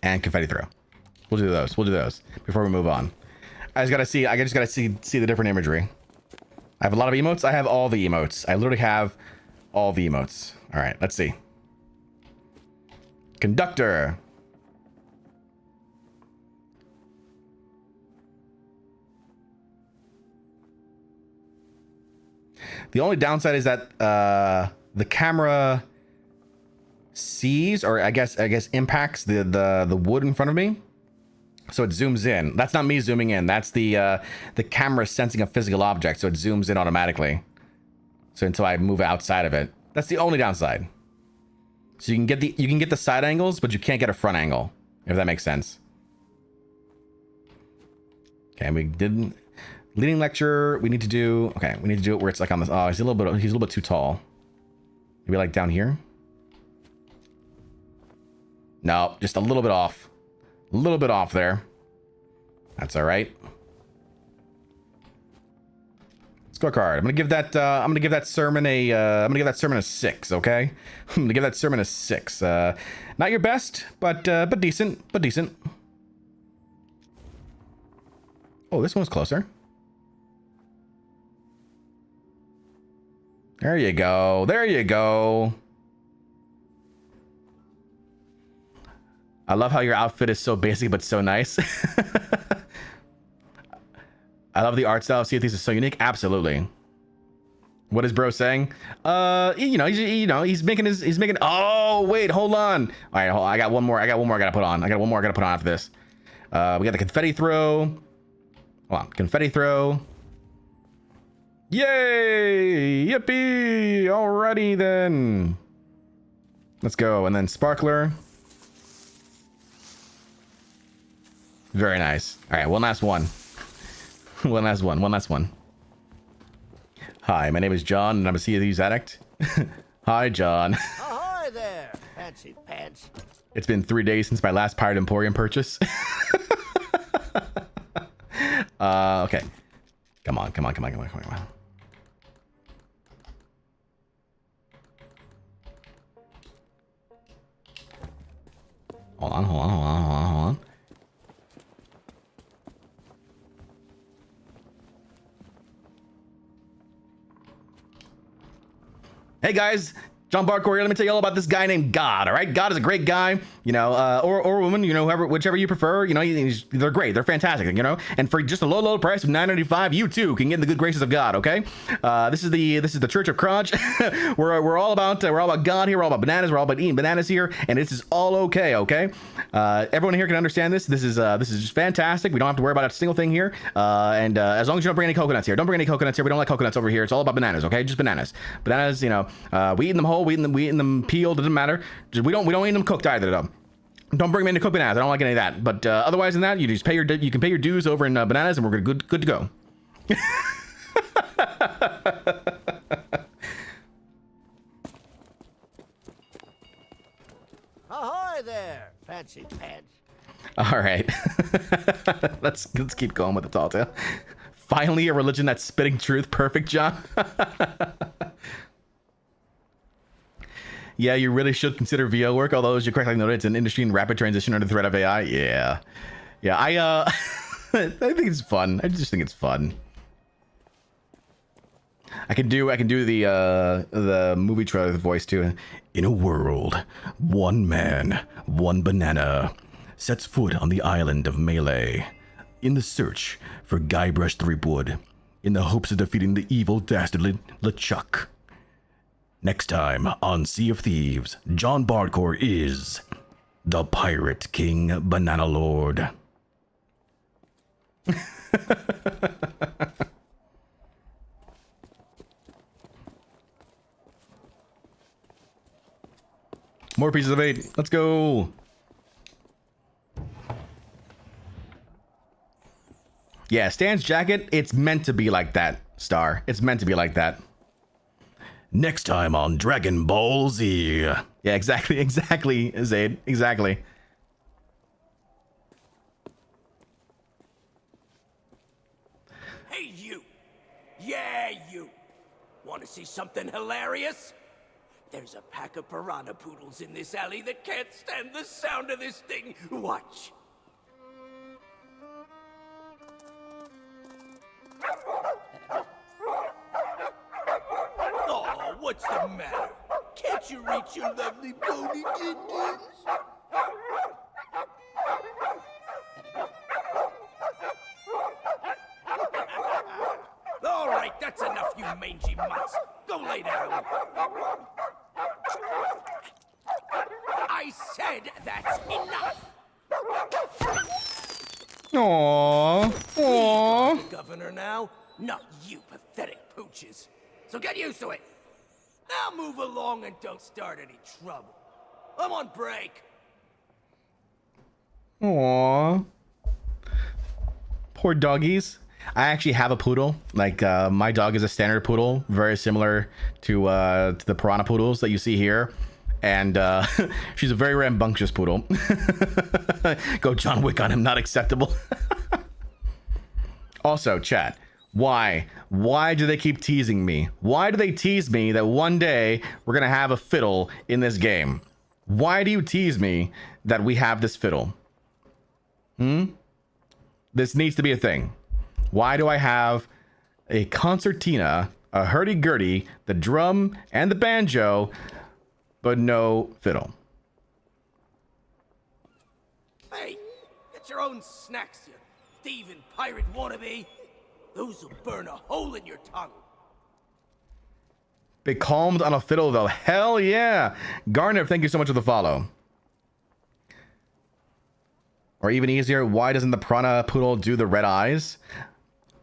And confetti throw. We'll do those before we move on. I just gotta see the different imagery. I have a lot of emotes. I have all the emotes. I literally have all the emotes. All right, let's see. Conductor. The only downside is that the camera sees, or I guess impacts the wood in front of me, so it zooms in. That's not me zooming in. That's the camera sensing a physical object, so it zooms in automatically. So until I move outside of it, that's the only downside. So you can get the side angles, but you can't get a front angle, if that makes sense. Okay, we didn't. Leading lecture, we need to do it where it's like on this. Oh, he's a little bit too tall. Maybe like down here. No, just a little bit off. A little bit off there. That's all right. Scorecard. I'm gonna give that sermon a 6. Okay, I'm gonna give that sermon a 6. Not your best, but decent. Oh, this one's closer. There you go. There you go. I love how your outfit is so basic but so nice. I love the art style. Sea of Thieves is so unique. Absolutely. What is bro saying? He's making. Oh wait, hold on. All right, I got one more. I gotta put on. After this. We got the confetti throw. Hold on, confetti throw. Yay! Yippee! Alrighty then. Let's go. And then sparkler. Very nice. All right, one last one. One last one. Hi, my name is John, and I'm a Sea of Thieves addict. Hi, John. Ahoy there, fancy pants. It's been 3 days since my last Pirate Emporium purchase. Okay. Come on. Hold on. Hey guys, Jon Bardcore here. Let me tell you all about this guy named God. All right, God is a great guy, or woman, whichever you prefer. They're great, they're fantastic, And for just a low price of $9.95, you too can get in the good graces of God. Okay, this is the Church of Crotch. we're all about God here. We're all about bananas. We're all about eating bananas here, and this is all okay. Okay, everyone here can understand this. This is just fantastic. We don't have to worry about a single thing here. And as long as you don't bring any coconuts here, don't bring any coconuts here. We don't like coconuts over here. It's all about bananas. Okay, just bananas. Bananas. We eat them whole. We eat them peeled. It doesn't matter. We don't eat them cooked either though. Don't bring me into cooked bananas. I don't like any of that. But otherwise than that, you can pay your dues over in bananas, and we're good to go. Ahoy there, fancy pants. All right, let's keep going with the tall tale. Finally, a religion that's spitting truth. Perfect, John. Yeah, you really should consider VO work, although as you correctly noted, it's an industry in rapid transition under the threat of AI. Yeah. I think it's fun. I just think it's fun. I can do the movie trailer voice too. In a world, one man, one banana, sets foot on the island of Melee, in the search for Guybrush Threepwood, in the hopes of defeating the evil dastardly LeChuck. Next time on Sea of Thieves, Jon Bardcore is the Pirate King Banana Lord. More pieces of 8. Let's go. Yeah, Stan's jacket, it's meant to be like that, Star. It's meant to be like that. Next time on Dragon Ball Z. Yeah, exactly, Zaid, exactly. Hey, you! Yeah, you! Want to see something hilarious? There's a pack of piranha poodles in this alley that can't stand the sound of this thing. Watch. Oh, what's the matter? Can't you reach your lovely bony din-dins? All right, that's enough, you mangy mutts. Go lay down. I said that's enough. Aww. The governor now, not you pathetic pooches. So get used to it. Now move along and don't start any trouble. I'm on break. Aww. Poor doggies. I actually have a poodle. Like my dog is a standard poodle, very similar to the piranha poodles that you see here. And she's a very rambunctious poodle. Go John Wick on him, not acceptable. Also, chat, Why? Why do they keep teasing me? Why do they tease me that one day we're gonna have a fiddle in this game? Why do you tease me that we have this fiddle? This needs to be a thing. Why do I have a concertina, a hurdy-gurdy, the drum, and the banjo, but no fiddle? Hey, get your own snacks, you thieving pirate wannabe. Those will burn a hole in your tongue. Be calmed on a fiddle, though. Hell yeah. Garner, thank you so much for the follow. Or even easier, why doesn't the Piranha Poodle do the red eyes?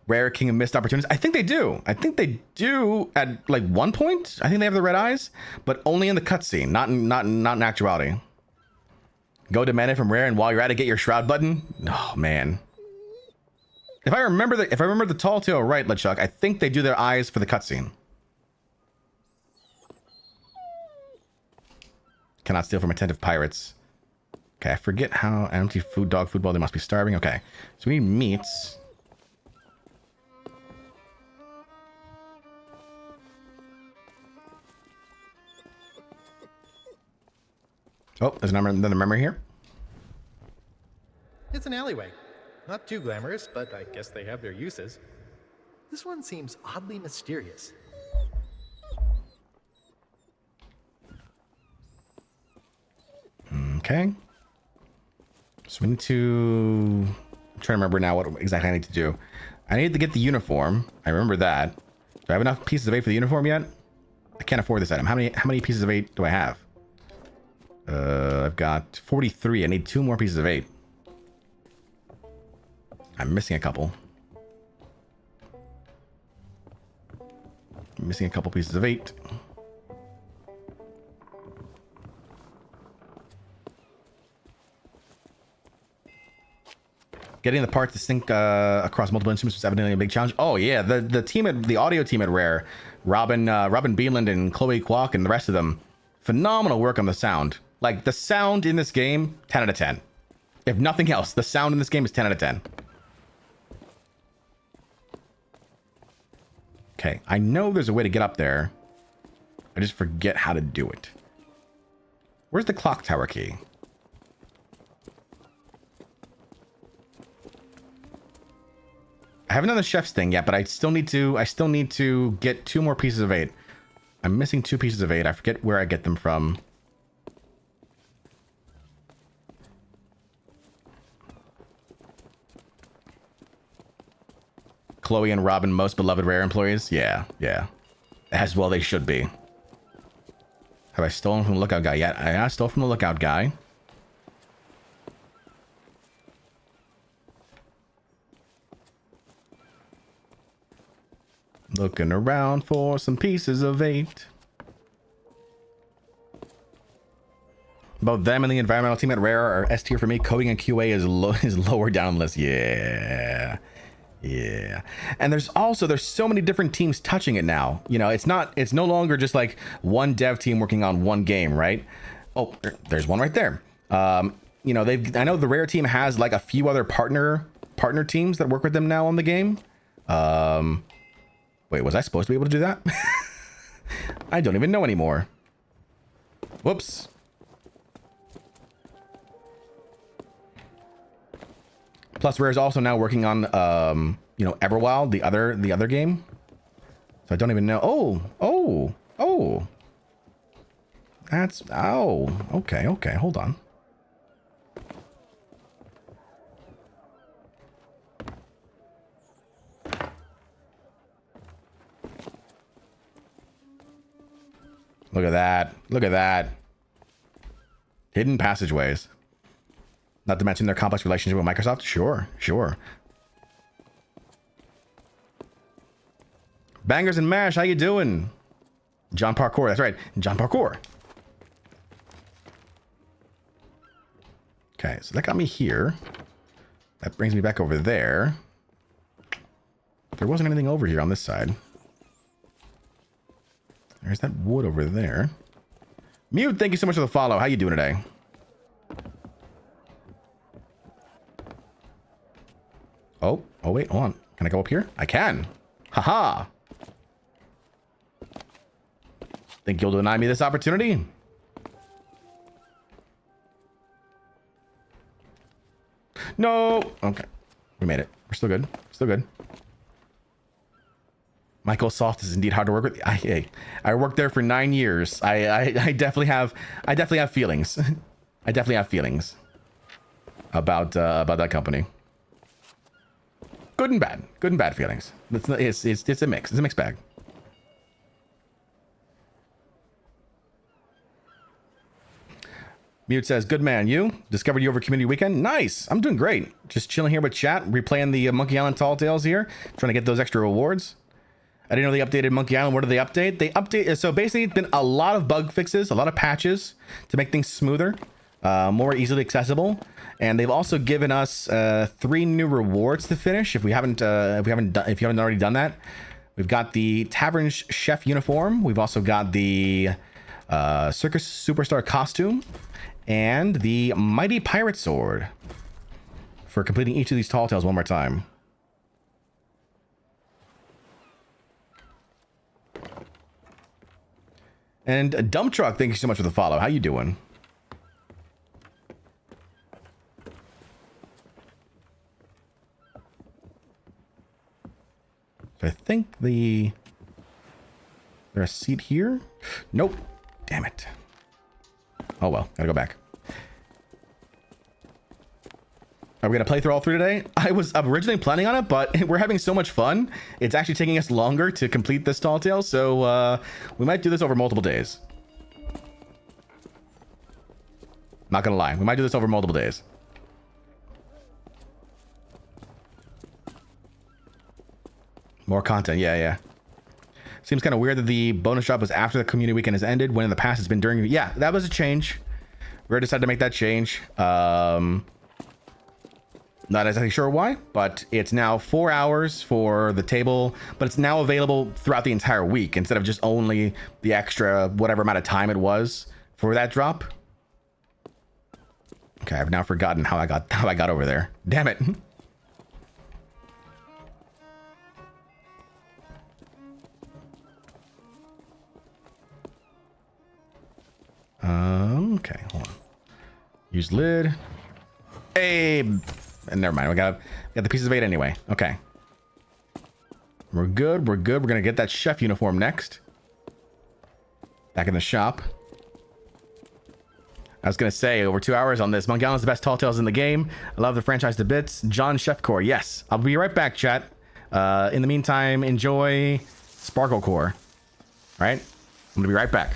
Rare King of Missed Opportunities. I think they do. I think they do at like one point. I think they have the red eyes, but only in the cutscene, not in actuality. Go demand it from Rare, and while you're at it, get your shroud button. Oh man. If I remember the tall tale right, LeChuck, I think they do their eyes for the cutscene. Cannot steal from attentive pirates. Okay, I forget how empty food dog food bowl. They must be starving. Okay, so we need meats. Oh, there's another memory here. It's an alleyway. Not too glamorous, but I guess they have their uses. This one seems oddly mysterious. Okay. So we need to... I'm trying to remember now what exactly I need to do. I need to get the uniform. I remember that. Do I have enough pieces of 8 for the uniform yet? I can't afford this item. How many pieces of 8 do I have? I've got 43. I need 2 more pieces of 8. I'm missing a couple. I'm missing a couple pieces of 8. Getting the parts to sync across multiple instruments was evidently a big challenge. Oh yeah, the audio team at Rare, Robin Beeland and Chloe Kwok and the rest of them, phenomenal work on the sound. Like the sound in this game, 10 out of 10. If nothing else, the sound in this game is 10 out of 10. Okay, I know there's a way to get up there. I just forget how to do it. Where's the clock tower key? I haven't done the chef's thing yet, but I still need to get 2 more pieces of 8. I'm missing 2 pieces of 8. I forget where I get them from. Chloe and Robin, most beloved Rare employees. Yeah. As well they should be. Have I stolen from the lookout guy yet? I stole from the lookout guy. Looking around for some pieces of 8. Both them and the environmental team at Rare are S tier for me. Coding and QA is lower down the list. Yeah. And there's so many different teams touching it now. You know, it's no longer just like one dev team working on one game, right? Oh, there's one right there. You know, I know the Rare team has like a few other partner teams that work with them now on the game. Wait, was I supposed to be able to do that? I don't even know anymore. Whoops. Plus, Rare is also now working on, you know, Everwild, the other game. So I don't even know. Oh. Okay. Hold on. Look at that. Hidden passageways. Not to mention their complex relationship with Microsoft. Sure. Bangers and Mash, how you doing? Jon Bardcore, that's right. Jon Bardcore. Okay, so that got me here. That brings me back over there. There wasn't anything over here on this side. There's that wood over there. Mute, thank you so much for the follow. How you doing today? Oh, wait, hold on. Can I go up here? I can. Haha. Think you'll deny me this opportunity? No. Okay. We made it. We're still good. Still good. Microsoft is indeed hard to work with. I worked there for 9 years. I definitely have feelings. I definitely have feelings about that company. Good and bad. Good and bad feelings. It's a mix. It's a mixed bag. Mute says, good man, you? Discovered you over community weekend? Nice! I'm doing great. Just chilling here with chat, replaying the Monkey Island Tall Tales here, trying to get those extra rewards. I didn't know they updated Monkey Island. What did they update? They update, so basically it's been a lot of bug fixes, a lot of patches to make things smoother, more easily accessible. And they've also given us 3 new rewards to finish if you haven't already done that. We've got the Tavern Chef uniform. We've also got the Circus Superstar costume and the Mighty Pirate Sword for completing each of these Tall Tales one more time. And a Dump Truck, thank you so much for the follow. How you doing? So I think there's a seat here? Nope. Damn it. Oh well, gotta go back. Are we gonna play through all 3 today? I was originally planning on it, but we're having so much fun. It's actually taking us longer to complete this Tall Tale, so we might do this over multiple days. Not gonna lie, we might do this over multiple days. More content, yeah. Seems kind of weird that the bonus drop was after the community weekend has ended, when in the past it's been during. Yeah, that was a change. We decided to make that change. Not exactly sure why, but it's now 4 hours for the table, but it's now available throughout the entire week instead of just only the extra whatever amount of time it was for that drop. Okay, I've now forgotten how I got over there. Damn it. Okay, hold on. Use lid. Hey, and never mind. We got the pieces of 8 anyway. Okay, we're good. We're gonna get that chef uniform next. Back in the shop. I was gonna say over 2 hours on this. Monkey Island's the best Tall Tales in the game. I love the franchise to bits. Jon Chefcore. Yes, I'll be right back, chat. In the meantime, enjoy Sparkle Core. All right, I'm gonna be right back.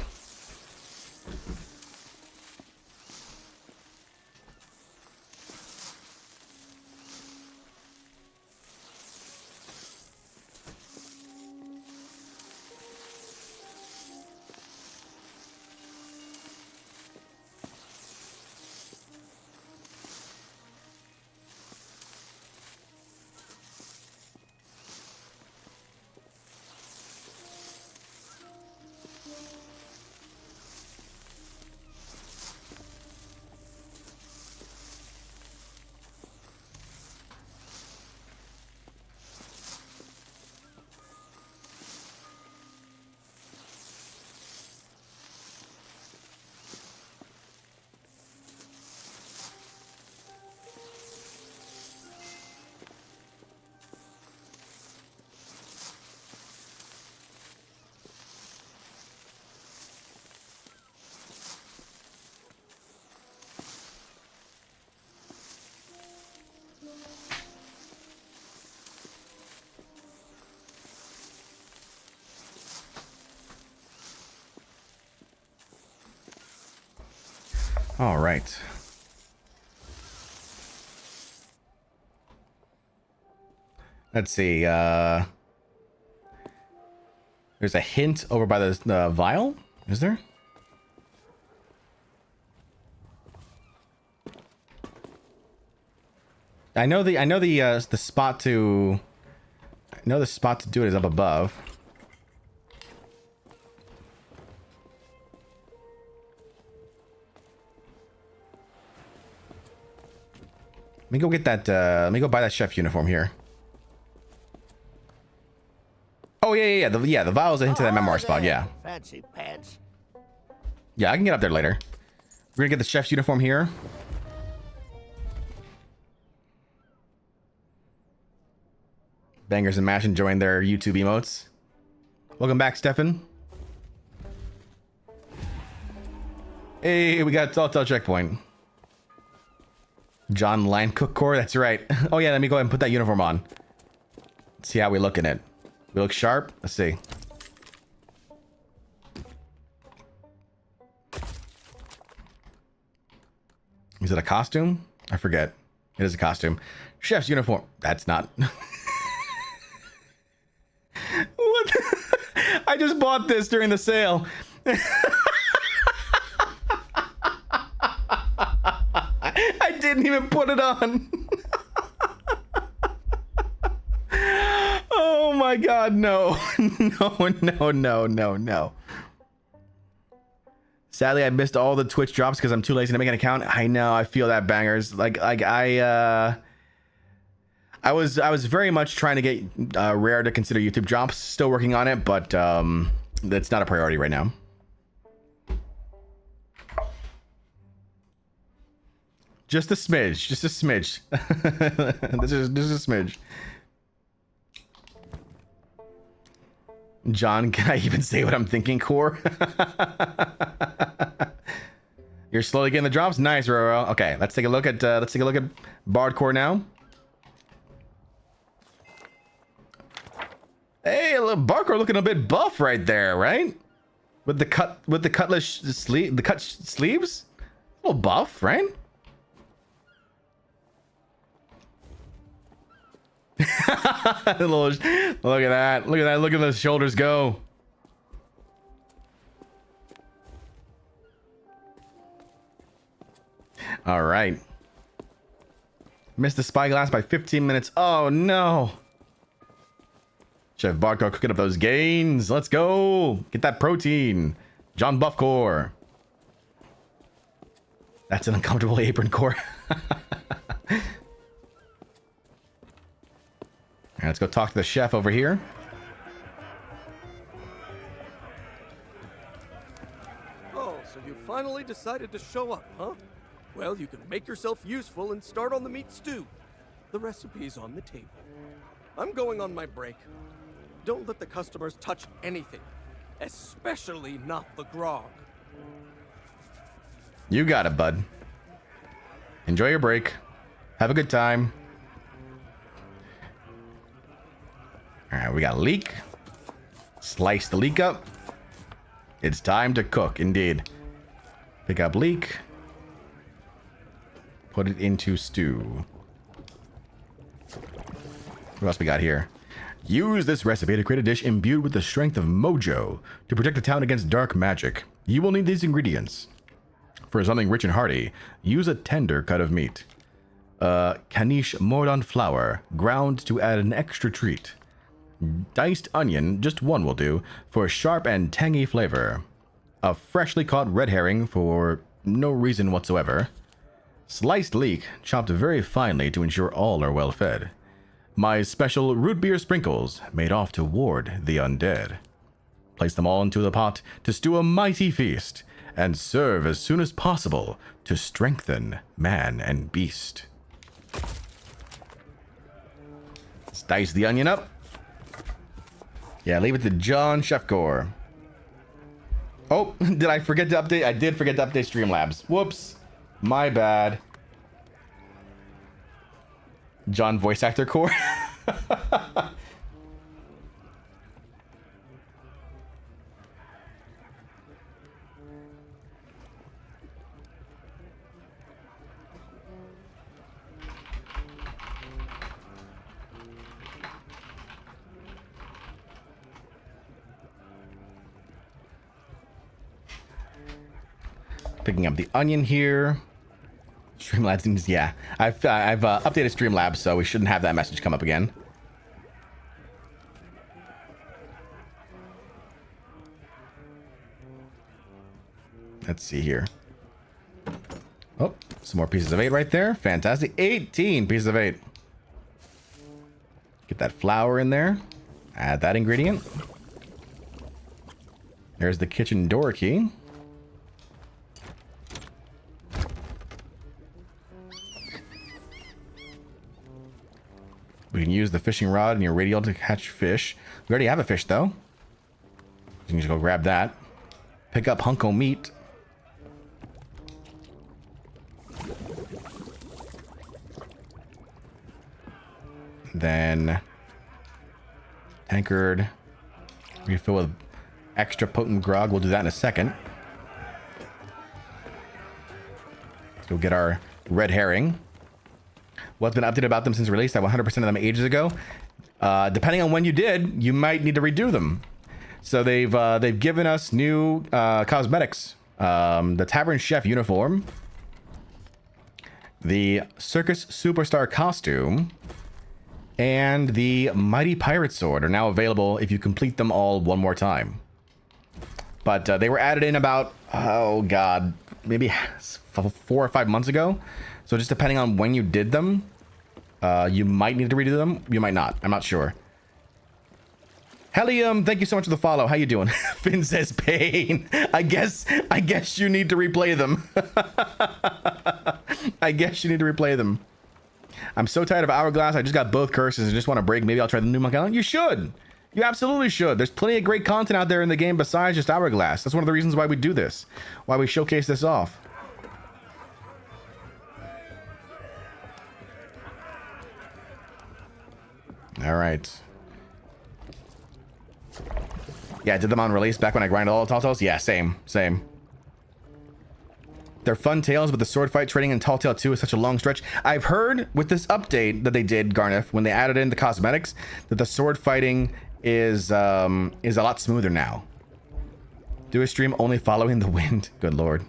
All right. Let's see. There's a hint over by the vial. Is there? I know the spot to. I know the spot to do it is up above. Let me go get that. Let me go buy that chef uniform here. Oh, yeah. The vials into that memoir spot, yeah. Fancy pants. Yeah, I can get up there later. We're gonna get the chef's uniform here. Bangers and Mash enjoying their YouTube emotes. Welcome back, Stefan. Hey, we got a telltale checkpoint. Jon Bardcore, that's right. Oh yeah, let me go ahead and put that uniform on. Let's see how we look in it. We look sharp? Let's see. Is it a costume? I forget. It is a costume. Chef's uniform. That's not. What? I just bought this during the sale. I didn't even put it on. Oh my god, no. No. Sadly, I missed all the Twitch drops because I'm too lazy to make an account. I know, I feel that, bangers. I was very much trying to get Rare to consider YouTube drops. Still working on it, but that's not a priority right now. Just a smidge. Just a smidge. This is a smidge. John, can I even say what I'm thinking, Core? You're slowly getting the drops. Nice, Roro. Okay, let's take a look at Bardcore now. Hey, a little Bardcore looking a bit buff right there, right? With the cut sleeves, a little buff, right? Look at that. Look at those shoulders go. All right. Missed the spyglass by 15 minutes. Oh no. Chef Bardcore cooking up those gains. Let's go. Get that protein. Jon Bardcore. That's an uncomfortable apron, Core. All right, let's go talk to the chef over here. Oh, so you finally decided to show up, huh? Well, you can make yourself useful and start on the meat stew. The recipe's on the table. I'm going on my break. Don't let the customers touch anything, especially not the grog. You got it, bud. Enjoy your break. Have a good time. All right, we got leek. Slice the leek up. It's time to cook, indeed. Pick up leek. Put it into stew. What else we got here? Use this recipe to create a dish imbued with the strength of mojo to protect the town against dark magic. You will need these ingredients. For something rich and hearty, use a tender cut of meat. Caniche mordant flour, ground to add an extra treat. Diced onion, just one will do, for a sharp and tangy flavor. A freshly caught red herring for no reason whatsoever. Sliced leek, chopped very finely to ensure all are well fed. My special root beer sprinkles, made off to ward the undead. Place them all into the pot to stew a mighty feast, and serve as soon as possible to strengthen man and beast. Let's dice the onion up. Yeah, leave it to Jon Bardcore. Oh, did I forget to update? I did forget to update Streamlabs. Whoops. My bad. Jon voice actor core. Picking up the onion here. Streamlabs, yeah. I've updated Streamlabs, so we shouldn't have that message come up again. Let's see here. Oh, some more pieces of 8 right there. Fantastic. 18 pieces of 8. Get that flour in there. Add that ingredient. There's the kitchen door key. We can use the fishing rod and your radial to catch fish. We already have a fish, though. You can just go grab that. Pick up hunko meat. Then tankard. Refill with extra potent grog. We'll do that in a second. Let's go get our red herring. What's been updated about them since release? I 100% of them ages ago. Depending on when you did, you might need to redo them. So they've given us new cosmetics. The Tavern Chef uniform. The Circus Superstar costume. And the Mighty Pirate Sword are now available if you complete them all one more time. But they were added in about, oh god, maybe 4 or 5 months ago. So just depending on when you did them, you might need to redo them. You might not. I'm not sure. Helium, thank you so much for the follow. How you doing? Finn says pain. I guess you need to replay them. I guess you need to replay them. I'm so tired of Hourglass. I just got both curses and just want to break. Maybe I'll try the new Monkey Island. You should. You absolutely should. There's plenty of great content out there in the game besides just Hourglass. That's one of the reasons why we do this. Why we showcase this off. All right. Yeah, I did them on release back when I grinded all the Tall Tales. Yeah, same. They're fun tales, but the sword fight training in Tall Tale 2 is such a long stretch. I've heard with this update that they did, Garneth, when they added in the cosmetics, that the sword fighting is a lot smoother now. Do a stream only following the wind. Good lord.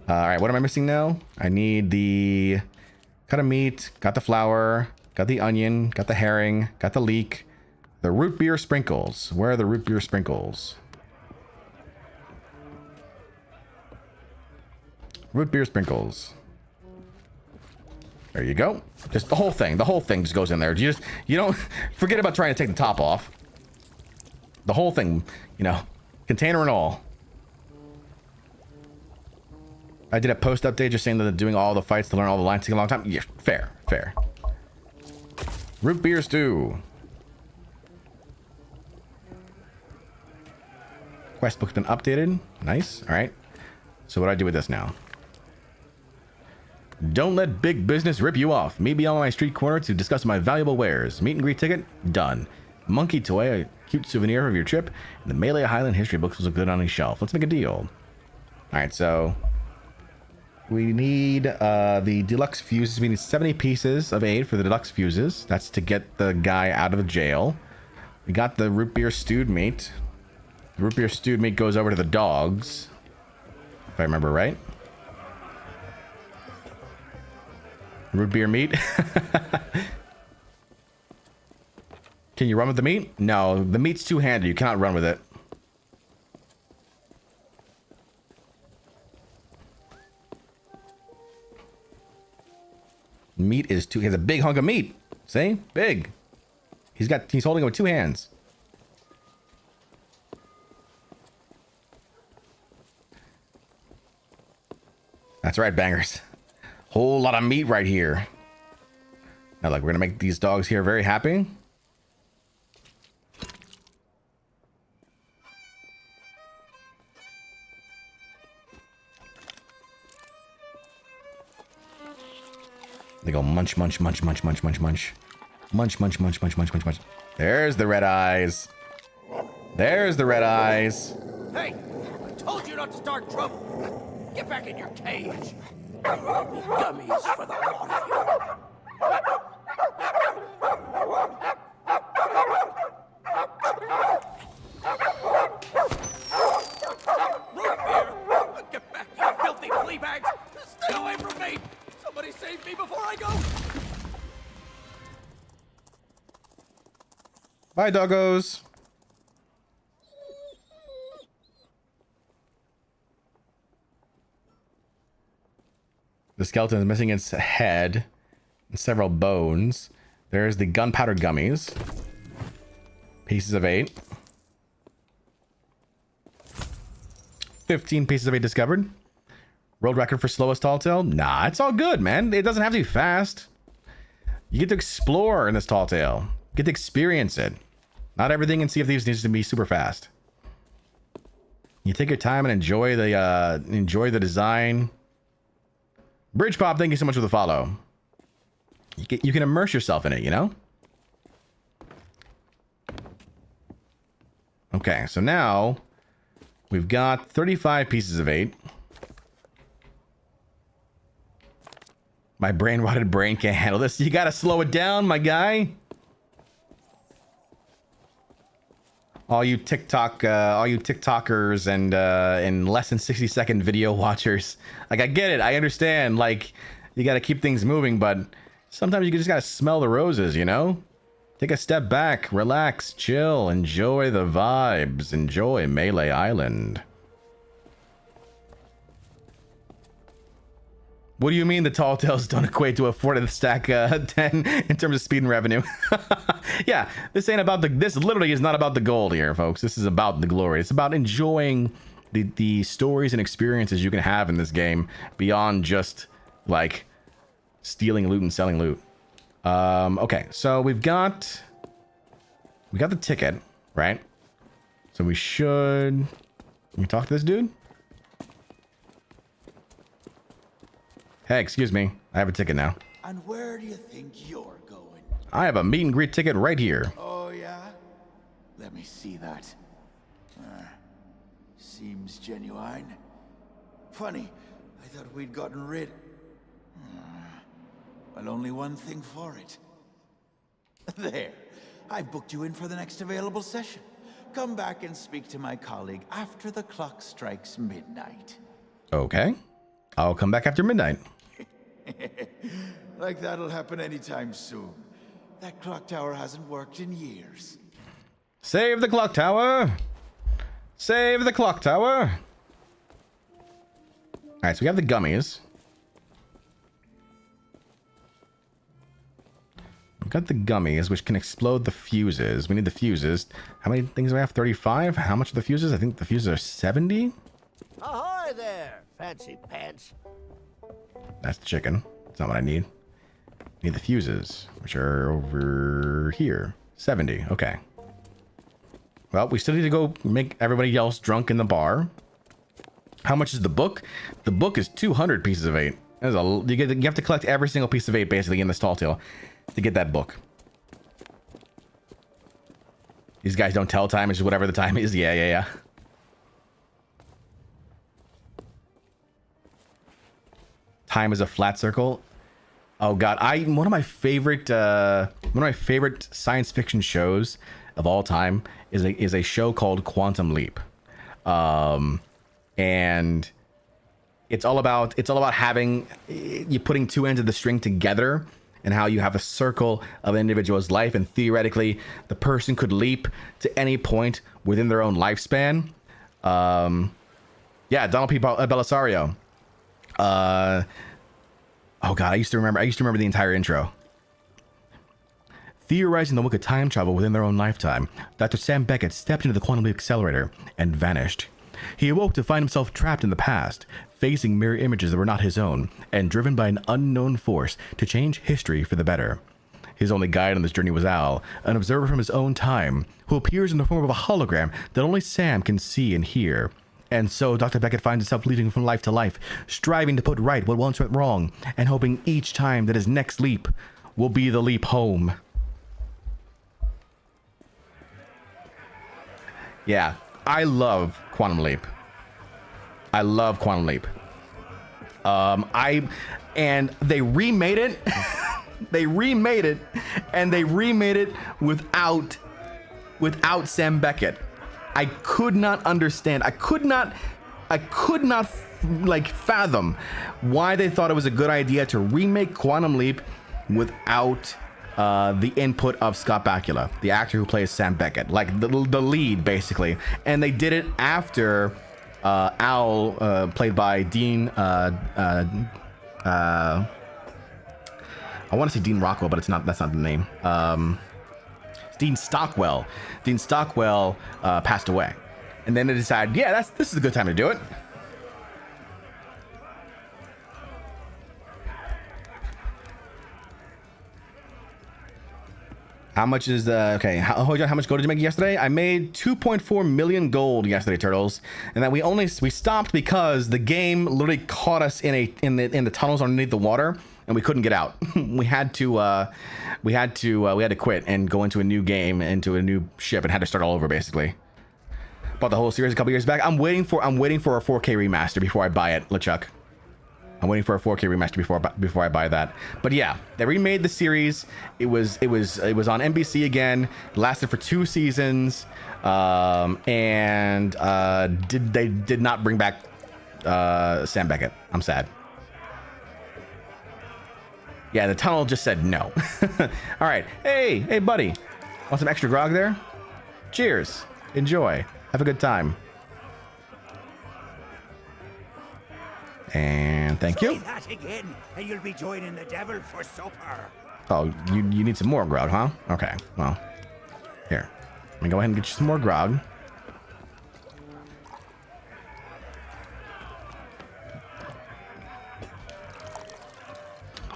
All right, what am I missing now? I need the cut of meat, got the flour, got the onion, got the herring, got the leek, the root beer sprinkles. Where are the root beer sprinkles? Root beer sprinkles. There you go. Just the whole thing. The whole thing just goes in there. You don't forget about trying to take the top off. The whole thing, you know, container and all. I did a post update just saying that they're doing all the fights to learn all the lines take a long time. Yeah, fair. Root beer stew. Quest book's been updated. Nice. All right. So what do I do with this now? Don't let big business rip you off. Meet me on my street corner to discuss my valuable wares. Meet and greet ticket? Done. Monkey toy, a cute souvenir of your trip. And the Melee Highland history books look good on a shelf. Let's make a deal. Alright, so we need the deluxe fuses. We need 70 pieces of aid for the deluxe fuses. That's to get the guy out of the jail. We got the root beer stewed meat. The root beer stewed meat goes over to the dogs, if I remember right. Root beer meat. Can you run with the meat? No, the meat's two-handed. You cannot run with it. Meat is two. He has a big hunk of meat. See? Big. He's holding it with two hands. That's right, bangers. Whole lot of meat right here. Now, look, we're gonna make these dogs here very happy. They go munch, munch, munch, munch, munch, munch, munch. Munch, munch, munch, munch, munch, munch, munch. There's the red eyes. There's the red eyes. Hey! I told you not to start trouble! Get back in your cage! Gummies for the lot of you! Root beer! Get back, you filthy flea bags! Stay away from me! Somebody save me before I go! Bye, doggos. The skeleton is missing its head and several bones. There's the gunpowder gummies. Pieces of 8. 15 pieces of 8 discovered. World record for slowest tall tale? Nah, it's all good, man. It doesn't have to be fast. You get to explore in this tall tale. You get to experience it. Not everything in Sea of Thieves needs to be super fast. You take your time and enjoy the design. Bridge Pop, thank you so much for the follow. You can immerse yourself in it, you know? Okay, so now we've got 35 pieces of 8. My brain-rotted brain can't handle this. You gotta slow it down, my guy. All you TikTokers and less than 60-second video watchers. Like, I get it. I understand. Like, you gotta keep things moving, but sometimes you just gotta smell the roses, you know? Take a step back, relax, chill, enjoy the vibes, enjoy Melee Island. What do you mean the tall tales don't equate to a 4 to the stack 10 in terms of speed and revenue? Yeah, this ain't about this literally is not about the gold here, folks. This is about the glory. It's about enjoying the stories and experiences you can have in this game beyond just like stealing loot and selling loot. Okay, so we got the ticket, right? So we should talk to this dude? Hey, excuse me. I have a ticket now. And where do you think you're going? I have a meet and greet ticket right here. Oh, yeah? Let me see that. Seems genuine. Funny, I thought we'd gotten rid... Well, only one thing for it. There. I booked you in for the next available session. Come back and speak to my colleague after the clock strikes midnight. Okay. I'll come back after midnight. Like that'll happen anytime soon. That clock tower hasn't worked in years. Save the clock tower! Save the clock tower! Alright, so we have the gummies. We've got the gummies, which can explode the fuses. We need the fuses. How many things do we have? 35? How much are the fuses? I think the fuses are 70? Ahoy there, fancy pants. That's the chicken. That's not what I need. I need the fuses, which are over here. 70. Okay. Well, we still need to go make everybody else drunk in the bar. How much is the book? The book is 200 pieces of 8. You have to collect every single piece of 8 basically in this tall tale to get that book. These guys don't tell time. It's just whatever the time is. Yeah. Time is a flat circle. Oh god, one of my favorite science fiction shows of all time is a show called Quantum Leap, and it's all about having you putting two ends of the string together, and how you have a circle of an individual's life, and theoretically the person could leap to any point within their own lifespan. Yeah, Donald P. Belisario. Oh god, I used to remember the entire intro. Theorizing the work of time travel within their own lifetime, Dr. Sam Beckett stepped into the quantum leap accelerator and vanished. He awoke to find himself trapped in the past, facing mirror images that were not his own, and driven by an unknown force to change history for the better. His only guide on this journey was Al, an observer from his own time, who appears in the form of a hologram that only Sam can see and hear. And so Dr. Beckett finds himself leaping from life to life, striving to put right what once went wrong, and hoping each time that his next leap will be the leap home. Yeah, I love Quantum Leap. I love Quantum Leap. And they remade it. They remade it, and they remade it without Sam Beckett. I could not understand. I could not like fathom why they thought it was a good idea to remake Quantum Leap without the input of Scott Bakula, the actor who plays Sam Beckett, like the lead basically. And they did it after Al, played by Dean. I want to say Dean Rockwell, but it's not. That's not the name. Dean Stockwell. Dean Stockwell passed away, and then they decided, yeah, this is a good time to do it. How much is okay? How much gold did you make yesterday? I made 2.4 million gold yesterday, turtles, and then we stopped because the game literally caught us in the tunnels underneath the water, and we couldn't get out. we had to quit and go into a new game, into a new ship, and had to start all over basically. Bought the whole series a couple years back. I'm waiting for a 4K remaster before I buy it, LeChuck. I'm waiting for a 4K remaster before I buy that. But yeah, they remade the series. It was on NBC again. It lasted for 2 seasons, and they did not bring back Sam Beckett. I'm sad. Yeah, the tunnel just said no. All right, hey, buddy, want some extra grog there? Cheers. Enjoy. Have a good time. And thank you. Try that again, and you'll be joining the devil for supper. Oh, you need some more grog, huh? Okay, well, here. Let me go ahead and get you some more grog.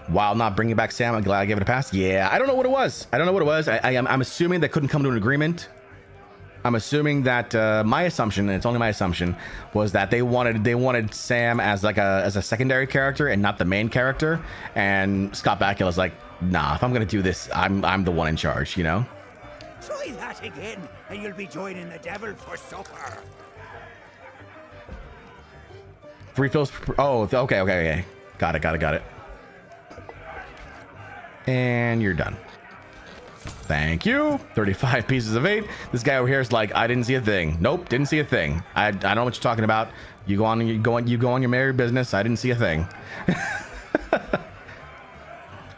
While not bringing back Sam, I'm glad I gave it a pass. Yeah, I don't know what it was. I'm assuming they couldn't come to an agreement. I'm assuming that my assumption, and it's only my assumption, was that they wanted Sam as a secondary character and not the main character. And Scott Bakula's like, nah, if I'm gonna do this, I'm the one in charge, you know. Try that again, and you'll be joining the devil for supper. Refills. Oh, okay. Got it. And you're done. Thank you. 35 pieces of 8. This guy over here is like, I didn't see a thing. Nope, didn't see a thing. I don't know what you're talking about. You go on your merry business. I didn't see a thing.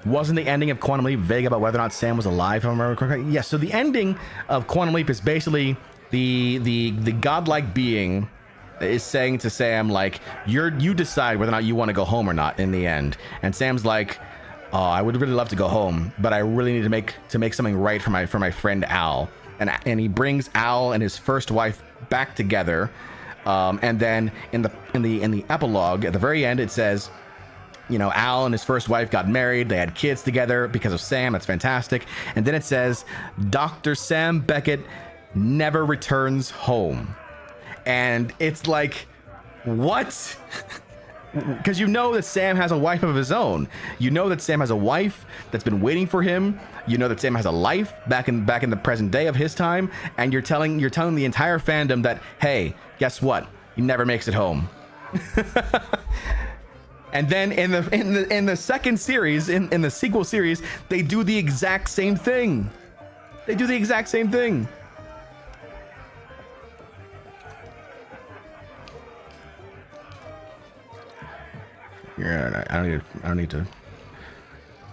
Wasn't the ending of Quantum Leap vague about whether or not Sam was alive? If I remember correctly. Yes. So the ending of Quantum Leap is basically the godlike being is saying to Sam, like, you decide whether or not you want to go home or not in the end. And Sam's like, oh, I would really love to go home, but I really need to make something right for my friend Al. And he brings Al and his first wife back together. And then in the epilogue at the very end, it says, you know, Al and his first wife got married. They had kids together because of Sam. That's fantastic. And then it says, Dr. Sam Beckett never returns home. And it's like, what? Because you know that Sam has a wife of his own. You know that Sam has a wife that's been waiting for him. You know that Sam has a life back in the present day of his time, and you're telling the entire fandom that, hey, guess what? He never makes it home. And then in the second series, in the sequel series, they do the exact same thing. Yeah, I don't need to.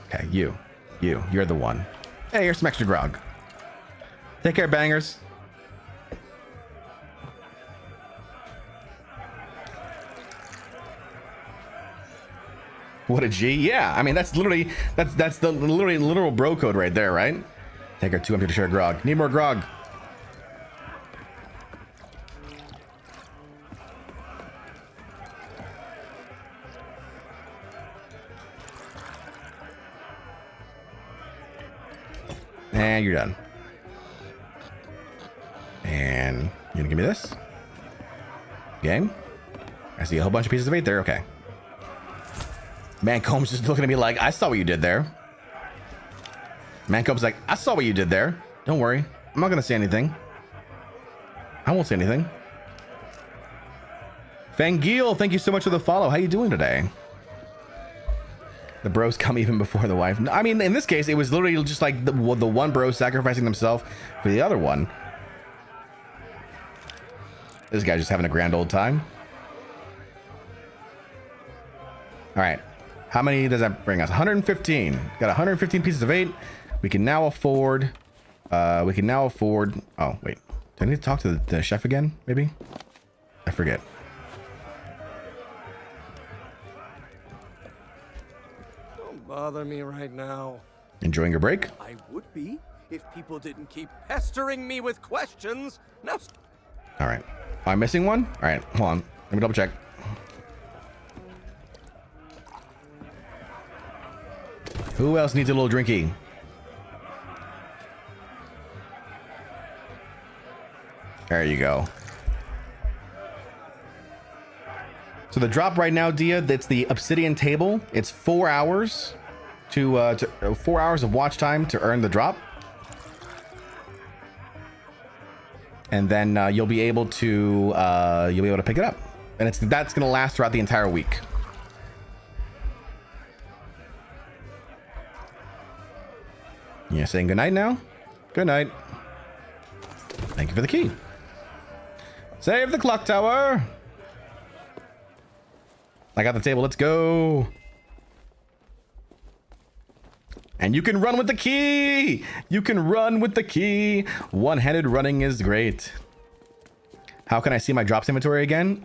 Okay, you're the one. Hey, here's some extra grog. Take care, bangers. What a G. Yeah, I mean that's the literal bro code right there, right? Take her 2 empty to share grog. Need more grog. And you're done. And you're gonna give me this? Game? I see a whole bunch of pieces of 8 there. Okay. Man Combs just looking at me like, I saw what you did there. Man Combs like, I saw what you did there. Don't worry. I'm not gonna say anything. I won't say anything. Fangeel, thank you so much for the follow. How you doing today? The bros come even before the wife. I mean, in this case, it was literally just like the one bro sacrificing himself for the other one. This guy's just having a grand old time. All right. How many does that bring us? 115. Got 115 pieces of 8. We can now afford... Oh, wait. Do I need to talk to the chef again, maybe? I forget. Don't bother me right now. Enjoying your break? I would be if people didn't keep pestering me with questions. Now... All right. Am I missing one? All right, hold on. Let me double check. Who else needs a little drinky? There you go. So the drop right now, Dia, that's the obsidian table. It's 4 hours to 4 hours of watch time to earn the drop. And then you'll be able to pick it up. And that's gonna last throughout the entire week. Yeah, saying good night now? Good night. Thank you for the key. Save the clock tower. I got the table. Let's go. And you can run with the key. You can run with the key. One-handed running is great. How can I see my drops inventory again?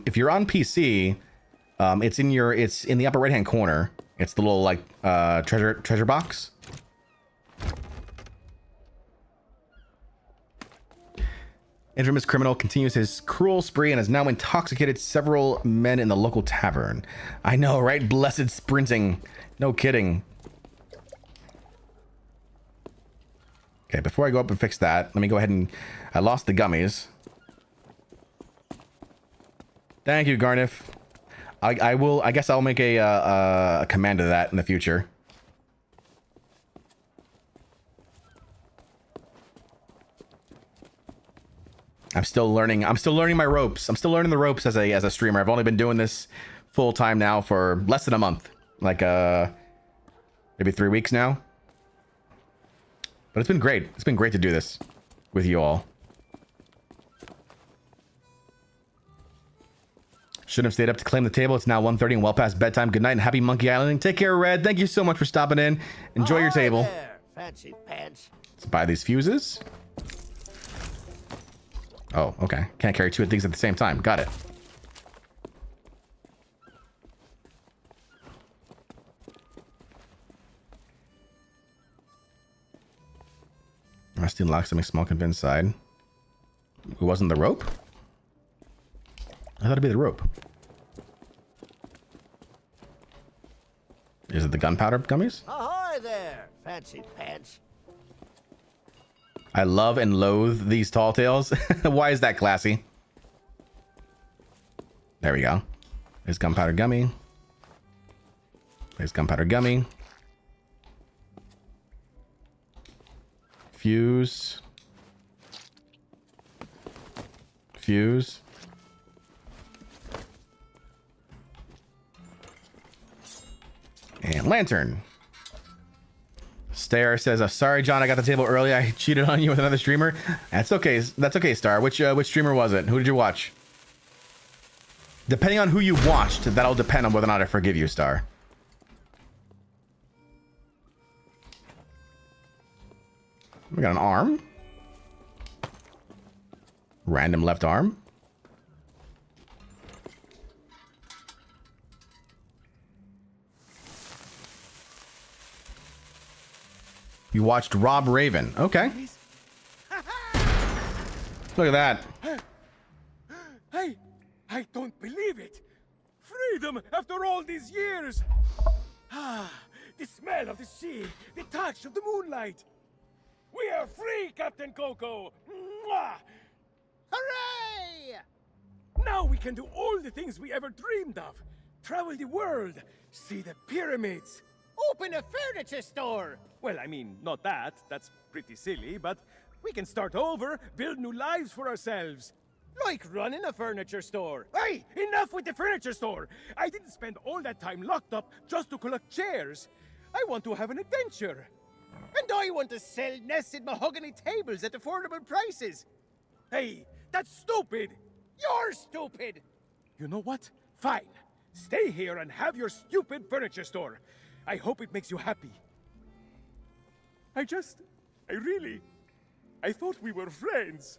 If you're on PC, it's in the upper right-hand corner. It's the little like treasure box. Infamous criminal continues his cruel spree and has now intoxicated several men in the local tavern. I know, right? Blessed sprinting. No kidding. Okay, before I go up and fix that, let me go ahead and... I lost the gummies. Thank you, Garniff. I guess I'll make a command of that in the future. I'm still learning my ropes. I'm still learning the ropes as a streamer. I've only been doing this full time now for less than a month. Like maybe 3 weeks now. But it's been great. It's been great to do this with you all. Shouldn't have stayed up to claim the table. It's now 1:30 and well past bedtime. Good night and happy Monkey Island. Take care, Red. Thank you so much for stopping in. Enjoy your table. There, fancy pants. Let's buy these fuses. Oh, okay. Can't carry two things at the same time. Got it. Rusty unlocks something small can fit inside. It wasn't the rope? I thought it'd be the rope. Is it the gunpowder gummies? Ahoy there, fancy pants. I love and loathe these tall tales. Why is that classy? There we go. There's gunpowder gummy. There's gunpowder gummy. Fuse. Fuse. And lantern. Stare says, sorry, John, I got the table early. I cheated on you with another streamer. That's okay. That's okay, Star. Which streamer was it? Who did you watch? Depending on who you watched, that'll depend on whether or not I forgive you, Star. We got an arm. Random left arm. You watched Rob Raven. Okay. Look at that. I don't believe it. Freedom after all these years. The smell of the sea, the touch of the moonlight. We are free, Captain Coco. Mwah! Hooray! Now we can do all the things we ever dreamed of. Travel the world, see the pyramids. Open a furniture store! Well, I mean, not that. That's pretty silly, but we can start over, build new lives for ourselves. Like running a furniture store. Hey, enough with the furniture store! I didn't spend all that time locked up just to collect chairs. I want to have an adventure. And I want to sell nested mahogany tables at affordable prices. Hey, that's stupid! You're stupid! You know what? Fine. Stay here and have your stupid furniture store. I hope it makes you happy. I thought we were friends.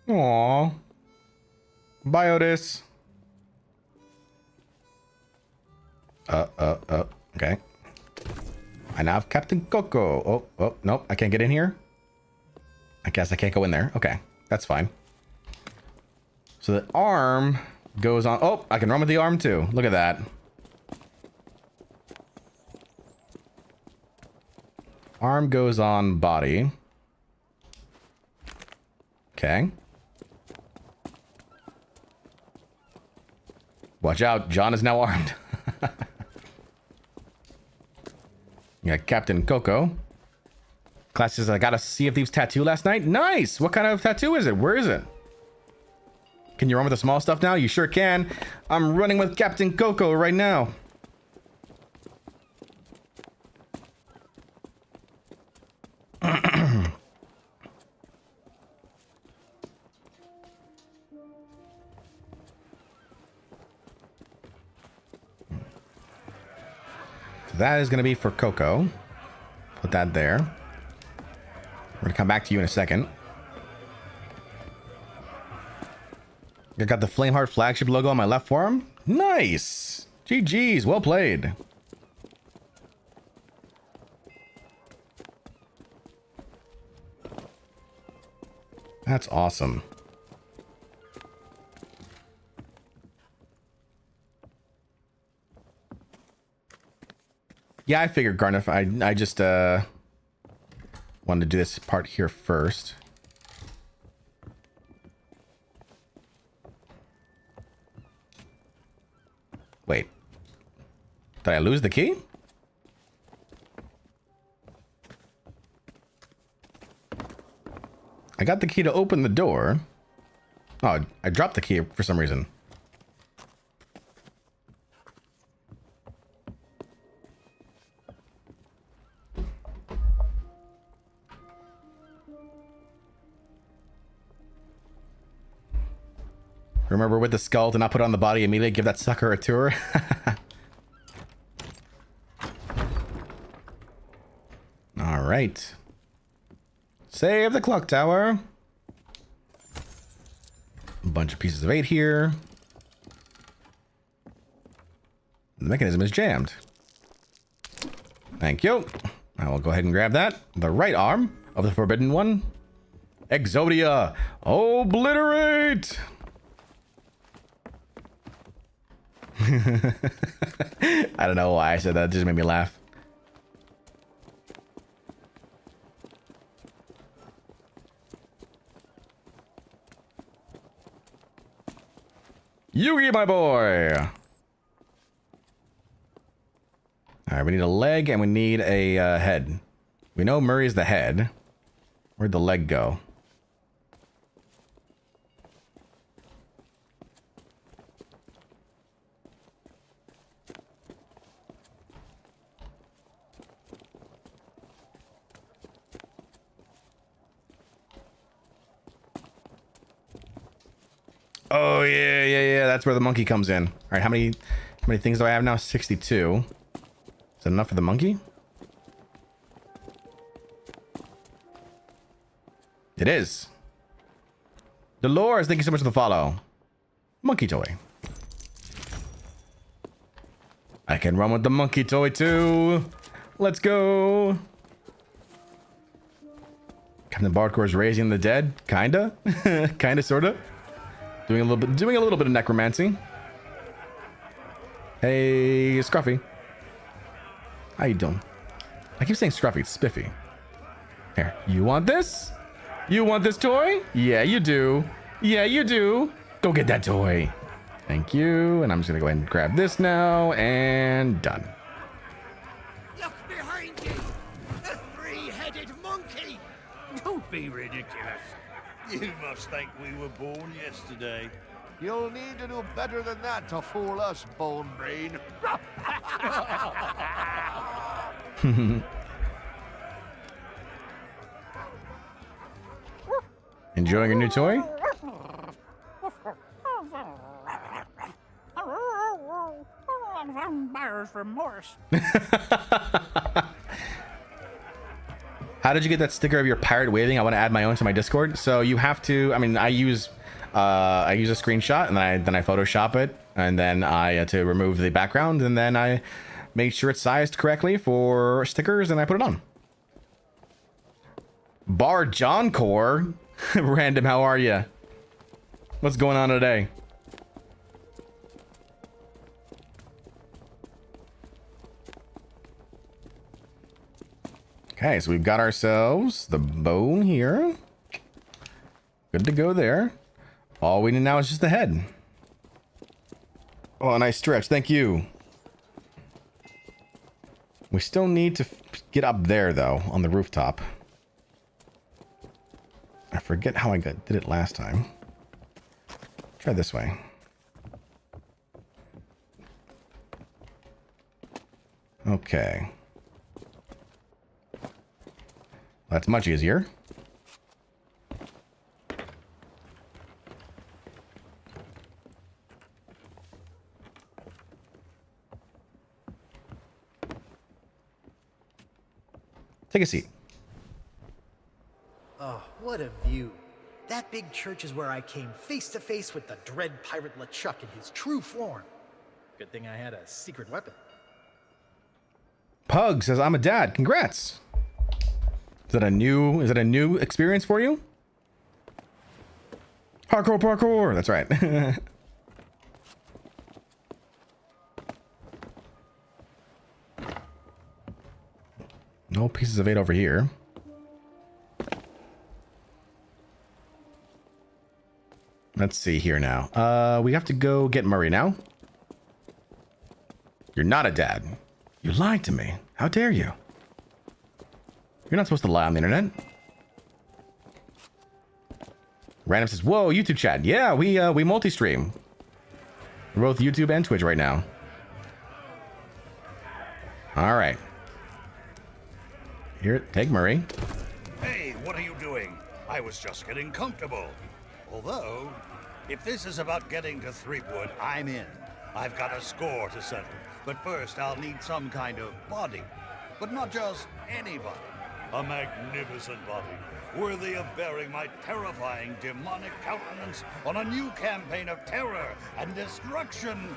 Aww. Bye, Otis. Okay. I now have Captain Coco. Oh, nope. I can't get in here. I guess I can't go in there. Okay, that's fine. So the arm goes on. Oh, I can run with the arm too. Look at that. Arm goes on body. Okay. Watch out, Jon is now armed. You got Captain Coco. Class says, I got a Sea of Thieves tattoo last night. Nice! What kind of tattoo is it? Where is it? Can you run with the small stuff now? You sure can. I'm running with Captain Coco right now. That is going to be for Coco. Put that there. We're going to come back to you in a second. I got the Flameheart flagship logo on my left forearm. Nice! GG's, well played. That's awesome. Yeah, I figured, Garniff. I just wanted to do this part here first. Wait. Did I lose the key? I got the key to open the door. Oh, I dropped the key for some reason. Remember with the skull to not put on the body immediately, give that sucker a tour. All right. Save the clock tower. A bunch of pieces of 8 here. The mechanism is jammed. Thank you. I will go ahead and grab that. The right arm of the Forbidden One. Exodia. Obliterate. I don't know why I said that. It just made me laugh. Yugi, my boy. All right, we need a leg and we need a head. We know Murray's the head. Where'd the leg go? Oh, yeah. That's where the monkey comes in. All right, how many things do I have now? 62. Is that enough for the monkey? It is. Dolores, thank you so much for the follow. Monkey toy. I can run with the monkey toy too. Let's go. Captain Bardcore is raising the dead. Kinda. Kinda, sorta. Doing a little bit of necromancy. Hey, Scruffy. How you doing? I keep saying Scruffy, it's Spiffy. Here, you want this? You want this toy? Yeah, you do. Yeah, you do. Go get that toy. Thank you. And I'm just gonna go ahead and grab this now, and done. Look behind you! The three-headed monkey! Don't be ridiculous. You must think we were born yesterday. You'll need to do better than that to fool us, Bone Brain. Enjoying a new toy? Buyer's remorse. How did you get that sticker of your pirate waving? I want to add my own to my Discord. So you have to. I mean, I use a screenshot and then I Photoshop it, and then I to remove the background, and then I made sure it's sized correctly for stickers, and I put it on. Bardcore, random, how are you? What's going on today? Okay, so we've got ourselves the bone here. Good to go there. All we need now is just the head. Oh, a nice stretch. Thank you. We still need to get up there, though, on the rooftop. I forget how I did it last time. Try this way. Okay. That's much easier. Take a seat. Oh, what a view. That big church is where I came face to face with the dread pirate LeChuck in his true form. Good thing I had a secret weapon. Pug says, I'm a dad. Congrats. Is it a new experience for you? Hardcore parkour. That's right. No pieces of 8 over here. Let's see here now. We have to go get Murray now. You're not a dad. You lied to me. How dare you? You're not supposed to lie on the internet. Random says, whoa, YouTube chat. Yeah, we multi-stream. We're both YouTube and Twitch right now. All right. Here, take Murray. Hey, what are you doing? I was just getting comfortable. Although, if this is about getting to Threepwood, I'm in. I've got a score to settle. But first, I'll need some kind of body. But not just anybody. A magnificent body, worthy of bearing my terrifying demonic countenance on a new campaign of terror and destruction.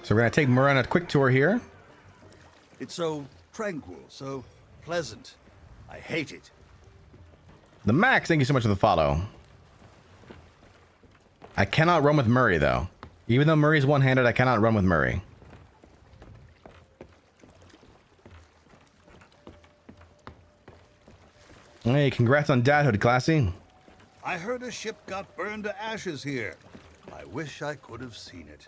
So we're going to take Murray on a quick tour here. It's so tranquil, so pleasant. I hate it. The Max, thank you so much for the follow. I cannot run with Murray, though. Even though Murray's one-handed, I cannot run with Murray. Hey, congrats on dadhood, Classy. I heard a ship got burned to ashes here. I wish I could have seen it.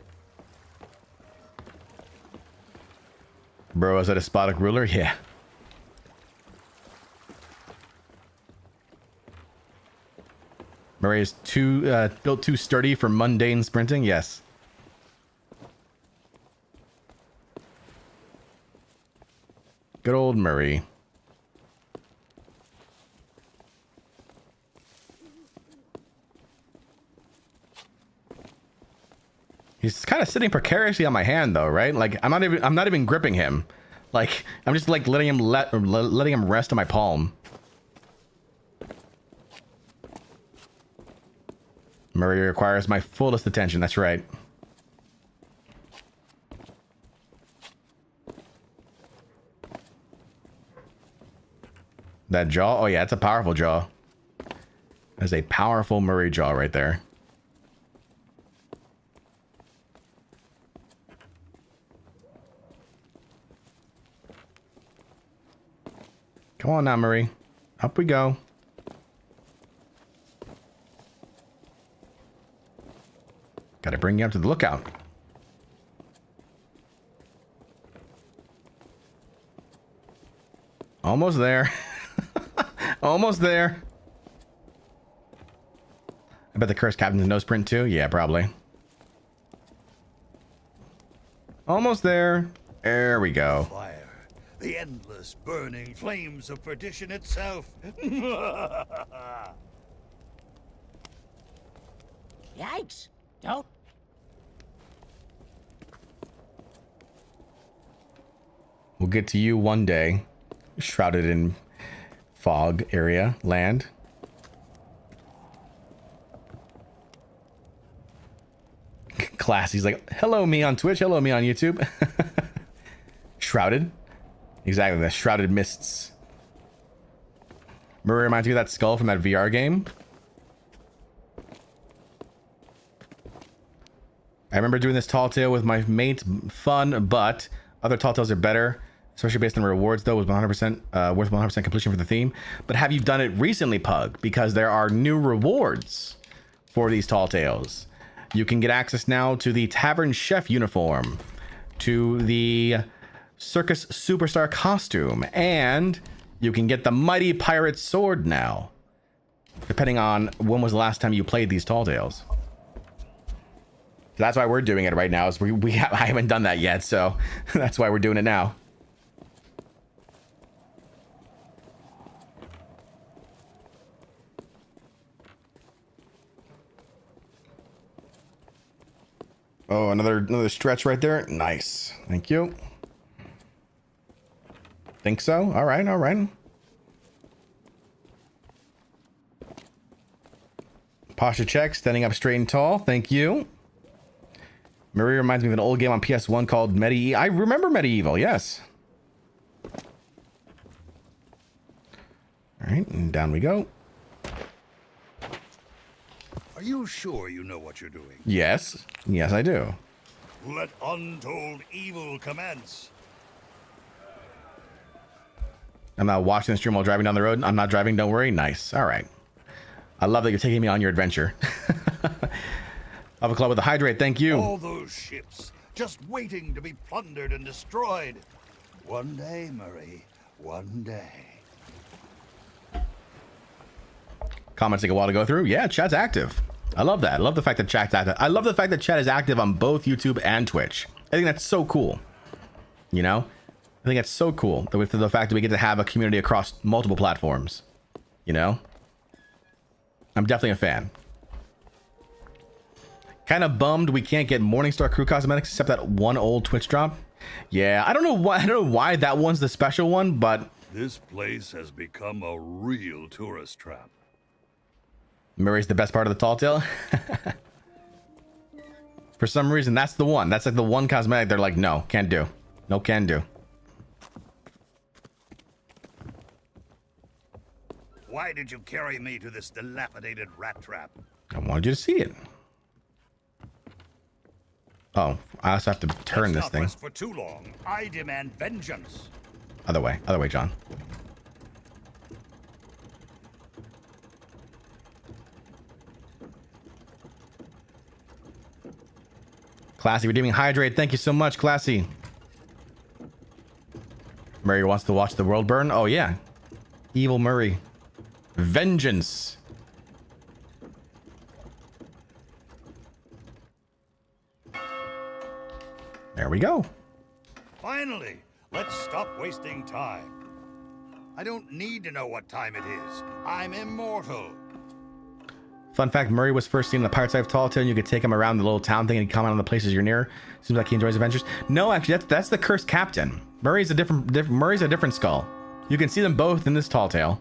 Bro, is that a despotic ruler? Yeah. Murray is built too sturdy for mundane sprinting? Yes. Good old Murray. He's kind of sitting precariously on my hand, though, right? Like I'm not even gripping him. Like I'm just like letting him rest on my palm. Murray requires my fullest attention. That's right. That jaw? Oh yeah, it's a powerful jaw. That's a powerful Murray jaw right there. Come on now, Murray. Up we go. Gotta bring you up to the lookout. Almost there. Almost there. I bet the cursed captain's no sprint too. Yeah, probably. Almost there. There we go. Fire. The endless burning flames of perdition itself. Yikes. Don't. We'll get to you one day. Shrouded in fog area land. Classy's like, hello me on Twitch, hello me on YouTube. Shrouded. Exactly, the Shrouded Mists. Murray reminds me of that skull from that VR game. I remember doing this tall tale with my mates. Fun, but other tall tales are better, especially based on rewards. Though, was 100% worth 100% completion for the theme. But have you done it recently, Pug? Because there are new rewards for these tall tales. You can get access now to the Tavern Chef uniform, to the Circus Superstar costume, and you can get the Mighty Pirate Sword now, depending on when was the last time you played these tall tales. That's why we're doing it right now. Is I haven't done that yet, so that's why we're doing it now. Oh, another stretch right there. Nice. Thank you. Think so? All right, all right. Posture check, standing up straight and tall. Thank you. Marie reminds me of an old game on PS1 called Medieval. I remember Medieval, yes. All right, and down we go. Are you sure you know what you're doing? Yes. Yes, I do. Let untold evil commence. I'm not watching the stream while driving down the road. I'm not driving, don't worry. Nice. All right. I love that you're taking me on your adventure. Have a club with the hydrate, thank you. All those ships just waiting to be plundered and destroyed. One day, Murray, one day. Comments take a while to go through. Yeah, chat's active. I love that. I love the fact that chat's active. I love the fact that chat is active on both YouTube and Twitch. I think that's so cool. You know? I think that's so cool. With the fact that we get to have a community across multiple platforms. You know? I'm definitely a fan. Kind of bummed we can't get Morningstar Crew cosmetics except that one old Twitch drop. Yeah, I don't know why that one's the special one, but this place has become a real tourist trap. Murray's the best part of the tall tale. For some reason, that's the one. That's like the one cosmetic they're like, no, can't do. No can do. Why did you carry me to this dilapidated rat trap? I wanted you to see it. Oh, I also have to turn this thing. For too long. I demand vengeance. Other way, John. Classy redeeming hydrate. Thank you so much, Classy. Murray wants to watch the world burn. Oh yeah, evil Murray. Vengeance. There we go. Finally, let's stop wasting time. I don't need to know what time it is. I'm immortal. Fun fact, Murray was first seen in the Pirates Life Tall Tale, and you could take him around the little town thing and comment on the places you're near. Seems like he enjoys adventures. No, actually, that's the Cursed Captain. Murray's a different skull. You can see them both in this Tall Tale.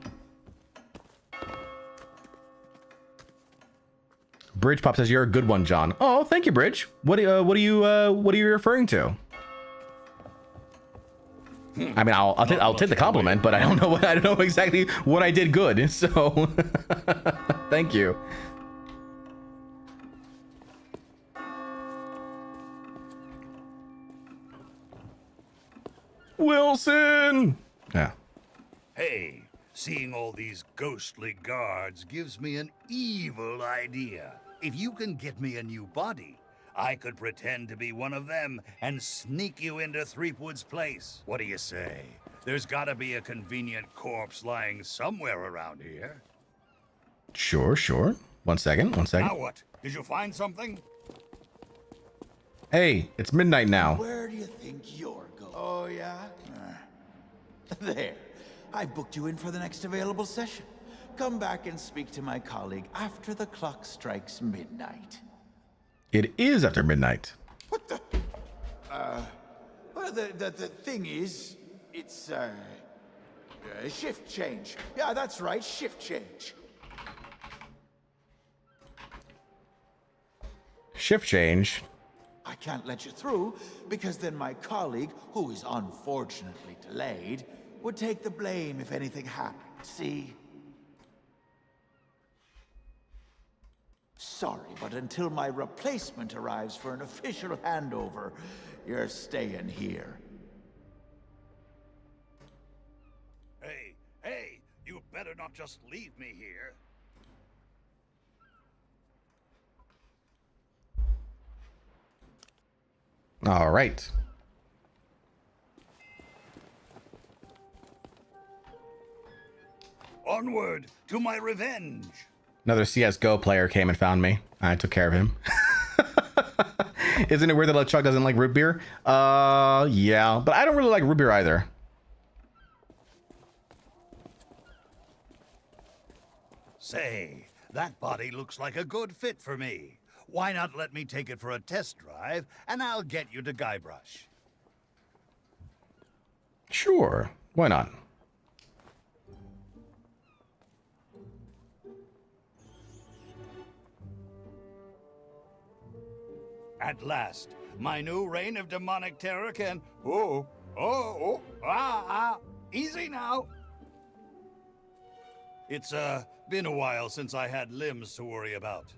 Bridge Pop says you're a good one, John. Oh, thank you, Bridge. What are you referring to? I mean, I'll take the compliment, but I don't know exactly what I did good. So, thank you. Wilson. Yeah. Hey, seeing all these ghostly guards gives me an evil idea. If you can get me a new body, I could pretend to be one of them and sneak you into Threepwood's place. What do you say? There's gotta be a convenient corpse lying somewhere around here. Sure. One second. Now what? Did you find something? Hey, it's midnight now. Where do you think you're going? Oh, yeah? There. I booked you in for the next available session. Come back and speak to my colleague after the clock strikes midnight. It is after midnight. What the? Well, the thing is, it's, shift change. Yeah, that's right, shift change. Shift change? I can't let you through, because then my colleague, who is unfortunately delayed, would take the blame if anything happened, see? Sorry, but until my replacement arrives for an official handover, you're staying here. Hey, you better not just leave me here. All right. Onward to my revenge. Another CSGO player came and found me. I took care of him. Isn't it weird that LeChuck doesn't like root beer? Yeah, but I don't really like root beer either. Say, that body looks like a good fit for me. Why not let me take it for a test drive, and I'll get you to Guybrush. Sure, why not? At last, my new reign of demonic terror can... easy now. It's, been a while since I had limbs to worry about.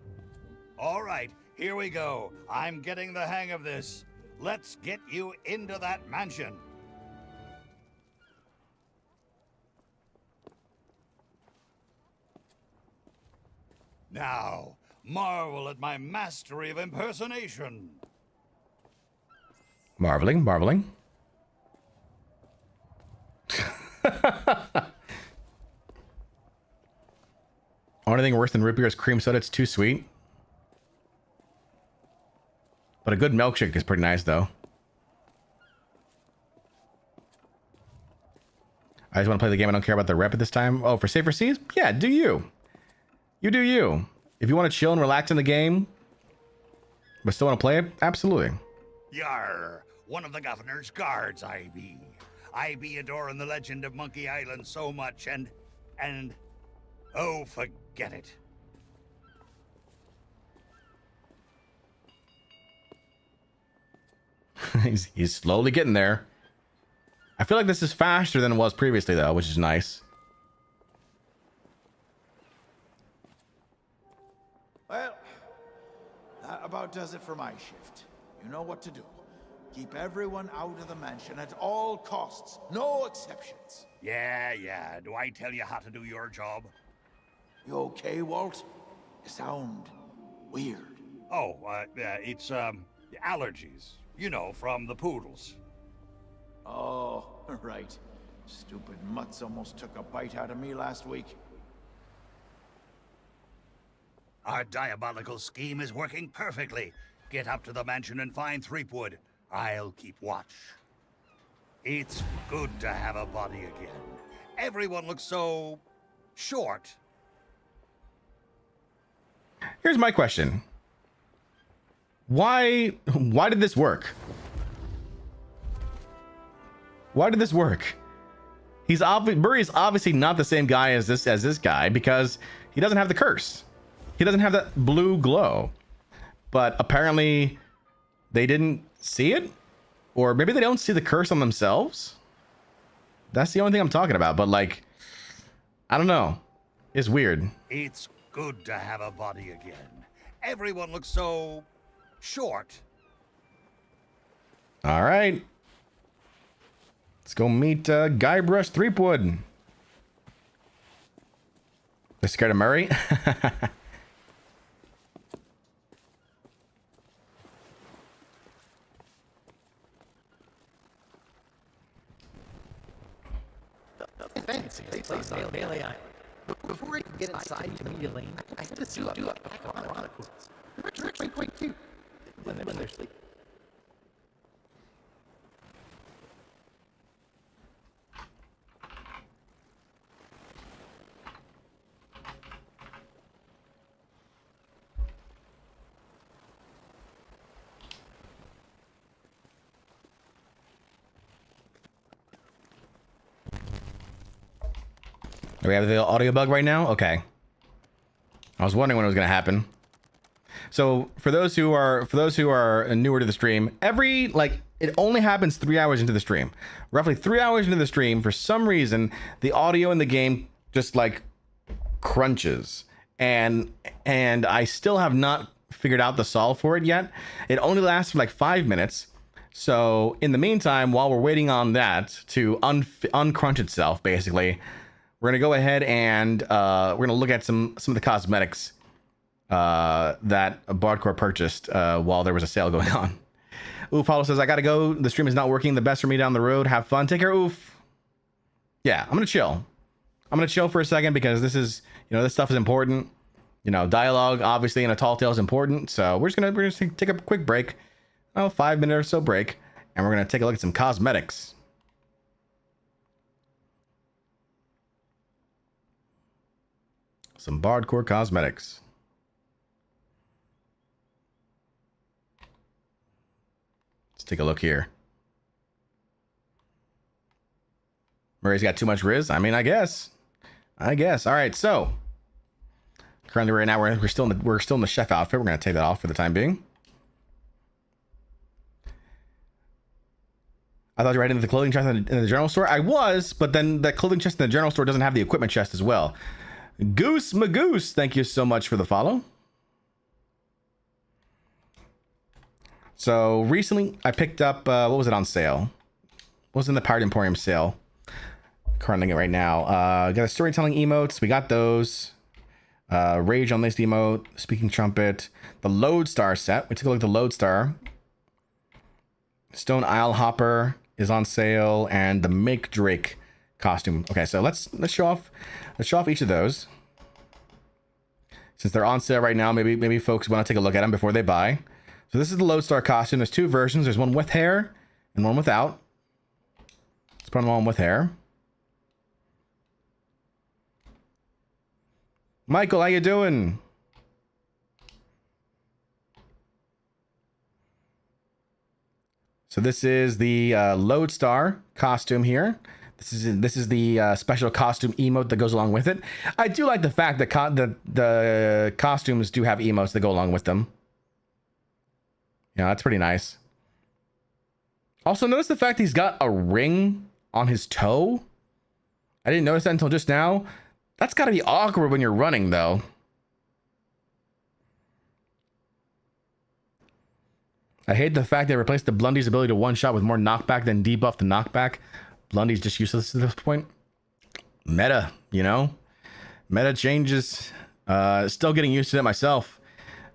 All right, here we go. I'm getting the hang of this. Let's get you into that mansion. Now, marvel at my mastery of impersonation. Marveling, marveling. Only thing worse than root beer is cream soda. It's too sweet. But a good milkshake is pretty nice, though. I just want to play the game. I don't care about the rep at this time. Oh, for safer seas? Yeah, do you. You do you. If you want to chill and relax in the game, but still want to play it, absolutely. Yar, one of the governor's guards, I be. I be adoring the legend of Monkey Island so much, and... Oh, forget it. he's slowly getting there. I feel like this is faster than it was previously, though, which is nice. Well, that about does it for my shift. You know what to do. Keep everyone out of the mansion at all costs. No exceptions. Yeah. Do I tell you how to do your job? You okay, Walt? You sound weird. Oh, it's, allergies. You know, from the poodles. Oh, right. Stupid mutts almost took a bite out of me last week. Our diabolical scheme is working perfectly. Get up to the mansion and find Threepwood. I'll keep watch. It's good to have a body again. Everyone looks so... short. Here's my question. Why did this work? Why did this work? Murray is obviously not the same guy as this guy because he doesn't have the curse. He doesn't have that blue glow. But apparently they didn't see it, or maybe they don't see the curse on themselves. That's the only thing I'm talking about. But like, I don't know. It's weird. It's good to have a body again. Everyone looks so short. All right. Let's go meet Guybrush Threepwood. They're scared of Murray? Fancy place on Bailey Island. Before I could get inside to meet Elaine, I had to do a pack of chronicles. They're actually quite cute when they're sleeping. Do we have the audio bug right now? Okay. I was wondering when it was going to happen. So for those who are newer to the stream, it only happens 3 hours into the stream. Roughly 3 hours into the stream, for some reason, the audio in the game just like crunches, and I still have not figured out the solve for it yet. It only lasts for like 5 minutes. So in the meantime, while we're waiting on that to uncrunch itself, basically, we're gonna go ahead and we're gonna look at some of the cosmetics that Bardcore purchased while there was a sale going on. Oof Hollow says, I gotta go. The stream is not working. The best for me down the road. Have fun. Take care, Oof. Yeah, I'm gonna chill. I'm gonna chill for a second because this is, this stuff is important. Dialogue obviously in a Tall Tale is important. So we're just gonna take a quick break. 5-minute or so break, and we're gonna take a look at some cosmetics. Some Bardcore cosmetics. Let's take a look here. Murray's got too much Riz. I mean, I guess. All right, so currently right now we're still in the chef outfit. We're gonna take that off for the time being. I thought you were right into the clothing chest in the general store. I was, but then the clothing chest in the general store doesn't have the equipment chest as well. Goose Magoose, thank you so much for the follow. So recently I picked up, what was it on sale? What was in the Pirate Emporium sale? Currently right now. Got a storytelling emotes. We got those. Rage Unleashed emote, Speaking Trumpet, the Lodestar set. We took a look at the Lodestar. Stone Isle Hopper is on sale, and the Make Drake costume. Okay, so let's show off each of those. Since they're on sale right now, maybe folks want to take a look at them before they buy. So this is the Lodestar costume. There's two versions. There's one with hair and one without. Let's put on one with hair. Michael, how you doing? So this is the Lodestar costume here. This is the special costume emote that goes along with it. I do like the fact that the costumes do have emotes that go along with them. Yeah, that's pretty nice. Also, notice the fact he's got a ring on his toe. I didn't notice that until just now. That's got to be awkward when you're running, though. I hate the fact they replaced the Blundy's ability to one-shot with more knockback than debuff the knockback. Blundy's just useless at this point. Meta, Meta changes. Still getting used to it myself.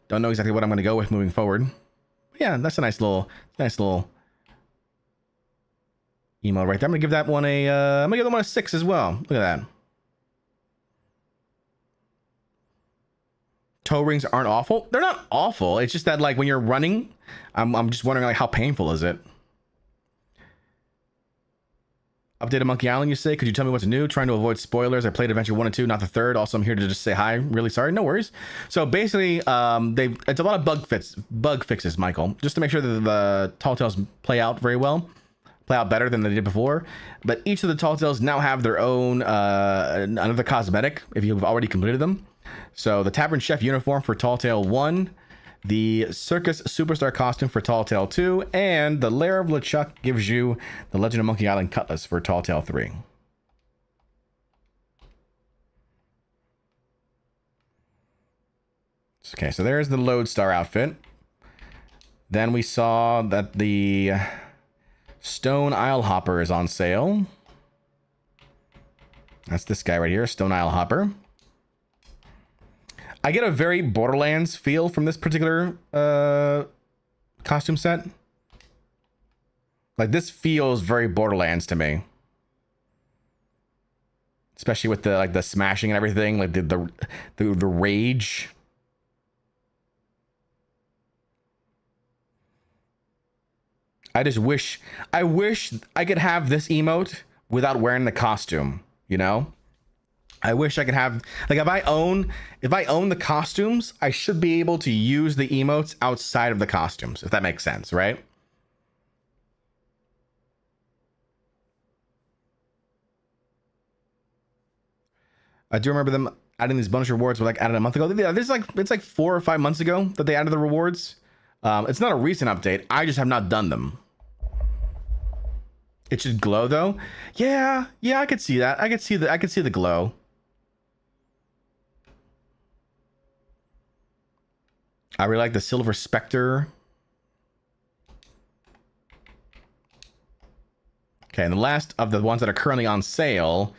Don't know exactly what I'm going to go with moving forward. But yeah, that's a nice little emo right there. I'm going to give that one a 6 as well. Look at that. Toe rings aren't awful. They're not awful. It's just that like when you're running, I'm just wondering like how painful is it? Updated Monkey Island, you say? Could you tell me what's new? Trying to avoid spoilers. I played Adventure 1 and 2, not the third. Also, I'm here to just say hi. Really sorry. No worries. So basically, it's a lot of bug fixes, Michael, just to make sure that the Tall Tales play out very well, play out better than they did before. But each of the Tall Tales now have their own another cosmetic if you've already completed them. So the Tavern Chef uniform for Tall Tale 1, the Circus Superstar costume for Tall Tale 2, and the Lair of LeChuck gives you the Legend of Monkey Island cutlass for Tall Tale 3. Okay, so there's the Lodestar outfit. Then we saw that the Stone Isle Hopper is on sale. That's this guy right here, Stone Isle Hopper. I get a very Borderlands feel from this particular costume set. Like this feels very Borderlands to me, especially with the smashing and everything, like the rage. I wish I could have this emote without wearing the costume, I wish I could have, like, if I own the costumes, I should be able to use the emotes outside of the costumes, if that makes sense, right? I do remember them adding these bonus rewards were like added a month ago. Yeah, this is like it's like 4 or 5 months ago that they added the rewards. It's not a recent update. I just have not done them. It should glow though. Yeah, I could see that. I could see the glow. I really like the Silver Spectre. Okay, and the last of the ones that are currently on sale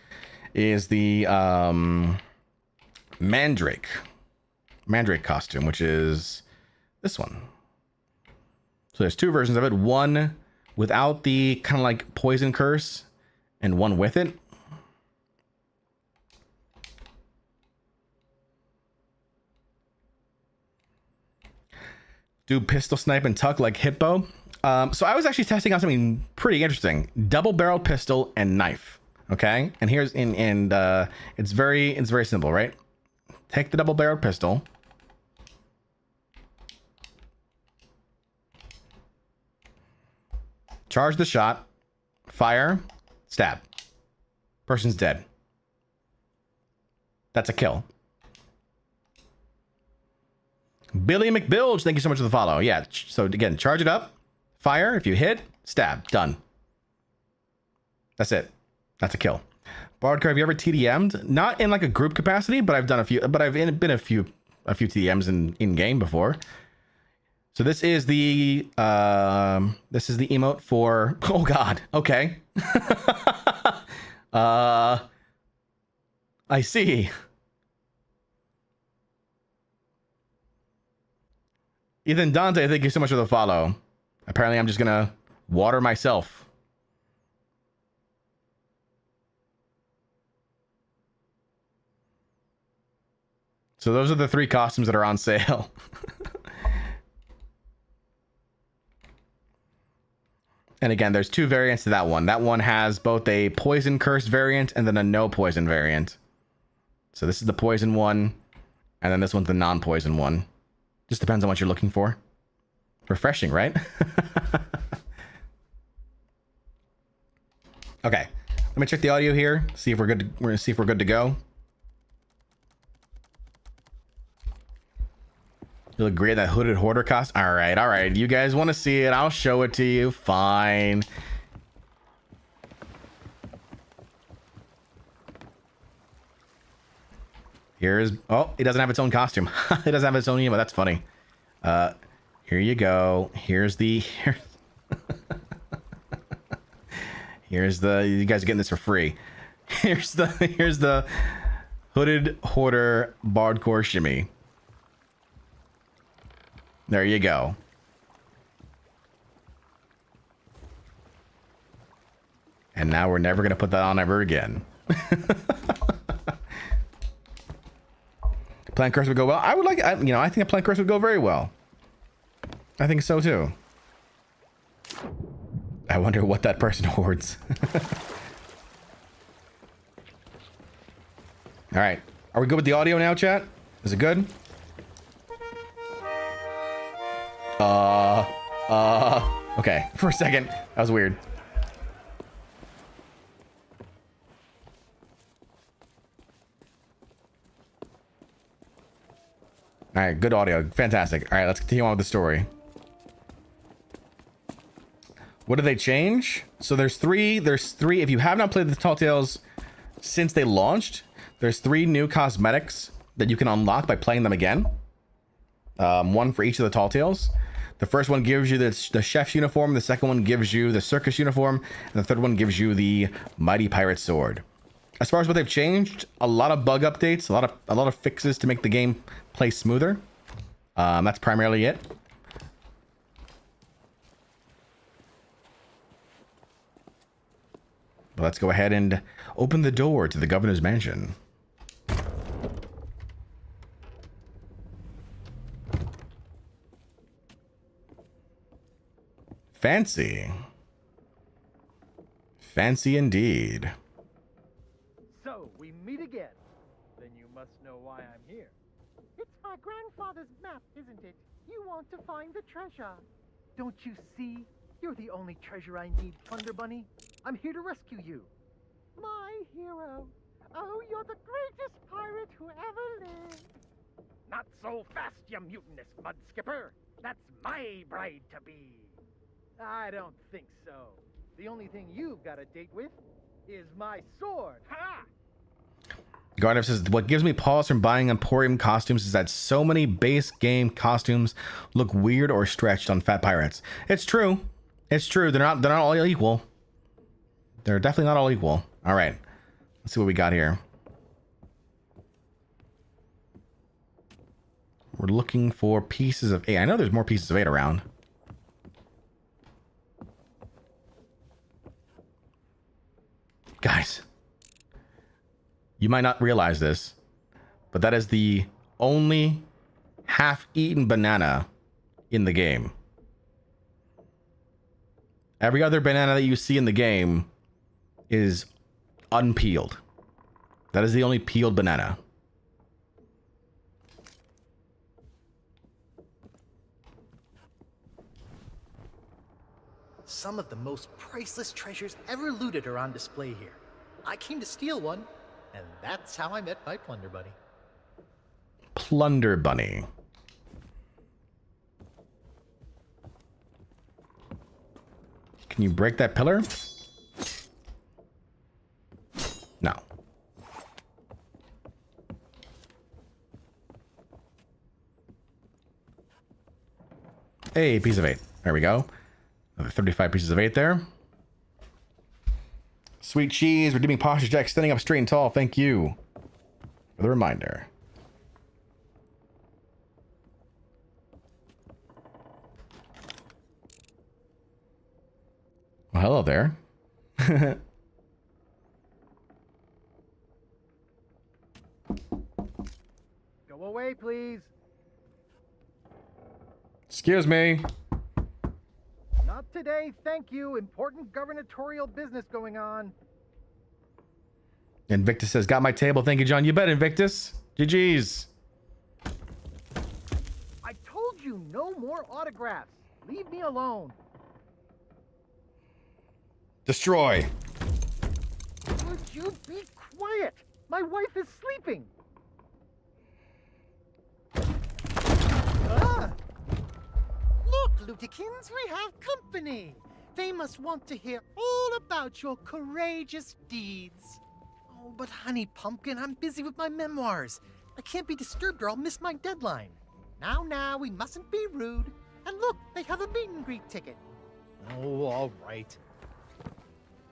is the Mandrake costume, which is this one. So there's 2 versions of it. One without the kind of like poison curse and one with it. Do pistol snipe and tuck like Hitbo. So I was actually testing out something pretty interesting. Double barrel pistol and knife. Okay. And here's it's very simple, right? Take the double barrel pistol. Charge the shot. Fire. Stab. Person's dead. That's a kill. Billy McBilge, thank you so much for the follow. Yeah, so again, charge it up. Fire. If you hit, stab. Done. That's it. That's a kill. Bardcore, have you ever TDM'd? Not in like a group capacity, but I've done a few. But I've been a few TDMs in game before. So this is the emote for. Oh God. Okay. I see. Ethan Dante, thank you so much for the follow. Apparently, I'm just gonna water myself. So those are the 3 costumes that are on sale. And again, there's 2 variants to that one. That one has both a poison curse variant and then a no poison variant. So this is the poison one, and then this one's the non-poison one. Just depends on what you're looking for. Refreshing, right? Okay, let me check the audio here. See if we're good. We're gonna see if we're good to go. You'll agree that hooded hoarder cost. All right. You guys want to see it? I'll show it to you. Fine. Here's. Oh, it doesn't have its own costume. It doesn't have its own emote. That's funny. Here you go. Here's the. Here's the. You guys are getting this for free. Here's the hooded hoarder Bardcore shimmy. There you go. And now we're never gonna put that on ever again. Plant curse would go well. I would like. I think a plant curse would go very well. I think so too. I wonder what that person hoards. All right. Are we good with the audio now, chat? Is it good? Okay. For a second, that was weird. All right, good audio. Fantastic. All right, let's continue on with the story. What did they change? So there's three. If you have not played the Tall Tales since they launched, there's 3 new cosmetics that you can unlock by playing them again. One for each of the Tall Tales. The first one gives you the chef's uniform. The second one gives you the circus uniform. And the third one gives you the mighty pirate sword. As far as what they've changed, a lot of bug updates, a lot of fixes to make the game play smoother. That's primarily it. But let's go ahead and open the door to the governor's mansion. Fancy. Fancy indeed. So, we meet again. Then you must know why I'm here. It's my grandfather's map, isn't it? You want to find the treasure. Don't you see? You're the only treasure I need, Thunder Bunny. I'm here to rescue you. My hero. Oh, you're the greatest pirate who ever lived. Not so fast, you mutinous mud skipper. That's my bride to be. I don't think so. The only thing you've got a date with is my sword. Ha! Gardner says, what gives me pause from buying Emporium costumes is that so many base game costumes look weird or stretched on fat pirates. It's true. It's true. They're not all equal. They're definitely not all equal. All right. Let's see what we got here. We're looking for pieces of 8. I know there's more pieces of 8 around. Guys, you might not realize this, but that is the only half-eaten banana in the game. Every other banana that you see in the game is unpeeled. That is the only peeled banana. Some of the most priceless treasures ever looted are on display here. I came to steal one, and that's how I met my plunder buddy. Plunder bunny. Can you break that pillar? No. Hey, piece of 8. There we go. Another 35 pieces of 8 there. Sweet cheese, redeeming posture jack, standing up straight and tall. Thank you for the reminder. Well, hello there. Go away, please. Excuse me. Not today, thank you. Important gubernatorial business going on. Invictus says, got my table. Thank you, John. You bet, Invictus. GG's. I told you no more autographs. Leave me alone. Destroy. Would you be quiet? My wife is sleeping. Ah! Look, Lutikins, we have company. They must want to hear all about your courageous deeds. Oh, but honey pumpkin, I'm busy with my memoirs. I can't be disturbed or I'll miss my deadline. Now, we mustn't be rude. And look, they have a meet and greet ticket. Oh, all right.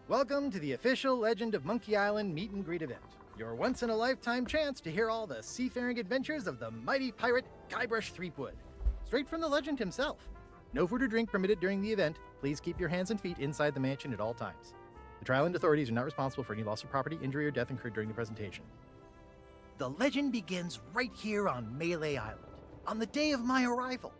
Welcome to the official Legend of Monkey Island meet and greet event. Your once-in-a-lifetime chance to hear all the seafaring adventures of the mighty pirate Guybrush Threepwood. Straight from the legend himself. No food or drink permitted during the event. Please keep your hands and feet inside the mansion at all times. The Trial and authorities are not responsible for any loss of property, injury, or death incurred during the presentation. The legend begins right here on Melee Island, on the day of my arrival.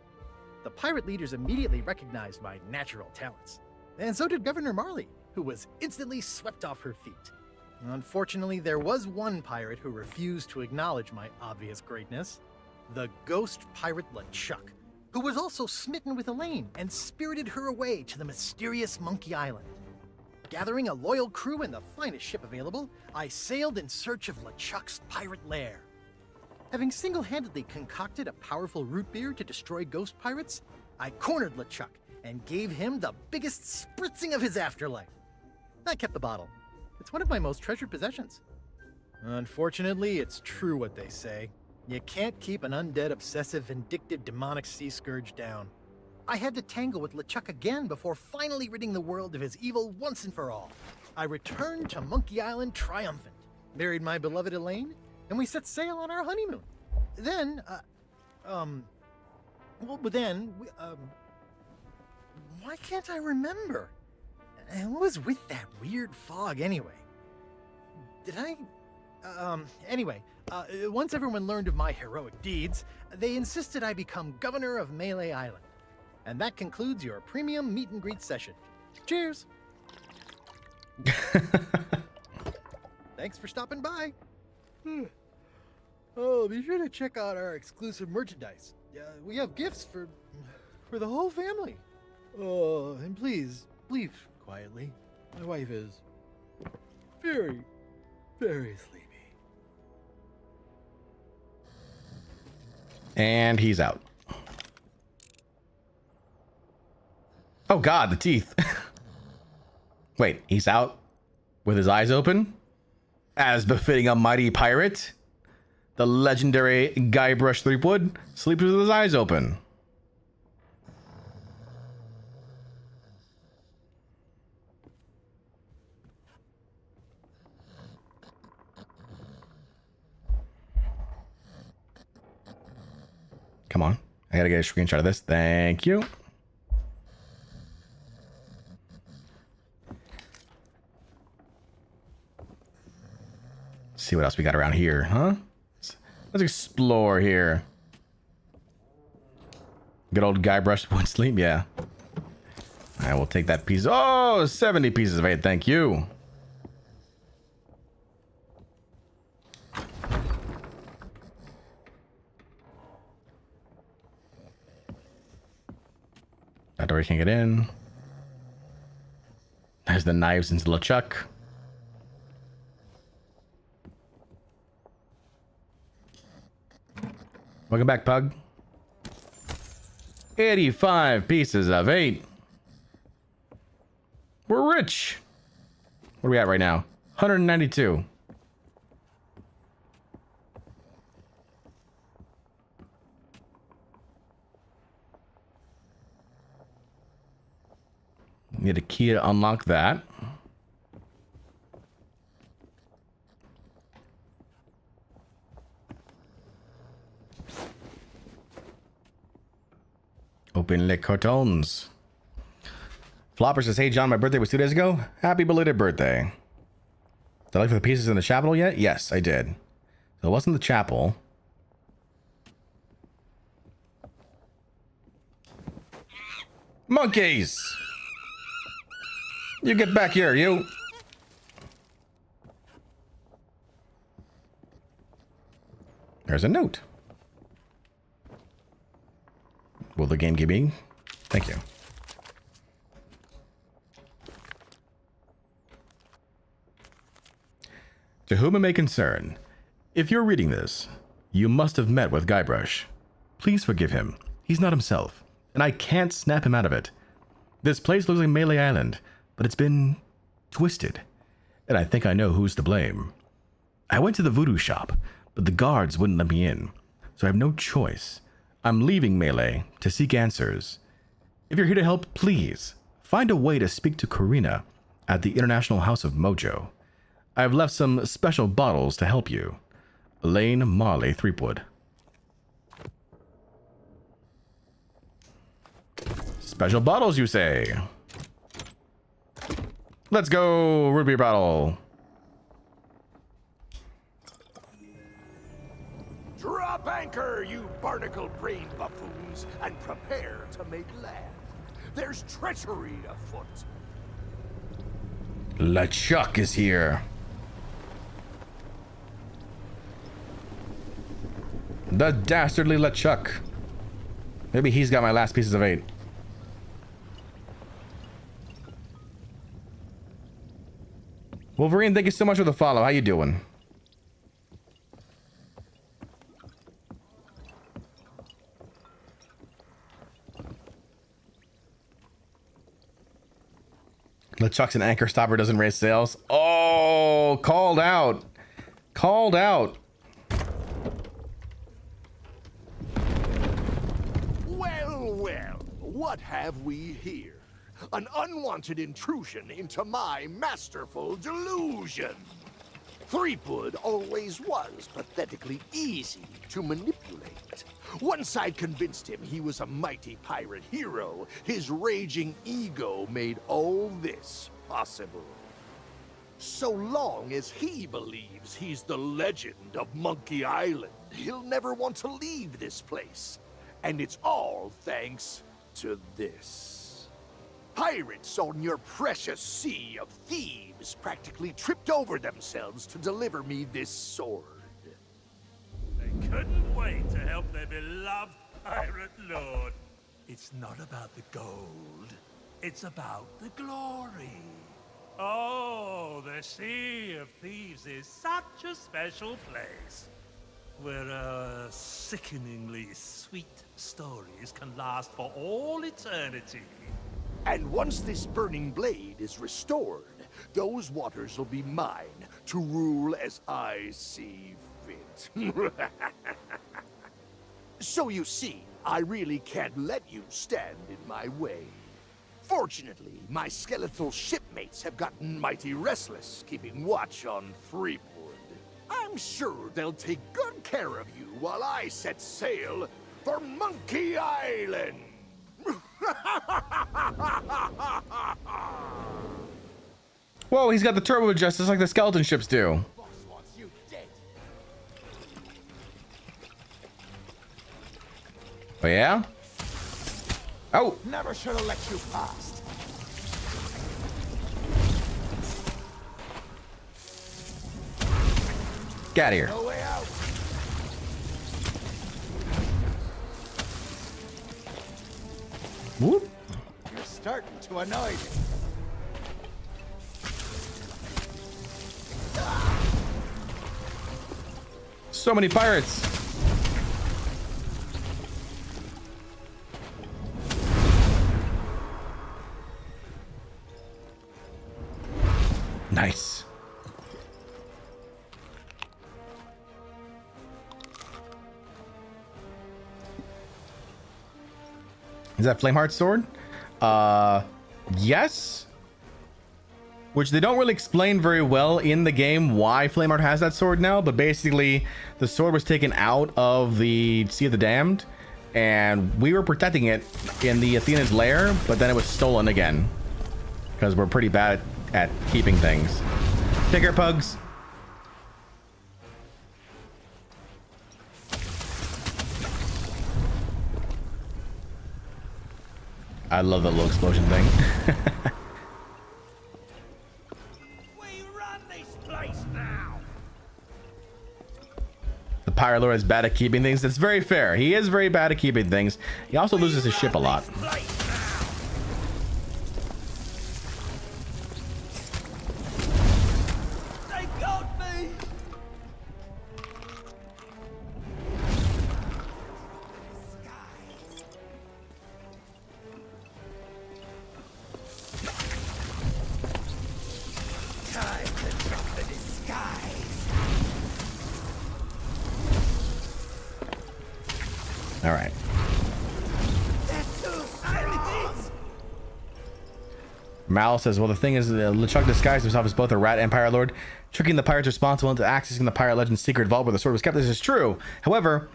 The pirate leaders immediately recognized my natural talents. And so did Governor Marley, who was instantly swept off her feet. Unfortunately, there was one pirate who refused to acknowledge my obvious greatness. The ghost pirate LeChuck, who was also smitten with Elaine and spirited her away to the mysterious Monkey Island. Gathering a loyal crew and the finest ship available, I sailed in search of LeChuck's pirate lair. Having single-handedly concocted a powerful root beer to destroy ghost pirates, I cornered LeChuck and gave him the biggest spritzing of his afterlife. I kept the bottle. It's one of my most treasured possessions. Unfortunately, it's true what they say. You can't keep an undead, obsessive, vindictive, demonic sea scourge down. I had to tangle with LeChuck again before finally ridding the world of his evil once and for all. I returned to Monkey Island triumphant, married my beloved Elaine, and we set sail on our honeymoon. Then, why can't I remember? And what was with that weird fog anyway? Once everyone learned of my heroic deeds, they insisted I become governor of Melee Island. And that concludes your premium meet and greet session. Cheers! Thanks for stopping by. Oh, be sure to check out our exclusive merchandise. We have gifts for the whole family. Oh, and please, leave quietly. My wife is very, very sleepy. And he's out. Oh god, the teeth. Wait, he's out with his eyes open? As befitting a mighty pirate? The legendary Guybrush Threepwood sleeps with his eyes open. Come on. I gotta get a screenshot of this. Thank you. See what else we got around here, huh? Let's explore here. Good old Guybrush would sleep, yeah. I will take that piece. Oh, 70 pieces of 8, thank you. That door you can't get in. There's the knives into LeChuck. Welcome back, Pug. 85 pieces of 8. We're rich. What are we at right now? 192. Need a key to unlock that. Open le cartons. Flopper says, hey John, my birthday was 2 days ago. Happy belated birthday. Did I look for the pieces in the chapel yet? Yes, I did. So it wasn't the chapel. Monkeys! You get back here, you. There's a note. Will the game give me? Thank you. To whom it may concern, if you're reading this, you must have met with Guybrush. Please forgive him. He's not himself, and I can't snap him out of it. This place looks like Melee Island, but it's been twisted, and I think I know who's to blame. I went to the voodoo shop, but the guards wouldn't let me in, so I have no choice. I'm leaving Melee to seek answers. If you're here to help, please find a way to speak to Karina at the International House of Mojo. I've left some special bottles to help you. Elaine Marley Threepwood. Special bottles, you say? Let's go, root beer bottle. Drop anchor, you barnacle-brained buffoons, and prepare to make land. There's treachery afoot. LeChuck is here. The dastardly LeChuck. Maybe he's got my last pieces of 8. Wolverine, thank you so much for the follow. How you doing? LeChuck's an anchor stopper, doesn't raise sales. Oh, called out. Called out. Well, well, what have we here? An unwanted intrusion into my masterful delusion. Threepwood always was pathetically easy to manipulate. Once I'd convinced him he was a mighty pirate hero, his raging ego made all this possible. So long as he believes he's the legend of Monkey Island, he'll never want to leave this place. And it's all thanks to this. Pirates on your precious Sea of Thieves practically tripped over themselves to deliver me this sword. They couldn't wait to help their beloved pirate lord. It's not about the gold. It's about the glory. Oh, the Sea of Thieves is such a special place. where sickeningly sweet stories can last for all eternity. And once this burning blade is restored, those waters will be mine to rule as I see fit. So you see, I really can't let you stand in my way. Fortunately, my skeletal shipmates have gotten mighty restless, keeping watch on Threepwood. I'm sure they'll take good care of you while I set sail for Monkey Island. Whoa, he's got the turbo adjust just like the skeleton ships do. Oh yeah? Oh! Never should have let you past. Get out of here. No way out. Whoop. You're starting to annoy me. So many pirates. Nice. Is that Flameheart's sword? Yes. Which they don't really explain very well in the game why Flameheart has that sword now, but basically the sword was taken out of the Sea of the Damned, and we were protecting it in the Athena's lair, but then it was stolen again. Because we're pretty bad at keeping things. Take care, pugs. I love that little explosion thing. We run this place now. The Pirate Lord is bad at keeping things. That's very fair. He is very bad at keeping things. He also loses his ship a lot. They got me. Time to drop the disguise. All right. Mal says, well, the thing is, LeChuck disguised himself as both a rat and Pirate Lord, tricking the pirates responsible into accessing the Pirate Legend's secret vault where the sword was kept. This is true. However,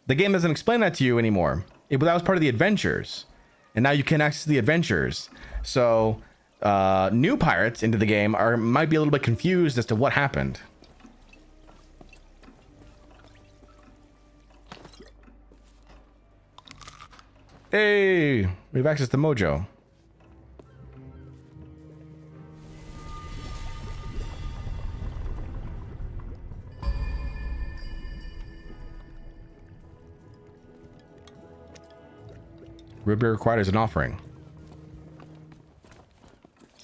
the game doesn't explain that to you anymore. That was part of the adventures. And now you can access the adventures. So, new pirates into the game might be a little bit confused as to what happened. Hey, we have access to Mojo. Root beer required as an offering.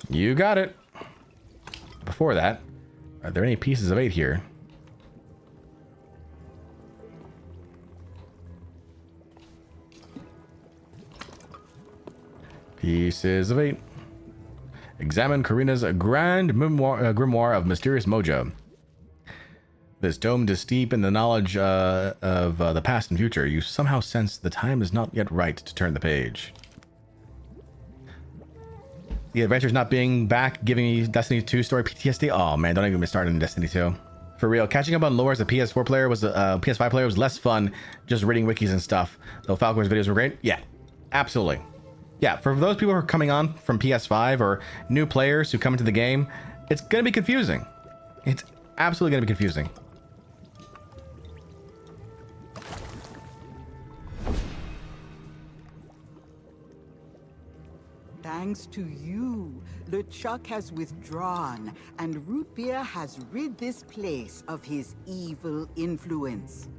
You got it. Before that, are there any pieces of 8 here? Pieces of 8. Examine Karina's grand grimoire of mysterious Mojo. This dome is steep in the knowledge of the past and future. You somehow sense the time is not yet right to turn the page. The adventure's not being back, giving me Destiny 2 story PTSD. Oh man, don't even get me started in Destiny 2. For real, catching up on lore as a PS4 player was PS5 player was less fun just reading wikis and stuff. Though Falcor's videos were great. Yeah, absolutely. Yeah, for those people who are coming on from PS5 or new players who come into the game, it's gonna be confusing. It's absolutely gonna be confusing. Thanks to you, LeChuck has withdrawn, and Root Beer has rid this place of his evil influence.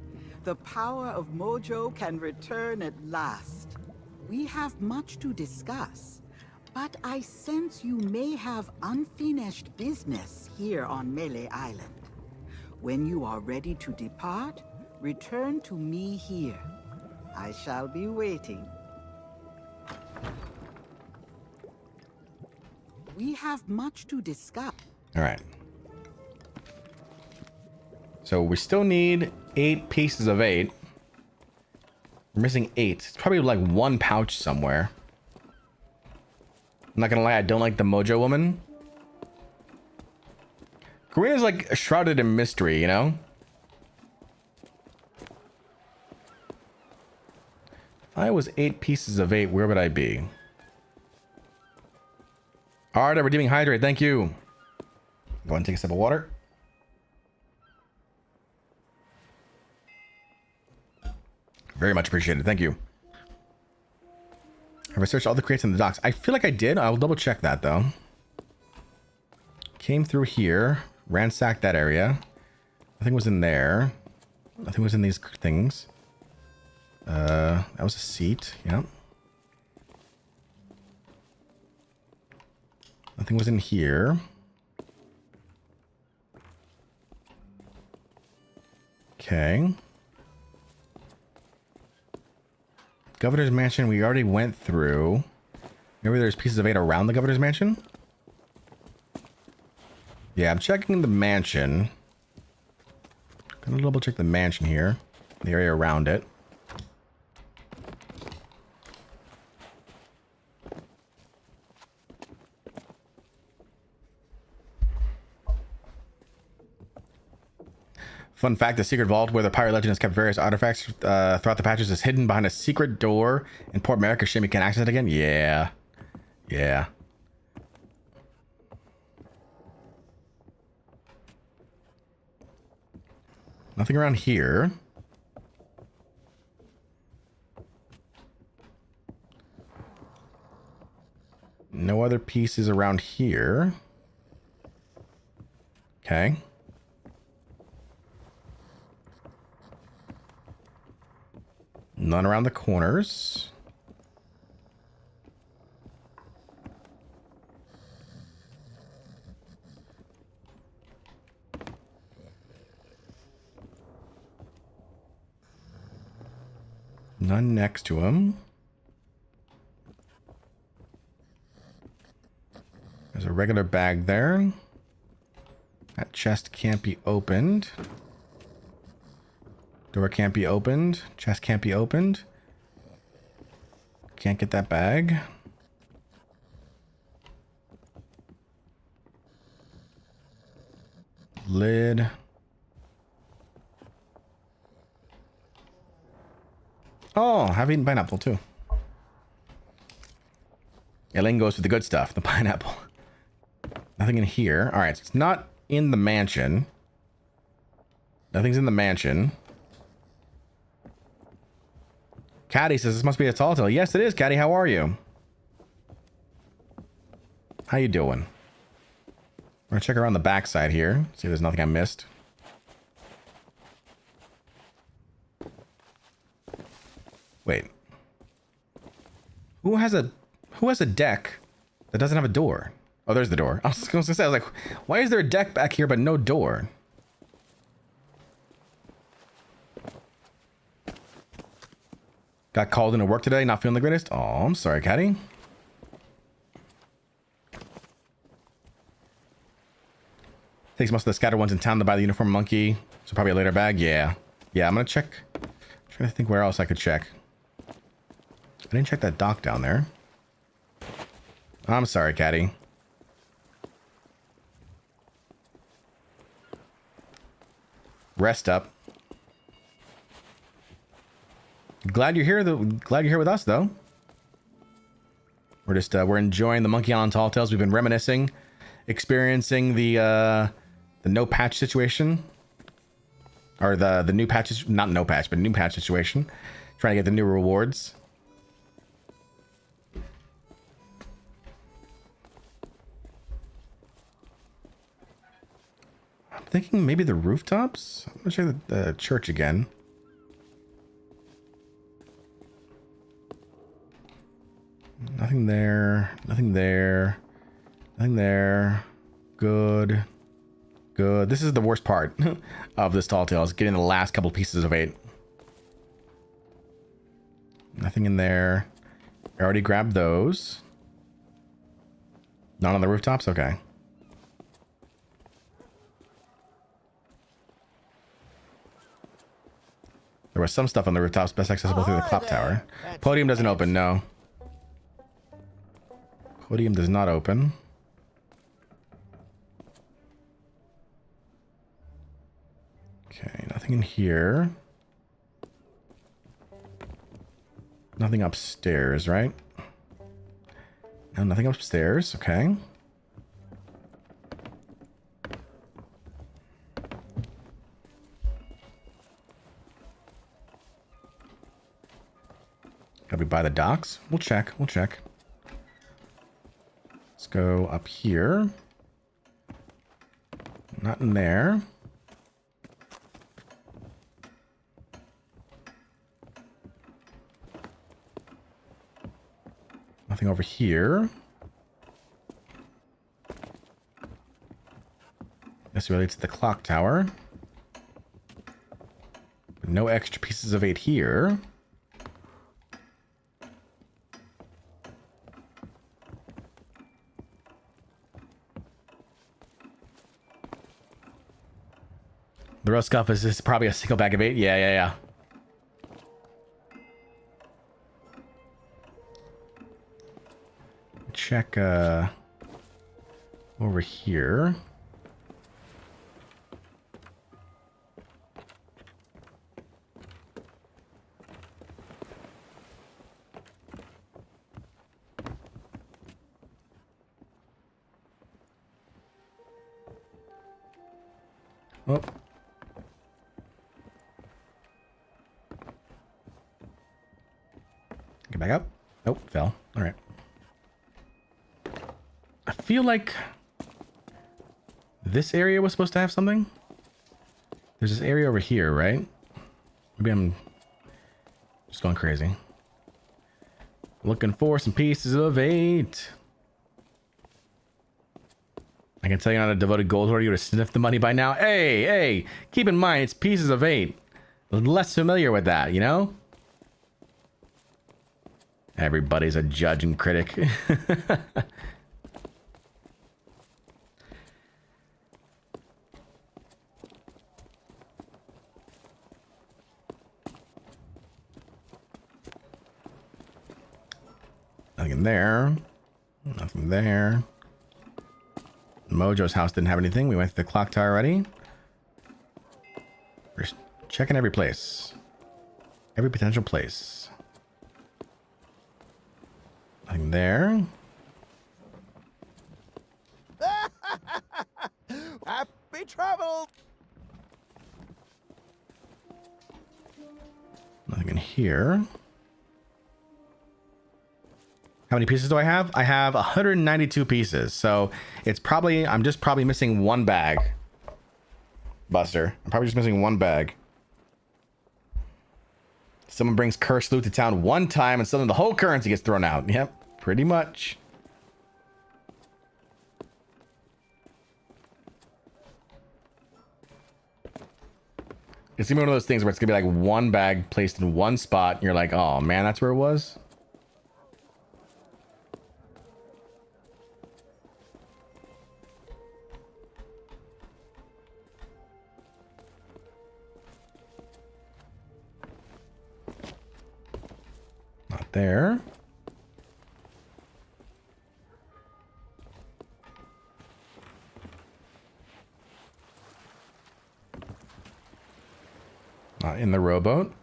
The power of Mojo can return at last. We have much to discuss, but I sense you may have unfinished business here on Melee Island. When you are ready to depart, Return to me here. I shall be waiting. We have much to discuss. All right. So we still need 8 pieces of 8. We're missing 8. It's probably like 1 pouch somewhere. I'm not gonna lie, I don't like the Mojo Woman. Karina's like shrouded in mystery, you know? If I was 8 pieces of 8, where would I be? Alright, redeeming hydrate, thank you. Go ahead and take a sip of water. Very much appreciated, thank you. Have I searched all the crates in the docks? I feel like I did. I'll double check that though. Came through here, ransacked that area. Nothing was in there. Nothing was in these things. That was a seat, yeah. Nothing was in here. Okay. Governor's Mansion, we already went through. Maybe there's pieces of 8 around the Governor's Mansion? Yeah, I'm checking the mansion. Gonna double check the mansion here. The area around it. Fun fact, the secret vault where the pirate legend has kept various artifacts throughout the patches is hidden behind a secret door in Port America. Shame we can't access it again. Yeah. Yeah. Nothing around here. No other pieces around here. Okay. None around the corners. None next to him. There's a regular bag there. That chest can't be opened. Door can't be opened. Chest can't be opened. Can't get that bag. Lid. Oh, I've eaten pineapple too. Elaine goes for the good stuff, the pineapple. Nothing in here. All right, so it's not in the mansion. Nothing's in the mansion. Caddy says this must be a tall tale. Yes, it is, Caddy. How are you? How you doing? We're gonna check around the backside here. See if there's nothing I missed. Wait. Who has a deck that doesn't have a door? Oh, there's the door. I was gonna say, I was like, why is there a deck back here but no door? Got called into work today, not feeling the greatest. Oh, I'm sorry, Caddy. Takes most of the scattered ones in town to buy the uniform monkey. So probably a later bag. Yeah. Yeah, I'm gonna check. I'm trying to think where else I could check. I didn't check that dock down there. I'm sorry, Caddy. Rest up. Glad you're here. Glad you're here with us, though. We're just we're enjoying the Monkey Island Tall Tales. We've been reminiscing, experiencing the no patch situation, or the new patches, not no patch, but new patch situation. Trying to get the new rewards. I'm thinking maybe the rooftops. I'm gonna check the church again. Nothing there. Nothing there. Nothing there. Good. good. This is the worst part of this tall tale, is getting the last couple pieces of 8. Nothing in there. I already grabbed those. Not on the rooftops? Okay. There was some stuff on the rooftops best accessible through the clock tower. Podium doesn't open, no. Podium does not open. Okay, nothing in here. Nothing upstairs, right? No, nothing upstairs. Okay. Gotta be by the docks. We'll check. We'll check. Let's go up here. Not in there. Nothing over here. This relates to the clock tower. But no extra pieces of 8 here. The roast scuff is probably a single bag of 8. Yeah. Check over here. Oh. Get back up. Nope, fell. All right. I feel like this area was supposed to have something. There's this area over here, right? Maybe I'm just going crazy. Looking for some pieces of 8. I can tell you're not a devoted gold hoarder. You would have sniffed the money by now. Hey, keep in mind, it's pieces of 8. I'm less familiar with that, you know? Everybody's a judge and critic. Nothing in there. Nothing there. Mojo's house didn't have anything. We went to the clock tower already. We're checking every place. Every potential place. Nothing there. Happy travel! Nothing in here. How many pieces do I have? I have 192 pieces. So it's probably, I'm just probably missing 1 bag. Buster. I'm probably just missing 1 bag. Someone brings cursed loot to town 1 time and suddenly the whole currency gets thrown out. Yep, pretty much. It's gonna be one of those things where it's gonna be like 1 bag placed in 1 spot and you're like, oh man, that's where it was. Not there. Not in the rowboat.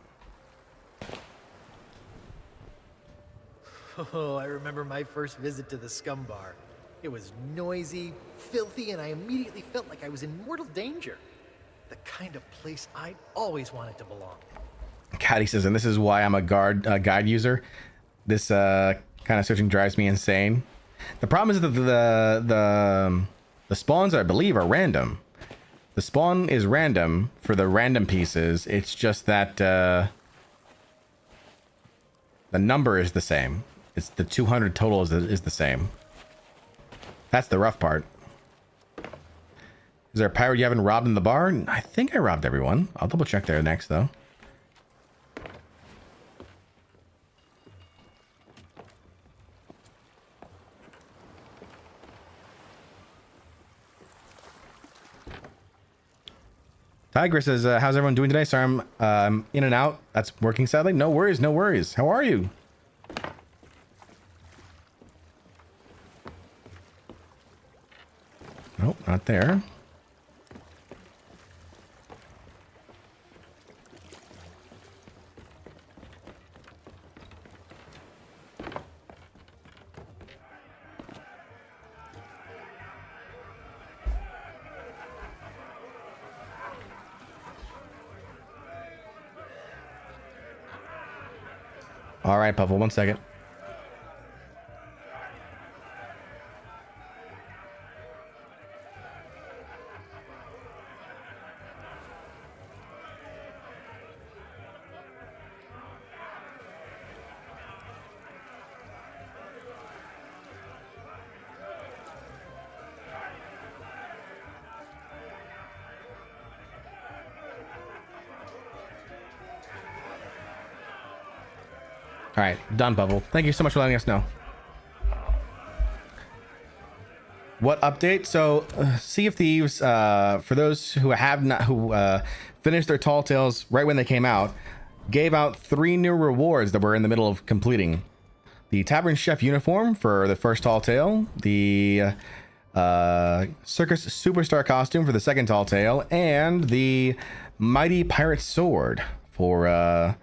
Oh, I remember my first visit to the Scum Bar. It was noisy, filthy, and I immediately felt like I was in mortal danger. The kind of place I'd always wanted to belong. Caddy says, and this is why I'm a guide user. This kind of searching drives me insane. The problem is that the spawns, I believe, are random. The spawn is random for the random pieces. It's just that the number is the same. It's the 200 total is the same. That's the rough part. Is there a pirate you haven't robbed in the bar? I think I robbed everyone. I'll double check there next, though. Tigress says, how's everyone doing today? Sorry, I'm in and out. That's working sadly. No worries, no worries. How are you? Nope, not there. All right, Puffle, 1 second. All right, done, Bubble. Thank you so much for letting us know. What update? So, Sea of Thieves, for those who have not, finished their Tall Tales right when they came out, gave out 3 new rewards that we're in the middle of completing. The Tavern Chef uniform for the first Tall Tale, the Circus Superstar costume for the second Tall Tale, and the Mighty Pirate Sword for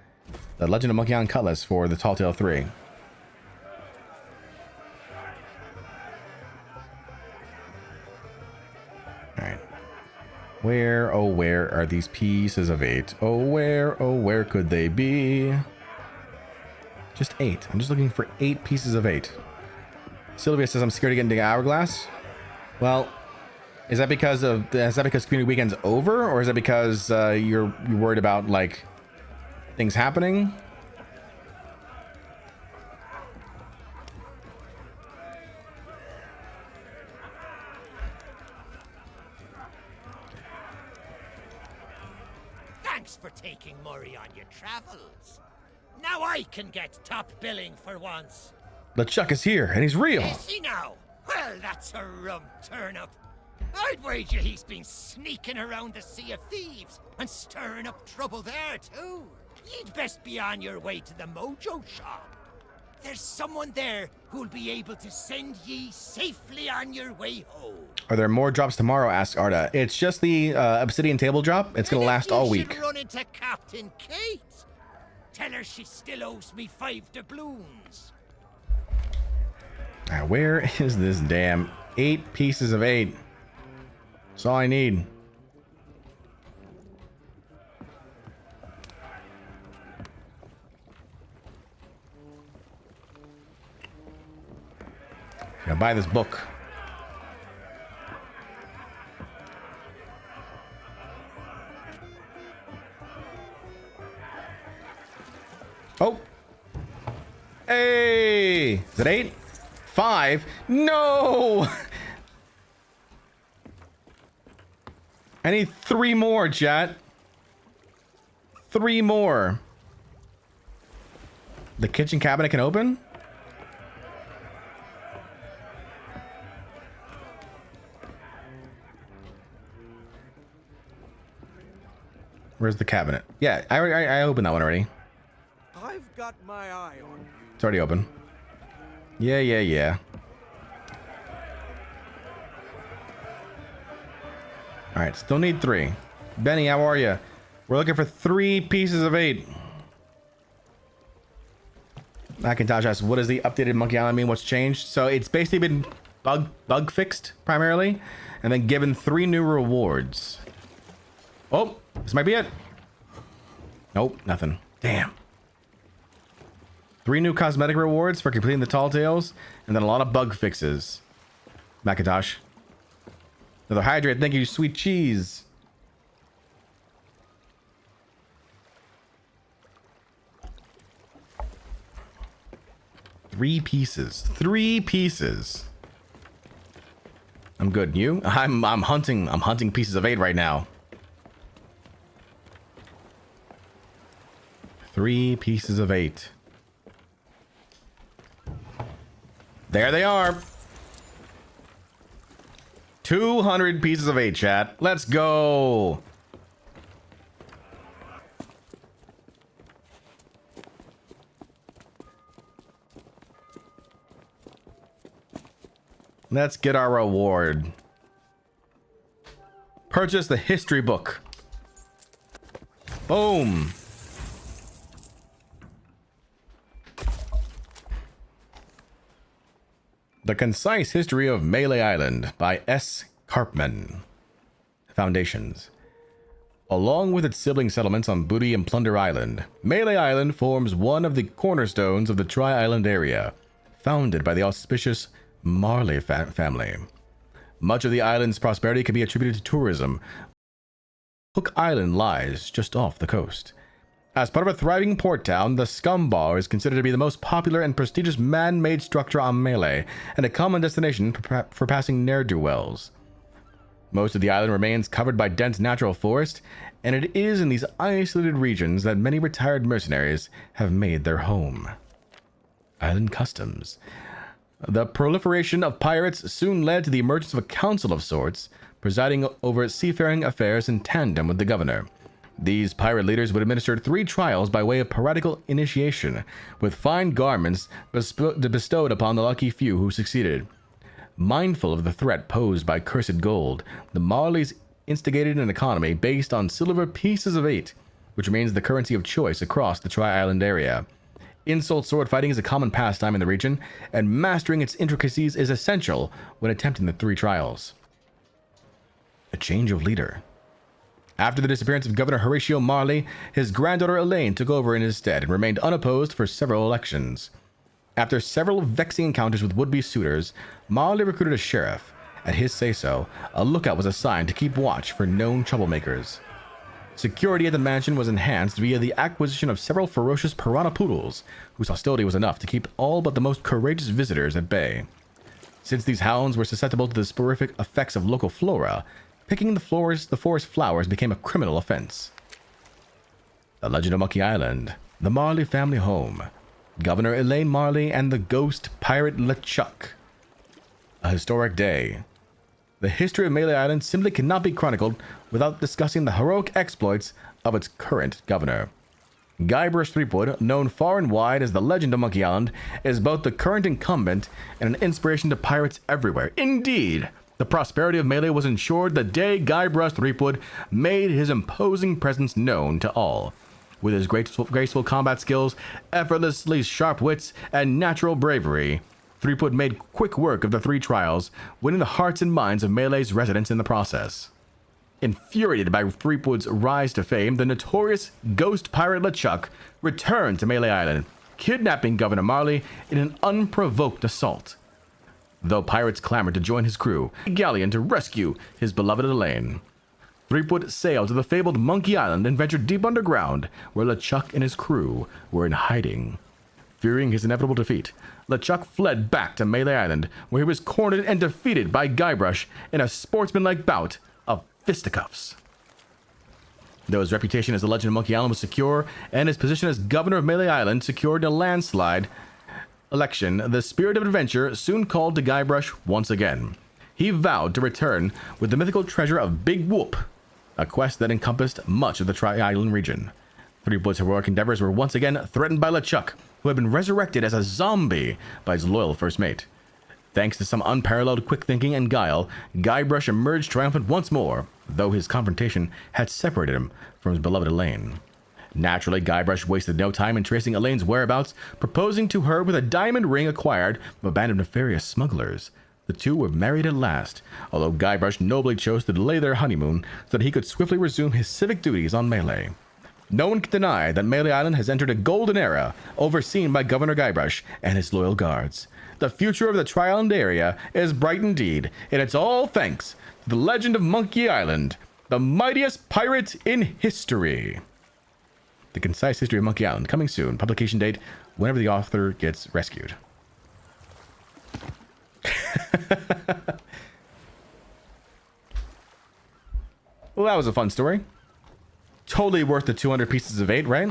the Legend of Monkey Island Cutlass for the Tall Tale 3. Alright. Where, oh where are these pieces of 8? Oh where could they be? Just 8. I'm just looking for 8 pieces of 8. Sylvia says I'm scared to get into Hourglass. Well, is that because community weekend's over, or is it because you're worried about like things happening? Thanks for taking Murray on your travels. Now I can get top billing for once. LeChuck is here, and he's real. Is he now? Well, that's a rum turnip. I'd wager he's been sneaking around the Sea of Thieves and stirring up trouble there, too. You'd best be on your way to the Mojo shop. There's someone there who'll be able to send ye safely on your way home. Are there more drops tomorrow? Asked Arda. It's just the obsidian table drop. It's gonna last all week. Run into Captain Kate. Tell her she still owes me 5 doubloons. Now, where is this damn 8 pieces of 8? That's all I need. Gotta buy this book. Oh. Hey. Is it 8? 5? No. I need 3 more, chat. 3 more. The kitchen cabinet can open? Where's the cabinet? Yeah, I opened that one already. I've got my eye on you. It's already open. Yeah. All right, still need 3. Benny, how are you? We're looking for 3 pieces of 8. Macintosh asks, what does the updated Monkey Island mean? What's changed? So it's basically been bug fixed primarily, and then given 3 new rewards. Oh, this might be it. Nope, nothing. Damn. 3 new cosmetic rewards for completing the Tall Tales, and then a lot of bug fixes. Macintosh. Another hydrate. Thank you, sweet cheese. Three pieces. I'm good. You? I'm hunting pieces of 8 right now. 3 pieces of 8. There they are. 200 pieces of 8, chat. Let's go. Let's get our reward. Purchase the history book. Boom. The Concise History of Melee Island by S. Karpman. Foundations. Along with its sibling settlements on Booty and Plunder Island, Melee Island forms one of the cornerstones of the Tri-Island area, founded by the auspicious Marley family. Much of the island's prosperity can be attributed to tourism. Hook Island lies just off the coast. As part of a thriving port town, the Scum Bar is considered to be the most popular and prestigious man-made structure on Melee, and a common destination for passing ne'er-do-wells. Most of the island remains covered by dense natural forest, and it is in these isolated regions that many retired mercenaries have made their home. Island customs. The proliferation of pirates soon led to the emergence of a council of sorts, presiding over seafaring affairs in tandem with the governor. These pirate leaders would administer 3 trials by way of piratical initiation, with fine garments bestowed upon the lucky few who succeeded. Mindful of the threat posed by cursed gold, the Marleys instigated an economy based on silver pieces of 8, which remains the currency of choice across the Tri-Island area. Insult sword fighting is a common pastime in the region, and mastering its intricacies is essential when attempting the 3 trials. A change of leader. After the disappearance of Governor Horatio Marley, his granddaughter Elaine took over in his stead and remained unopposed for several elections. After several vexing encounters with would-be suitors, Marley recruited a sheriff. At his say-so, a lookout was assigned to keep watch for known troublemakers. Security at the mansion was enhanced via the acquisition of several ferocious piranha poodles, whose hostility was enough to keep all but the most courageous visitors at bay. Since these hounds were susceptible to the sporific effects of local flora, picking the forest flowers became a criminal offense. The Legend of Monkey Island, the Marley family home, Governor Elaine Marley and the ghost pirate LeChuck. A historic day. The history of Melee Island simply cannot be chronicled without discussing the heroic exploits of its current governor. Guybrush Threepwood, known far and wide as the Legend of Monkey Island, is both the current incumbent and an inspiration to pirates everywhere. Indeed, the prosperity of Melee was ensured the day Guybrush Threepwood made his imposing presence known to all. With his graceful combat skills, effortlessly sharp wits, and natural bravery, Threepwood made quick work of the 3 trials, winning the hearts and minds of Melee's residents in the process. Infuriated by Threepwood's rise to fame, the notorious ghost pirate LeChuck returned to Melee Island, kidnapping Governor Marley in an unprovoked assault. Though pirates clamored to join his crew, a galleon to rescue his beloved Elaine. Threepwood sailed to the fabled Monkey Island and ventured deep underground, where LeChuck and his crew were in hiding. Fearing his inevitable defeat, LeChuck fled back to Melee Island, where he was cornered and defeated by Guybrush in a sportsmanlike bout of fisticuffs. Though his reputation as the Legend of Monkey Island was secure, and his position as governor of Melee Island secured in a landslide election, the spirit of adventure soon called to Guybrush once again. He vowed to return with the mythical treasure of Big Whoop, a quest that encompassed much of the Tri-Island region. Threepwood's heroic endeavors were once again threatened by LeChuck, who had been resurrected as a zombie by his loyal first mate. Thanks to some unparalleled quick thinking and guile, Guybrush emerged triumphant once more, though his confrontation had separated him from his beloved Elaine. Naturally, Guybrush wasted no time in tracing Elaine's whereabouts, proposing to her with a diamond ring acquired from a band of nefarious smugglers. The two were married at last, although Guybrush nobly chose to delay their honeymoon so that he could swiftly resume his civic duties on Melee. No one can deny that Melee Island has entered a golden era, overseen by Governor Guybrush and his loyal guards. The future of the Tri-Island area is bright indeed, and it's all thanks to the Legend of Monkey Island, the mightiest pirate in history. The Concise History of Monkey Island, coming soon. Publication date, whenever the author gets rescued. Well, that was a fun story. Totally worth the 200 pieces of 8, right?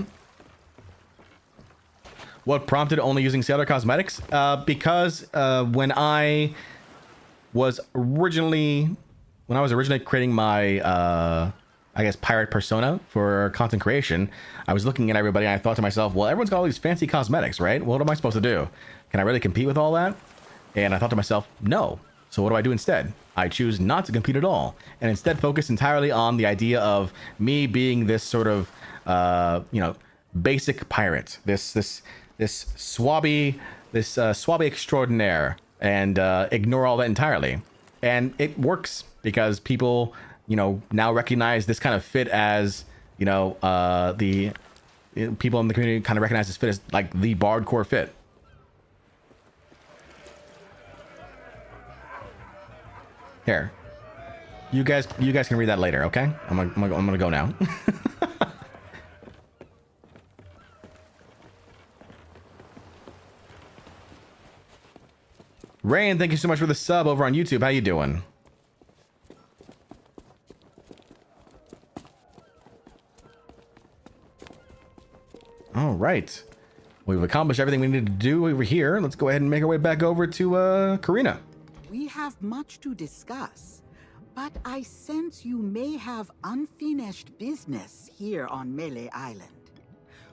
What prompted only using Sailor Cosmetics? Because when I was originally creating my I guess pirate persona for content creation, I was looking at everybody and I thought to myself, well, everyone's got all these fancy cosmetics, right? What am I supposed to do? Can I really compete with all that? And I thought to myself, no. So what do I do instead? I choose not to compete at all, and instead focus entirely on the idea of me being this sort of, basic pirate, this swabby extraordinaire, and ignore all that entirely. And it works because people, now recognize this kind of fit as, the people in the community kind of recognize this fit as like the Bardcore fit. Here, you guys can read that later, okay? I'm gonna go now. Rain, thank you so much for the sub over on YouTube. How you doing? All right, we've accomplished everything we needed to do over here. Let's go ahead and make our way back over to Karina. We have much to discuss, but I sense you may have unfinished business here on Melee Island.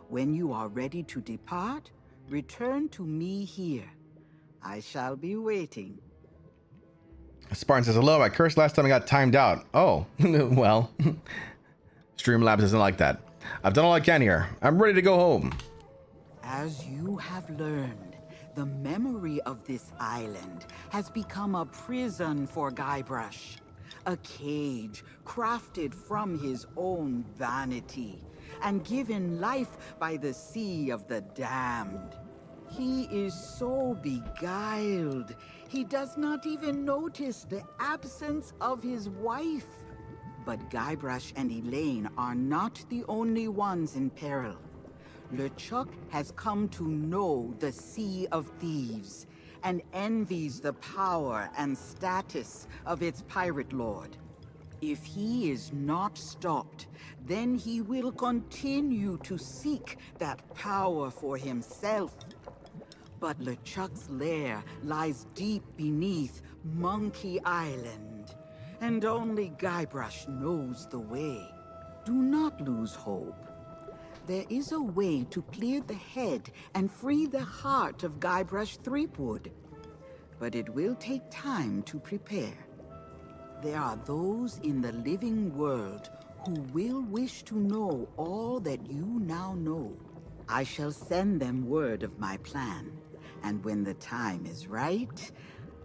When you are ready to depart, return to me here. I shall be waiting. Spartan says, hello, I cursed last time I got timed out. Oh, well, Streamlabs isn't like that. I've done all I can here. I'm ready to go home. As you have learned, the memory of this island has become a prison for Guybrush. A cage crafted from his own vanity and given life by the Sea of the Damned. He is so beguiled, he does not even notice the absence of his wife. But Guybrush and Elaine are not the only ones in peril. LeChuck has come to know the Sea of Thieves and envies the power and status of its pirate lord. If he is not stopped, then he will continue to seek that power for himself. But LeChuck's lair lies deep beneath Monkey Island, and only Guybrush knows the way. Do not lose hope. There is a way to clear the head and free the heart of Guybrush Threepwood. But it will take time to prepare. There are those in the living world who will wish to know all that you now know. I shall send them word of my plan, and when the time is right,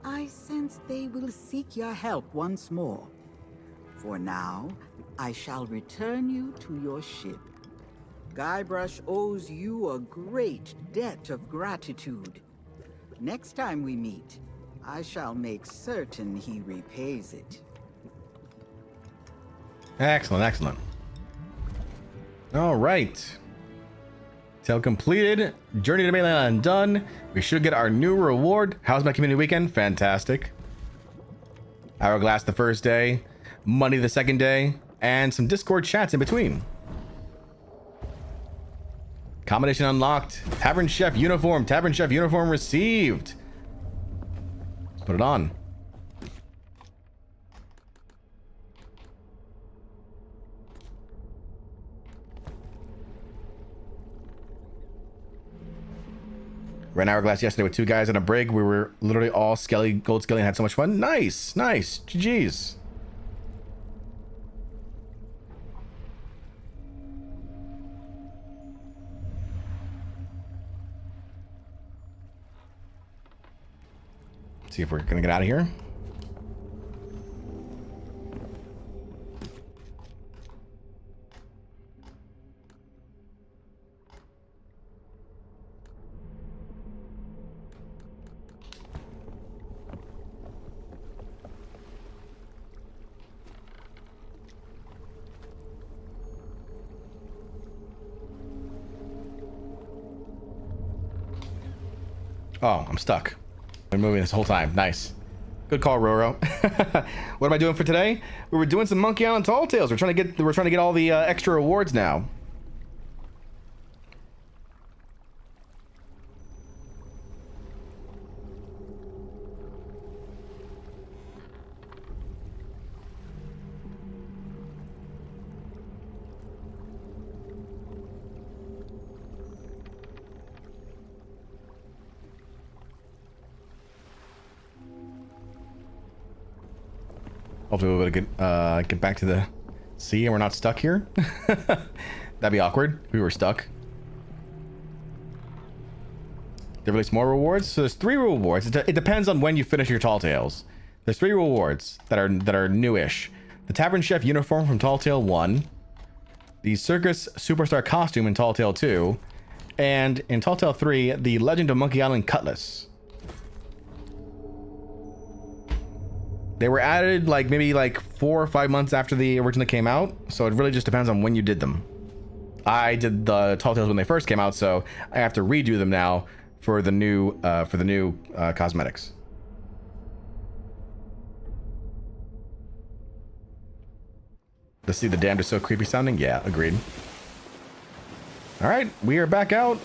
I sense they will seek your help once more. For now, I shall return you to your ship. Guybrush owes you a great debt of gratitude. Next time we meet, I shall make certain he repays it. Excellent, excellent. All right. Tale completed. Journey to Mainland Island done. We should get our new reward. How's my community weekend? Fantastic. Hourglass the first day. Money the second day. And some Discord chats in between. Combination unlocked. Tavern Chef uniform. Tavern Chef uniform received. Let's put it on. Ran Hourglass yesterday with 2 guys in a brig. We were literally all gold skelly and had so much fun. Nice, nice. GG's. See if we're gonna get out of here. Oh, I'm stuck. Been moving this whole time. Nice. Good call, Roro. What am I doing for today? We were doing some Monkey Island Tall Tales. We're trying to get all the extra rewards now. Hopefully we'll be able to get back to the sea and we're not stuck here. That'd be awkward if we were stuck. They release more rewards. So there's 3 rewards. It depends on when you finish your Tall Tales. There's 3 rewards that are newish. The Tavern Chef uniform from Tall Tale 1. The Circus Superstar costume in Tall Tale 2. And in Tall Tale 3, the Legend of Monkey Island Cutlass. They were added like maybe like 4 or 5 months after the original came out, so it really just depends on when you did them. I did the Tall Tales when they first came out, so I have to redo them now for the new cosmetics. The Sea of the Damned is so creepy sounding. Yeah, agreed. All right, we are back out.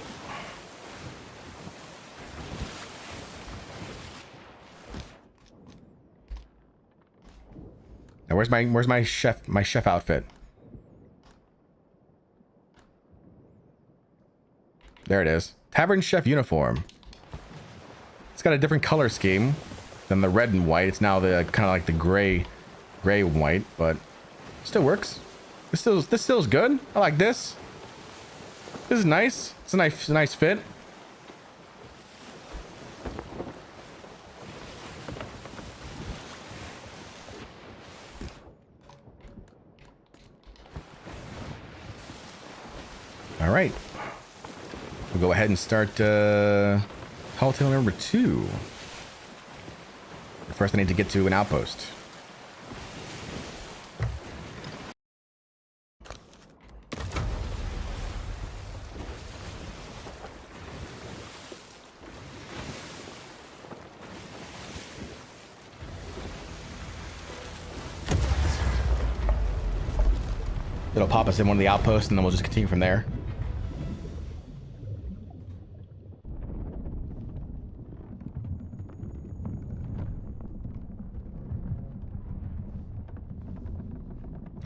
Now where's my chef outfit? There it is. Tavern Chef uniform. It's got a different color scheme than the red and white. It's now the kind of like the gray and white, but still works. This still is good. I like this. This is nice. It's a nice fit. All right, we'll go ahead and start Tall Tale number 2. First, I need to get to an outpost. It'll pop us in one of the outposts, and then we'll just continue from there.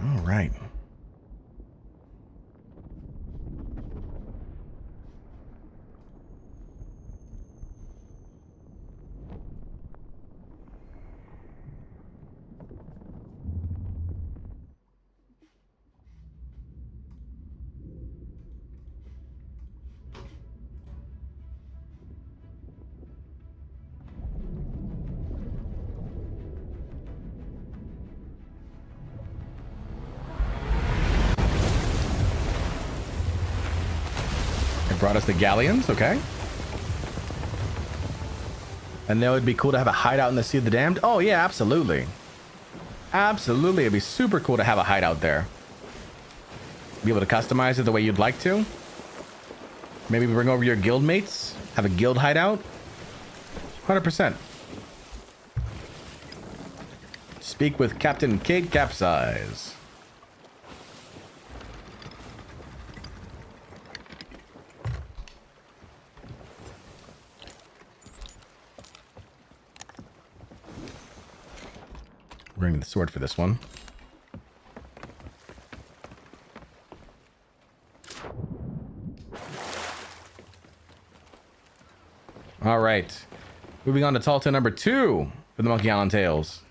All right. Brought us the galleons, okay. And that would be cool to have a hideout in the Sea of the Damned. Oh yeah, absolutely. Absolutely, it'd be super cool to have a hideout there. Be able to customize it the way you'd like to. Maybe bring over your guild mates. Have a guild hideout. 100%. Speak with Captain Kate Capsize. Bring the sword for this one. All right, moving on to Tall Tale number 2 for the Monkey Island Tales.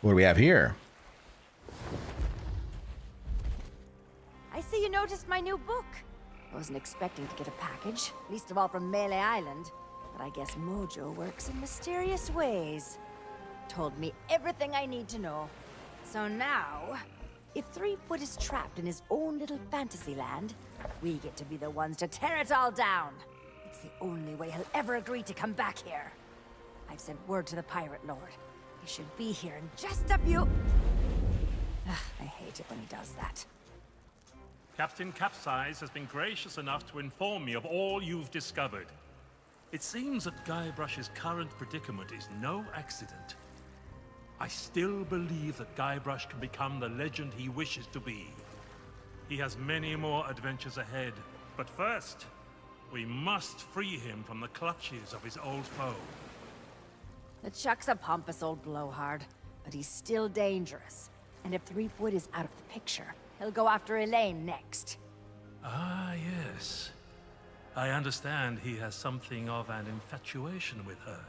What do we have here? I see you noticed my new book. I wasn't expecting to get a package, least of all from Melee Island. But I guess Mojo works in mysterious ways. Told me everything I need to know. So now, if Threepwood is trapped in his own little fantasy land, we get to be the ones to tear it all down. It's the only way he'll ever agree to come back here. I've sent word to the Pirate Lord. He should be here in just a few... Ugh, I hate it when he does that. Captain Capsize has been gracious enough to inform me of all you've discovered. It seems that Guybrush's current predicament is no accident. I still believe that Guybrush can become the legend he wishes to be. He has many more adventures ahead, but first, we must free him from the clutches of his old foe. LeChuck's a pompous old blowhard, but he's still dangerous. And if Threepwood is out of the picture, he'll go after Elaine next. Ah, yes. I understand he has something of an infatuation with her.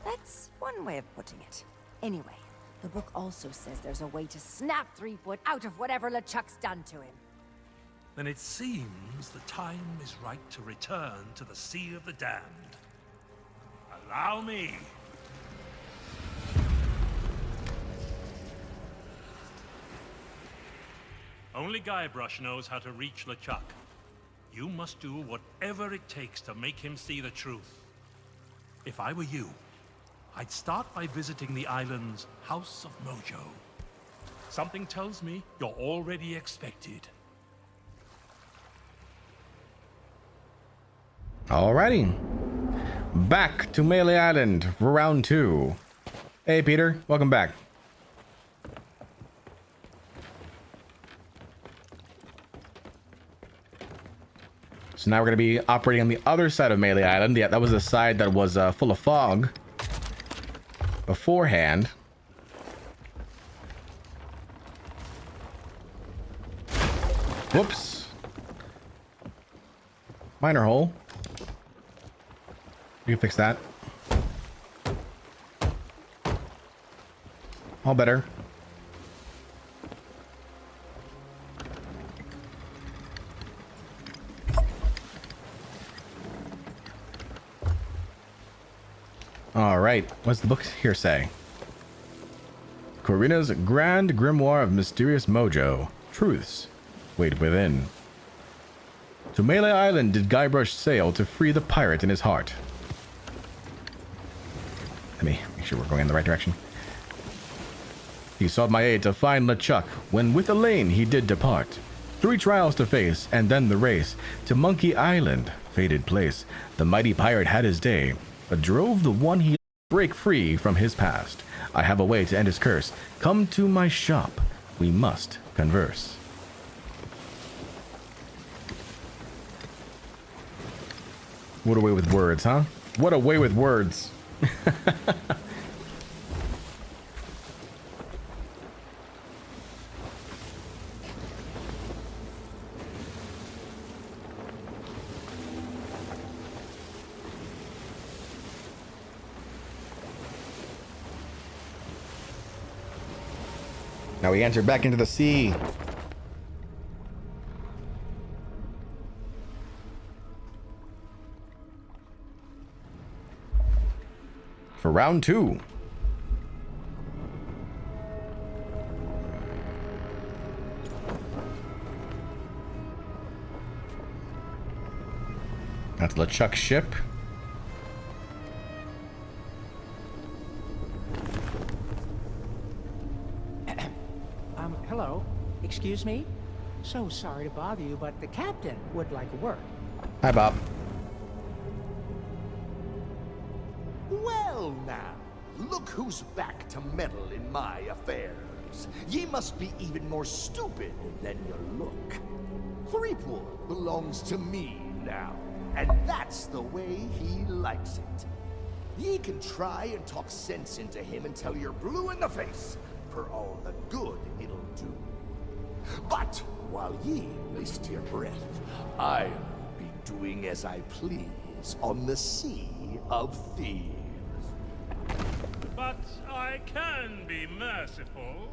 That's one way of putting it. Anyway, the book also says there's a way to snap Threepwood out of whatever LeChuck's done to him. Then it seems the time is right to return to the Sea of the Damned. Allow me. Only Guybrush knows how to reach LeChuck. You must do whatever it takes to make him see the truth. If I were you, I'd start by visiting the island's House of Mojo. Something tells me you're already expected. Alrighty. Back to Melee Island for round 2. Hey, Peter. Welcome back. So now we're going to be operating on the other side of Melee Island. Yeah, that was the side that was full of fog beforehand. Whoops. Minor hole. We can fix that. All better. All right, what's the book here say? Corina's Grand Grimoire of Mysterious Mojo. Truths wait within. To Melee Island did Guybrush sail to free the pirate in his heart. Let me make sure we're going in the right direction. He sought my aid to find LeChuck, when with Elaine he did depart. 3 trials to face, and then the race. To Monkey Island, fated place, the mighty pirate had his day, but drove the one he break free from his past. I have a way to end his curse. Come to my shop, we must converse. What a way with words, huh? What a way with words. Now we enter back into the sea. For round 2. That's LeChuck's ship. Hello. Excuse me? So sorry to bother you, but the captain would like a word. Hi, Bob. Well now, look who's back to meddle in my affairs. Ye must be even more stupid than you look. Threepwood belongs to me now, and that's the way he likes it. Ye can try and talk sense into him until you're blue in the face, for all the good it'll do. But while ye waste your breath, I'll be doing as I please on the Sea of Thieves. But I can be merciful.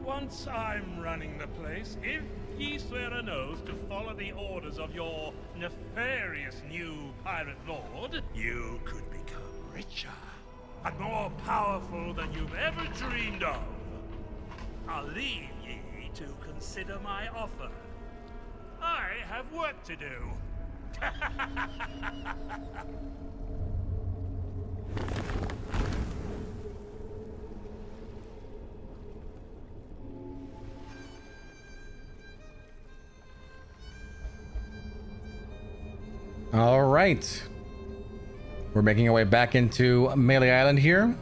Once I'm running the place, if ye swear an oath to follow the orders of your nefarious new pirate lord, you could become richer and more powerful than you've ever dreamed of. I'll leave ye to consider my offer. I have work to do. All right. We're making our way back into Melee Island here.